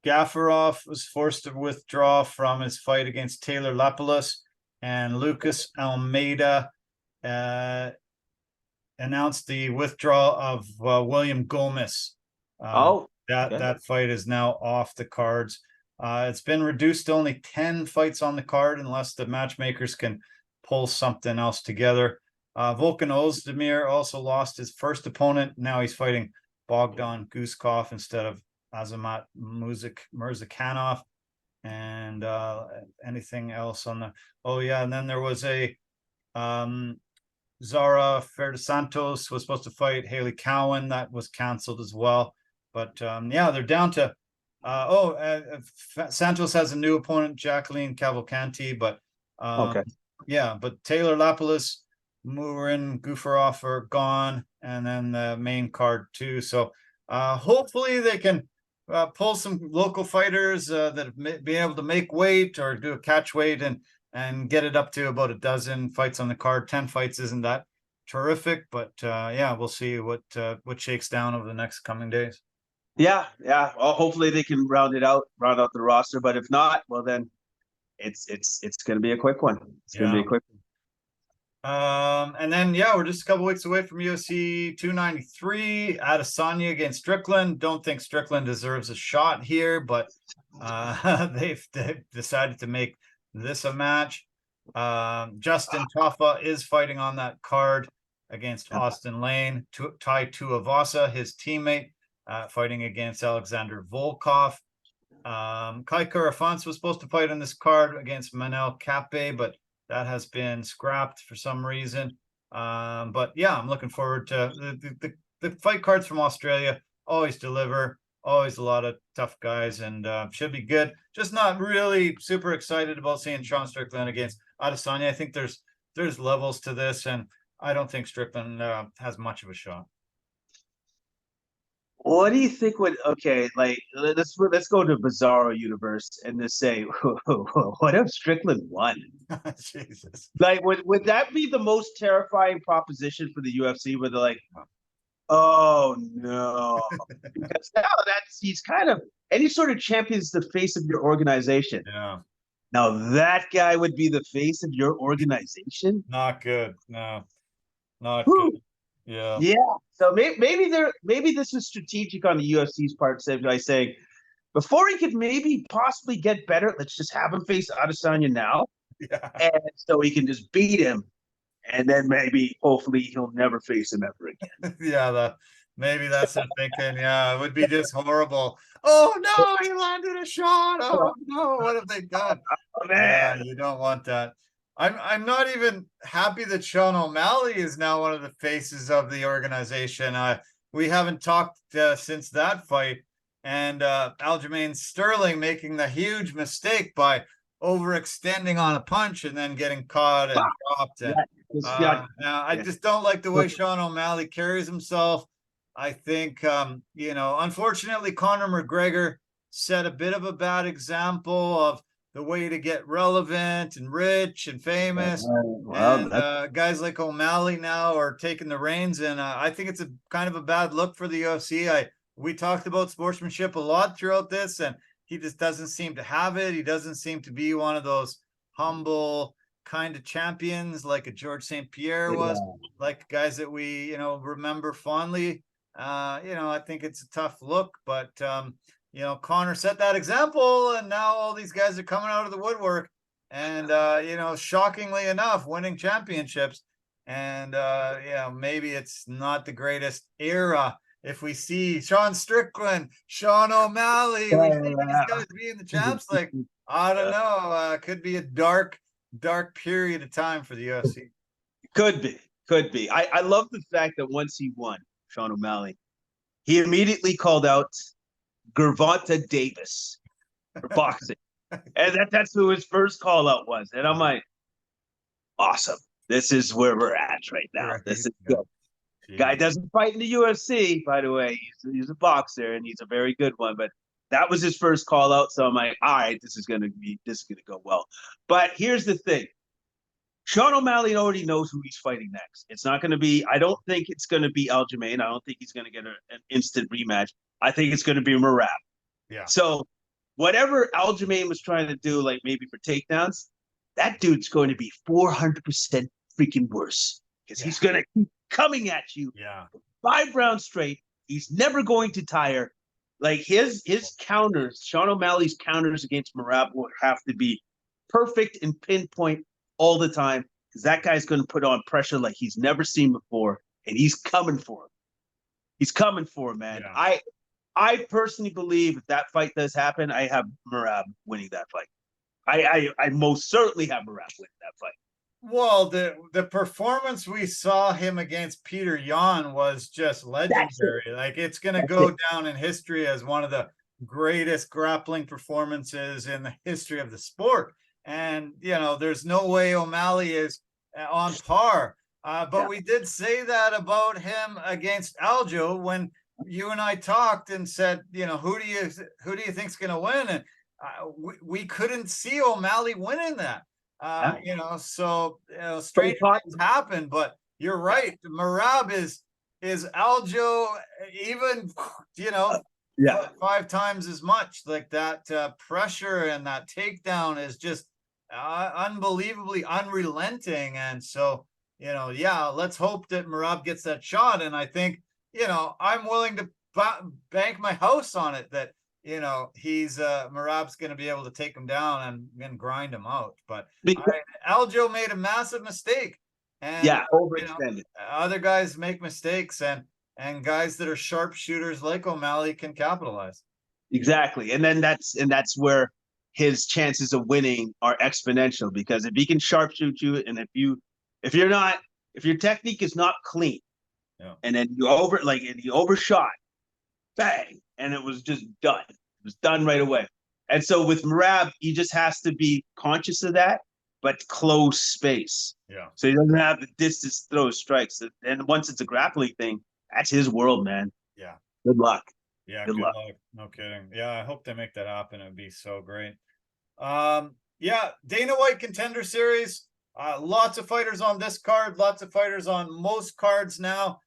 Gafarov was forced to withdraw from his fight against Taylor Lapalus, and Lucas Almeida announced the withdrawal of William Gomez. That fight is now off the cards. It's been reduced to only 10 fights on the card unless the matchmakers can pull something else together. Volkan Ozdemir also lost his first opponent. Now he's fighting Bogdan Guskov instead of Azamat Murzakhanov. And anything else on the... Oh, yeah, and then there was a... Zara Ferdosantos was supposed to fight Haley Cowan. That was canceled as well. But yeah, they're down to... Santos has a new opponent, Jacqueline Cavalcanti, but Okay. yeah, but Taylor Lapoulis, Murin, Gufarov are gone, and then the main card too. So hopefully they can pull some local fighters that have been able to make weight or do a catch weight and get it up to about a dozen fights on the card. 10 fights isn't that terrific, but yeah, we'll see what shakes down over the next coming days. Yeah. Well, hopefully they can round out the roster. But if not, well then it's going to be a quick one. It's going to be a quick one. And then yeah, we're just a couple weeks away from UFC 293. Adesanya against Strickland. Don't think Strickland deserves a shot here, but they've decided to make this a match. Justin Tafa is fighting on that card against Austin Lane. Tai Tuivasa, his teammate, fighting against Alexander Volkov. Kai Kara-France was supposed to fight on this card against Manel Kape, but that has been scrapped for some reason. But yeah, I'm looking forward to the fight cards from Australia. Always deliver, always a lot of tough guys, and should be good. Just not really super excited about seeing Sean Strickland against Adesanya. I think there's levels to this, and I don't think Strickland has much of a shot. What do you think would let's go to Bizarro universe and just say, what if Strickland won? Jesus. Like, would that be the most terrifying proposition for the UFC, where they're like, oh no, because now he's kind of any sort of champion's the face of your organization. Yeah. Now that guy would be the face of your organization. Not good. No, not good. Yeah. So maybe this is strategic on the UFC's part, by saying before he could maybe possibly get better, let's just have him face Adesanya now, and so he can just beat him, and then hopefully he'll never face him ever again. Yeah, maybe that's the thinking. Yeah, it would be just horrible. Oh no, he landed a shot. Oh no, what have they done? Oh, man. Yeah, you don't want that. I'm not even happy that Sean O'Malley is now one of the faces of the organization. We haven't talked since that fight, and Aljamain Sterling making the huge mistake by overextending on a punch and then getting caught and dropped. And I just don't like the way Sean O'Malley carries himself. I think unfortunately Conor McGregor set a bit of a bad example of the way to get relevant and rich and famous. And guys like O'Malley now are taking the reins, and I think it's a kind of a bad look for the UFC. We talked about sportsmanship a lot throughout this, and he just doesn't seem to have it. He doesn't seem to be one of those humble kind of champions like a George St. Pierre was, like guys that we remember fondly. I think it's a tough look, but Conor set that example, and now all these guys are coming out of the woodwork and, shockingly enough, winning championships. And, maybe it's not the greatest era. If we see Sean Strickland, Sean O'Malley, we see these guys being the champs, like, I don't know, could be a dark period of time for the UFC. Could be. I love the fact that once he won, Sean O'Malley, he immediately called out Gervonta Davis for boxing. And that's who his first call out was. And I'm like, awesome. This is where we're at right now. This is good. Guy doesn't fight in the UFC, by the way. He's a boxer, and he's a very good one. But that was his first call out. So I'm like, all right, this is gonna go well. But here's the thing. Sean O'Malley already knows who he's fighting next. It's not going to be, I don't think it's going to be Aljamain. I don't think he's going to get an instant rematch. I think it's going to be Merab. Yeah. So whatever Aljamain was trying to do, like maybe for takedowns, that dude's going to be 400% freaking worse, because he's going to keep coming at you 5 rounds straight. He's never going to tire. Like his counters, Sean O'Malley's counters against Merab will have to be perfect and pinpoint all the time, because that guy's going to put on pressure like he's never seen before, and he's coming for him. He's coming for him, man. Yeah. I personally believe if that fight does happen, I have Merab winning that fight. I most certainly have Merab winning that fight. Well, the performance we saw him against Peter Yan was just legendary. Like, it's going to go down in history as one of the greatest grappling performances in the history of the sport. And, you know, there's no way O'Malley is on par. But we did say that about him against Aljo when you and I talked and said, you know, who do you think's going to win? And we couldn't see O'Malley winning that. You know, so strange things happen, but you're right. Merab is Aljo, even, you know, 5 times as much. Like that pressure and that takedown is just unbelievably unrelenting. And so, you know, yeah, let's hope that Merab gets that shot. And I think, you know, I'm willing to bank my house on it that, you know, Merab's going to be able to take him down and grind him out. But Aljo made a massive mistake. And overextended. You know, other guys make mistakes, and guys that are sharpshooters like O'Malley can capitalize. Exactly. And then that's where his chances of winning are exponential, because if he can sharpshoot you, and if your technique is not clean, and then you overshot, bang, and it was just done. It was done right away. And so with Merab, he just has to be conscious of that, but close space. Yeah. So he doesn't have the distance to throw strikes. And once it's a grappling thing, that's his world, man. Yeah. Good luck. Yeah, good luck. No kidding. Yeah, I hope they make that happen. It'd be so great. Yeah, Dana White Contender Series. Lots of fighters on this card, lots of fighters on most cards now.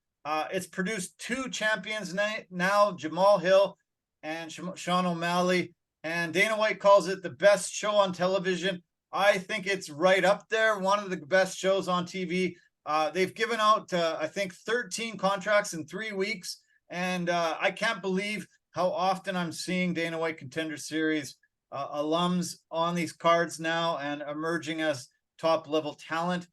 It's produced 2 champions now, Jamal Hill and Sean O'Malley. And Dana White calls it the best show on television. I think it's right up there, one of the best shows on TV. They've given out, I think, 13 contracts in 3 weeks. And I can't believe how often I'm seeing Dana White Contender Series alums on these cards now and emerging as top-level talent.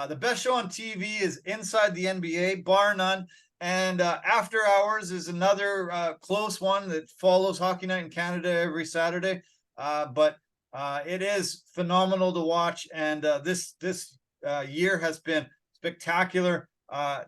The best show on TV is Inside the NBA, bar none. And After Hours is another close one that follows Hockey Night in Canada every Saturday. But it is phenomenal to watch. And this year has been spectacular.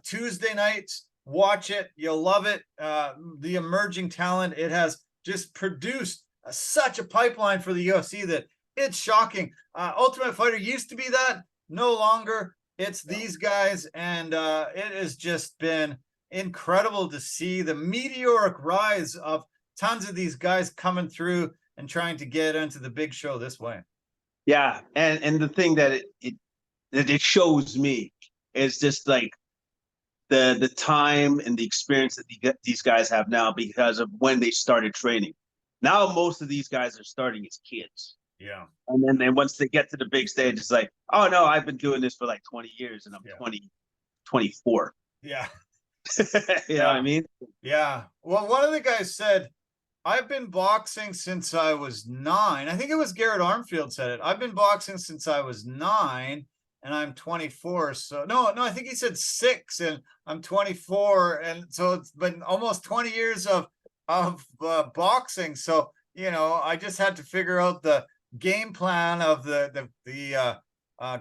Tuesday nights, watch it. You'll love it. The emerging talent, it has just produced such a pipeline for the UFC that it's shocking. Ultimate Fighter used to be that. No longer. It's these guys, and it has just been incredible to see the meteoric rise of tons of these guys coming through and trying to get into the big show this way. Yeah, and the thing that it shows me is just like the time and the experience that these guys have now because of when they started training. Now most of these guys are starting as kids. Yeah. And then once they get to the big stage, it's like, oh no, I've been doing this for like 20 years and I'm 24. Yeah. You know what I mean? Yeah. Well, one of the guys said, I've been boxing since I was 9. I think it was Garrett Armfield said it. I've been boxing since I was 9 and I'm 24. So no, I think he said 6 and I'm 24. And so it's been almost 20 years of boxing. So, you know, I just had to figure out the game plan of the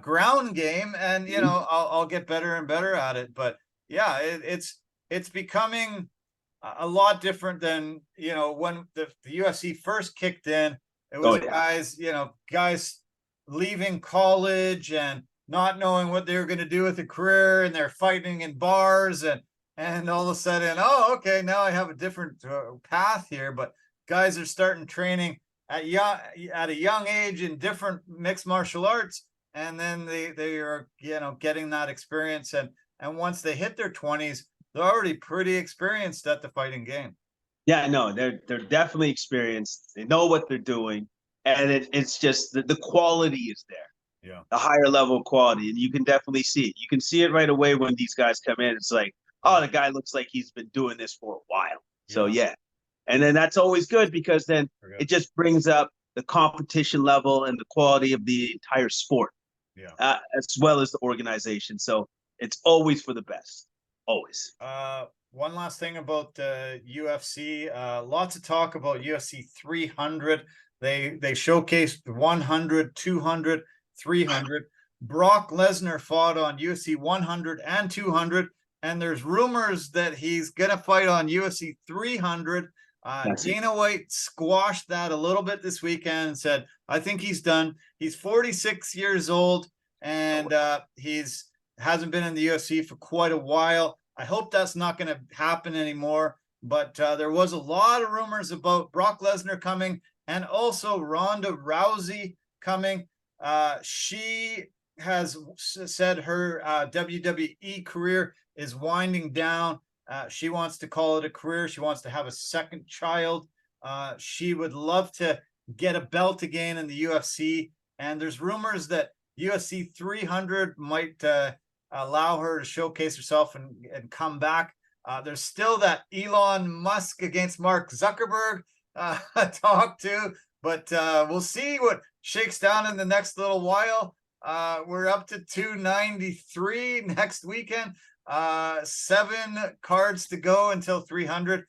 ground game, and you know, I'll get better and better at it. But yeah, it's becoming a lot different than, you know, when the UFC first kicked in. It was guys leaving college and not knowing what they were going to do with a career, and they're fighting in bars, and all of a sudden, oh, okay, now I have a different path here. But guys are starting training at a young age in different mixed martial arts, and then they are, you know, getting that experience, and once they hit their 20s, they're already pretty experienced at the fighting game. Yeah, no, they're definitely experienced. They know what they're doing, and it's just the quality is there. Yeah, the higher level quality, and you can definitely see it. You can see it right away when these guys come in. It's like, oh, the guy looks like he's been doing this for a while. So yeah, And then that's always good because then it just brings up the competition level and the quality of the entire sport, as well as the organization. So it's always for the best, always. One last thing about the UFC. Lots of talk about UFC 300. They showcased 100, 200, 300. Brock Lesnar fought on UFC 100 and 200, and there's rumors that he's going to fight on UFC 300. Dana White squashed that a little bit this weekend and said, I think he's done. He's 46 years old, and he's hasn't been in the UFC for quite a while. I hope that's not going to happen anymore. But there was a lot of rumors about Brock Lesnar coming and also Ronda Rousey coming. She has said her WWE career is winding down. She wants to call it a career. She wants to have a second child. She would love to get a belt again in the UFC. And there's rumors that UFC 300 might allow her to showcase herself and come back. There's still that Elon Musk against Mark Zuckerberg talk too, but we'll see what shakes down in the next little while. We're up to 293 next weekend. 7 cards to go until 300.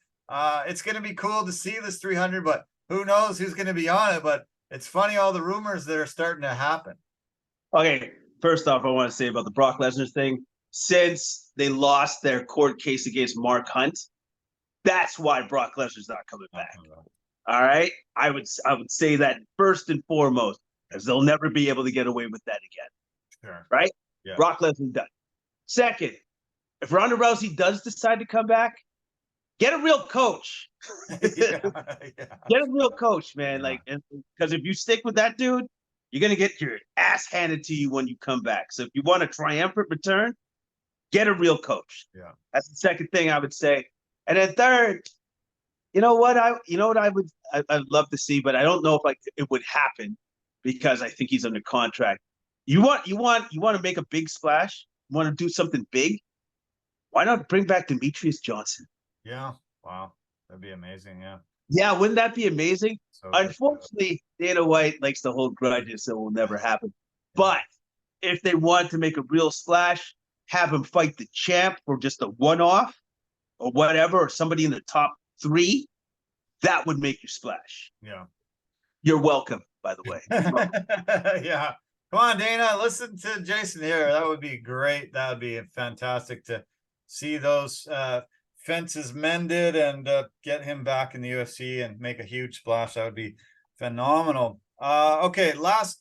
It's going to be cool to see this 300, but who knows who's going to be on it. But it's funny, all the rumors that are starting to happen. Okay, first off, I want to say about the Brock Lesnar thing. Since they lost their court case against Mark Hunt, that's why Brock Lesnar's not coming back. All right, I would say that first and foremost, because they'll never be able to get away with that again. Sure. Right? Yeah. Brock Lesnar done. Second, if Ronda Rousey does decide to come back, get a real coach. Get a real coach, man. Like, because if you stick with that dude, you're gonna get your ass handed to you when you come back. So if you want a triumphant return, get a real coach. Yeah, that's the second thing I would say. And then third, I'd love to see, but I don't know if it would happen because I think he's under contract. You want to make a big splash? You want to do something big? Why not bring back Demetrius Johnson? Yeah, wow, that'd be amazing. Yeah, wouldn't that be amazing? So unfortunately, Dana White likes to hold grudges, so it will never happen. But if they want to make a real splash, have him fight the champ for just a one-off or whatever, or somebody in the top 3, that would make you splash. Yeah. You're welcome, by the way. Yeah. Come on, Dana, listen to Jason here. That would be great. That would be fantastic to see those fences mended and get him back in the UFC and make a huge splash. That would be phenomenal. Okay, last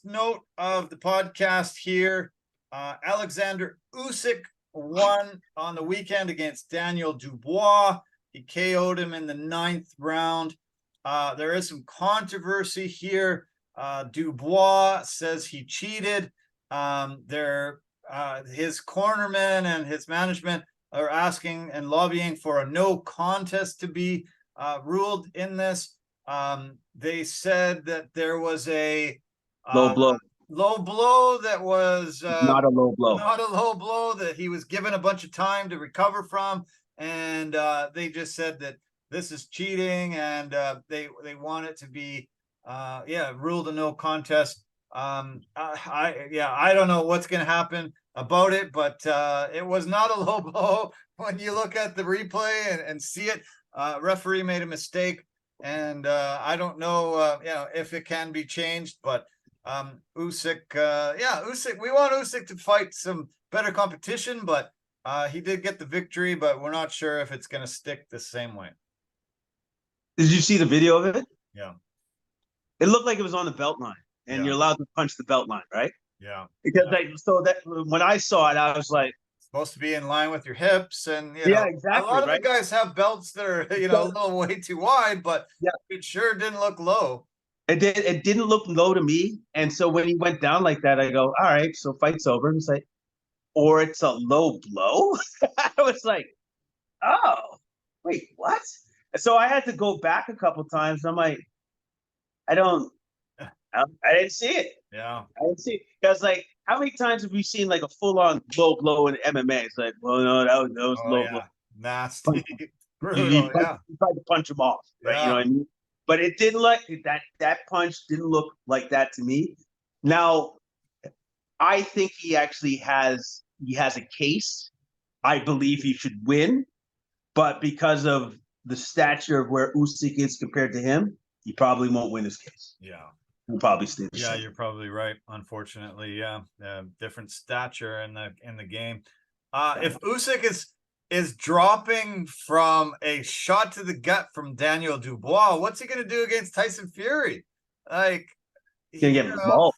note of the podcast here. Alexander Usyk won on the weekend against Daniel Dubois. He KO'd him in the 9th round. There is some controversy here. Dubois says he cheated. His cornermen and his management are asking and lobbying for a no contest to be ruled in this. They said that there was a low blow that was not a low blow, that he was given a bunch of time to recover from, and they just said that this is cheating, and they want it to be ruled a no contest. I don't know what's going to happen about it, but it was not a low blow when you look at the replay and see it. Referee made a mistake, and I don't know if it can be changed, but Usyk, we want Usyk to fight some better competition, but he did get the victory, but we're not sure if it's going to stick the same way. Did you see the video of it? Yeah. It looked like it was on the belt line, and you're allowed to punch the belt line, right? Yeah. Because when I saw it, I was like, supposed to be in line with your hips, and exactly. A lot of the guys have belts that are a little way too wide, but it sure didn't look low. It didn't look low to me, and so when he went down like that, I go, all right, so fight's over. And it's like, or it's a low blow. I was like, oh, wait, what? So I had to go back a couple times. I'm like, I didn't see it. Yeah, I didn't see it. Because how many times have we seen a full-on low blow in MMA? It's like, well, no, that was low blow. Nasty. Brutal, yeah. He tried to punch him off, right? You know what I mean? But it didn't look that punch didn't look like that to me. Now, I think he actually has a case. I believe he should win, but because of the stature of where Usyk is compared to him, he probably won't win his case. Yeah. He'll probably stay the Yeah, same. you're probably right. Unfortunately, yeah, different stature in the game. If Usyk is dropping from a shot to the gut from Daniel Dubois, what's he going to do against Tyson Fury? Like, He's gonna get involved.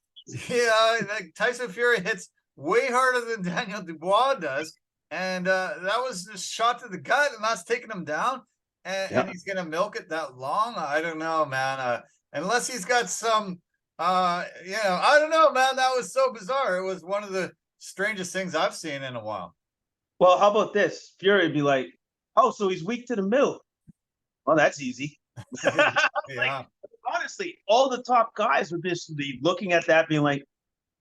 Yeah, like Tyson Fury hits way harder than Daniel Dubois does, and that was just shot to the gut, and that's taking him down. And he's gonna milk it that long? I don't know, man. Unless he's got some, I don't know, man. That was so bizarre. It was one of the strangest things I've seen in a while. Well, how about this? Fury would be like, "Oh, so he's weak to the middle. Well, that's easy." Yeah. Like, honestly, all the top guys would just be looking at that, being like,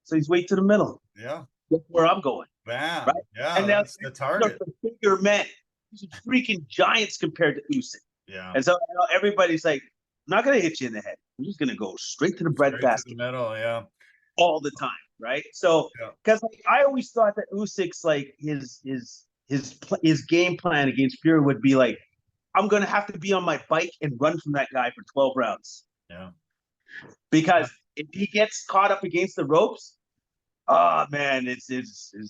"So he's weak to the middle." Yeah. That's where I'm going. Bam. Right? Yeah, and that's the target. The bigger men. These are freaking giants compared to Usyk. Yeah. And so everybody's like, I'm not going to hit you in the head. I'm just going to go straight to the breadbasket. To the middle, yeah. All the time, right? So, because I always thought that Usyk's like his game plan against Fury would be like, I'm going to have to be on my bike and run from that guy for 12 rounds. Yeah. Because if he gets caught up against the ropes, oh man, it's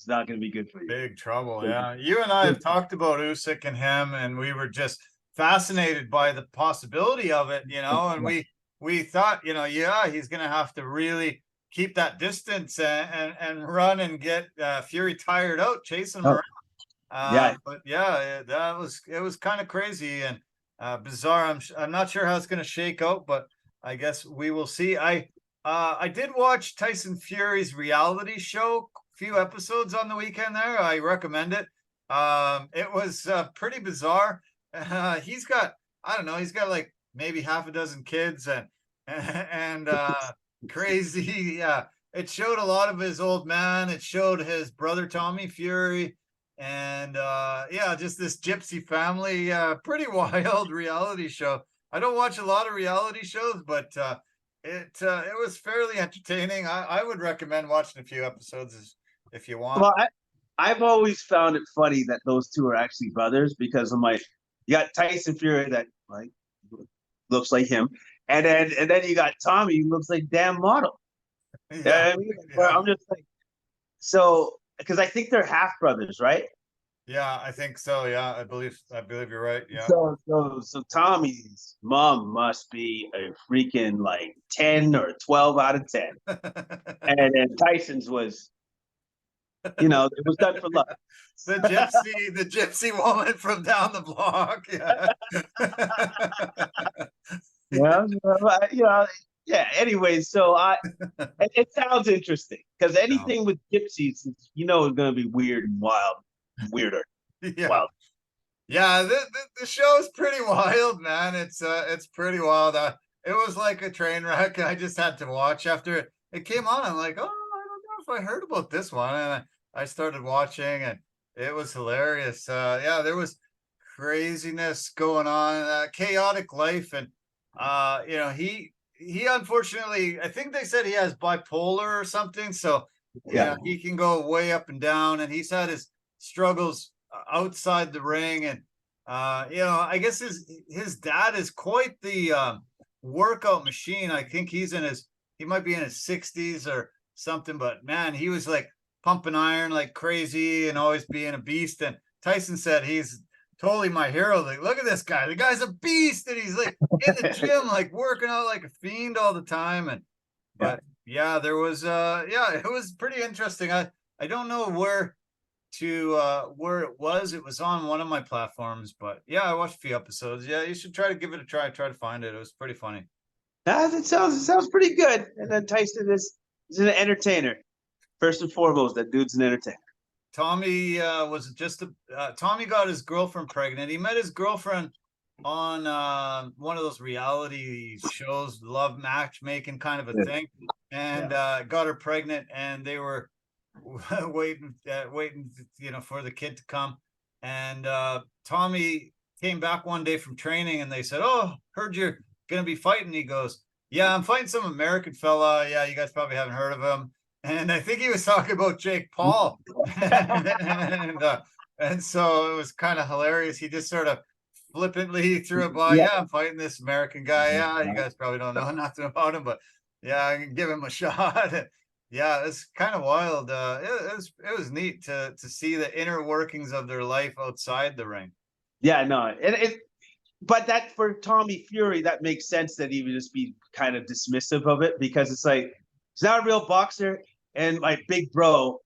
not going to be good for you. Big trouble, yeah. You and I have talked about Usyk and him, and we were just fascinated by the possibility of it, and we thought, he's going to have to really keep that distance and run and get Fury tired out, chasing him around. But it was kind of crazy and bizarre. I'm not sure how it's going to shake out, but I guess we will see. I did watch Tyson Fury's reality show, a few episodes on the weekend there. I recommend it. It was pretty bizarre. He's got like maybe half a dozen kids and crazy. Yeah, it showed a lot of his old man. It showed his brother Tommy Fury, and just this gypsy family. Pretty wild reality show. I don't watch a lot of reality shows, but it was fairly entertaining. I would recommend watching a few episodes if you want. Well, I've always found it funny that those two are actually brothers, because I'm like, you got Tyson Fury that like looks like him, and then you got Tommy who looks like Dan Model. Yeah. I'm just like, so because I think they're half brothers, right? Yeah, I think so. Yeah, I believe you're right. Yeah. So Tommy's mom must be a freaking like 10 or 12 out of 10, and then Tyson's was, it was done for love. The gypsy woman from down the block. Yeah. Anyway, so it sounds interesting, because anything with gypsies, is going to be weird and weirder. Yeah. Wild. Yeah, the show is pretty wild, man. It's pretty wild. It was like a train wreck. I just had to watch after it came on. I'm like, oh, I don't know if I heard about this one, and I started watching, and it was hilarious. There was craziness going on, chaotic life, and he unfortunately, I think they said he has bipolar or something, so he can go way up and down, and he's had his struggles outside the ring, and I guess his dad is quite the workout machine. I think he might be in his 60s or something, but man, he was like pumping iron like crazy and always being a beast. And Tyson said he's totally my hero. Like, look at this guy. The guy's a beast, and he's like in the gym, like working out like a fiend all the time. And there was it was pretty interesting. I don't know where it was. It was on one of my platforms, but I watched a few episodes. Yeah, you should try to give it a try to find it. It was pretty funny. It sounds pretty good. And then Tyson is an entertainer. First and foremost, that dude's an entertainer. Tommy Tommy got his girlfriend pregnant. He met his girlfriend on one of those reality shows, love matchmaking kind of a thing, and got her pregnant, and they were waiting for the kid to come. And Tommy came back one day from training and they said, "Oh, heard you're going to be fighting." He goes, "Yeah, I'm fighting some American fella. Yeah, you guys probably haven't heard of him." And I think he was talking about Jake Paul. And so it was kind of hilarious. He just sort of flippantly threw it by, "Yeah, I'm fighting this American guy. Yeah, you guys probably don't know nothing about him, but yeah, I can give him a shot." Yeah, it's kind of wild. It was neat to see the inner workings of their life outside the ring. Yeah, no, but that for Tommy Fury, that makes sense that he would just be kind of dismissive of it, because it's like he's not a real boxer, and my big bro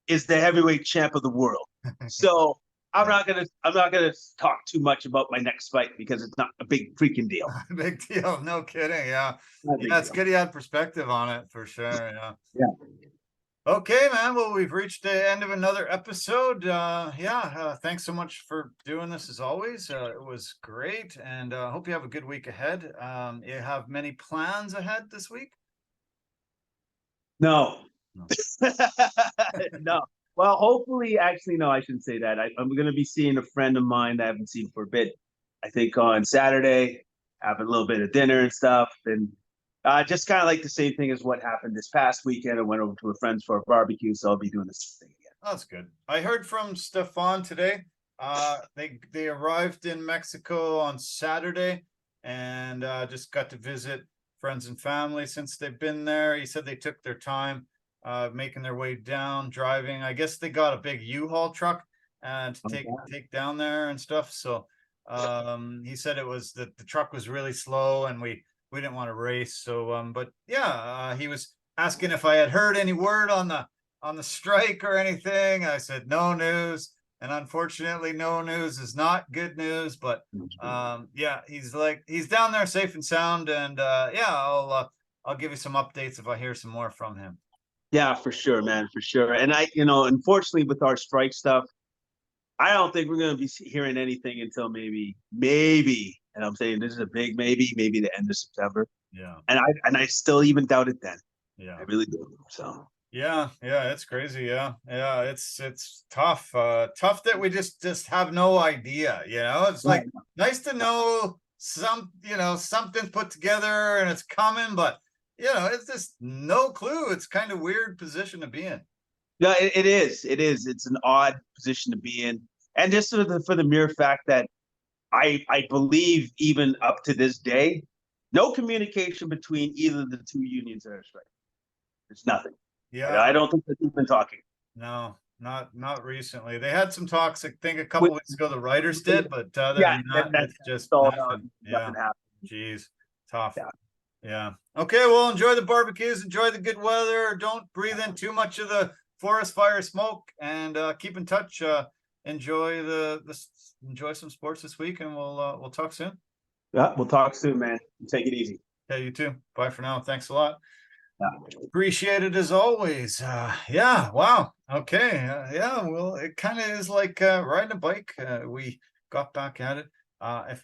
is the heavyweight champ of the world. So I'm not gonna talk too much about my next fight because it's not a big freaking deal. Big deal, no kidding. Yeah, it's good he had perspective on it for sure. Yeah. Yeah. Okay, man. Well, we've reached the end of another episode. Thanks so much for doing this as always. It was great, and hope you have a good week ahead. You have many plans ahead this week? No. No. Well, hopefully, actually, no, I shouldn't say that. I'm going to be seeing a friend of mine that I haven't seen for a bit, I think on Saturday, having a little bit of dinner and stuff. And just kind of like the same thing as what happened this past weekend. I went over to a friend's for a barbecue, so I'll be doing this thing again. That's good. I heard from Stefan today. They arrived in Mexico on Saturday and just got to visit friends and family since they've been there. He said they took their time making their way down, driving. I guess they got a big U-Haul truck to take down there and stuff. So he said it was that the truck was really slow and we didn't want to race. So but yeah, he was asking if I had heard any word on the strike or anything. I said no news, and unfortunately no news is not good news. But yeah, he's down there safe and sound, and I'll give you some updates if I hear some more from him. Yeah, for sure, man, for sure. And unfortunately with our strike stuff, I don't think we're going to be hearing anything until maybe, and I'm saying this is a big maybe the end of September. Yeah. And I still even doubt it then. Yeah. I really do. So. Yeah, it's crazy. Yeah, it's tough. Tough that we just have no idea. It's like nice to know something's put together and it's coming, but it's just no clue. It's kind of weird position to be in. Yeah, it is. It is. It's an odd position to be in, and just for the mere fact that I believe even up to this day, no communication between either of the two unions that are striking. There's nothing. Yeah, I don't think that they've been talking. No, not recently. They had some talks. I think a couple weeks ago the writers did, but other than that, it's just nothing. Yeah, geez, tough. Yeah. Okay, well, enjoy the barbecues, enjoy the good weather. Don't breathe in too much of the forest fire smoke, and keep in touch. Enjoy enjoy some sports this week, and we'll talk soon. Yeah, we'll talk soon, man. Take it easy. Yeah, you too. Bye for now. Thanks a lot. Yeah. Appreciate it as always. Yeah, wow. Okay. Well, it kind of is like riding a bike. We got back at it.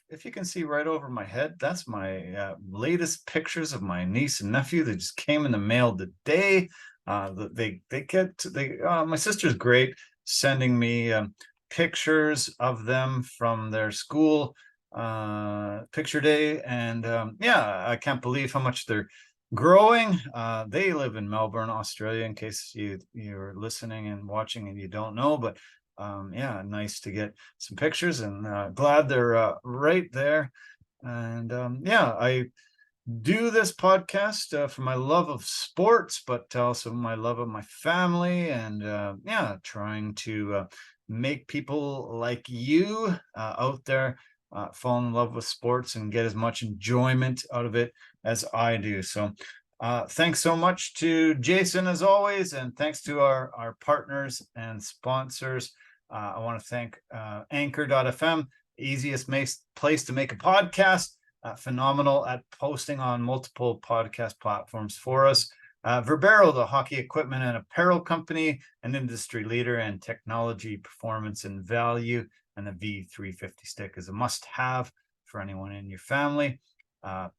If you can see right over my head, that's my latest pictures of my niece and nephew. They just came in the mail today. My sister's great sending me pictures of them from their school picture day, and I can't believe how much they're growing. They live in Melbourne, Australia, in case you're listening and watching and you don't know, but nice to get some pictures, and glad they're right there. And I do this podcast for my love of sports, but also my love of my family, and trying to make people like you out there fall in love with sports and get as much enjoyment out of it as I do. So thanks so much to Jason as always, and thanks to our partners and sponsors. I want to thank Anchor.fm, easiest place to make a podcast. Phenomenal at posting on multiple podcast platforms for us. Verbero, the hockey equipment and apparel company, an industry leader in technology, performance, and value. And the V350 stick is a must-have for anyone in your family.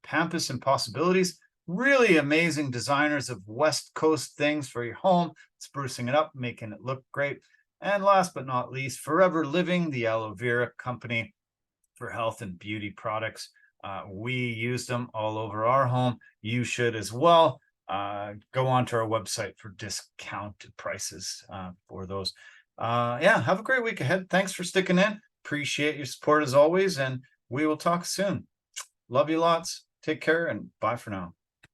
Pampas and Possibilities, really amazing designers of West Coast things for your home, sprucing it up, making it look great. And last but not least, Forever Living, the aloe vera company for health and beauty products. We use them all over our home. You should as well. Go on to our website for discounted prices for those. Yeah, have a great week ahead. Thanks for sticking in. Appreciate your support as always, and we will talk soon. Love you lots. Take care and bye for now.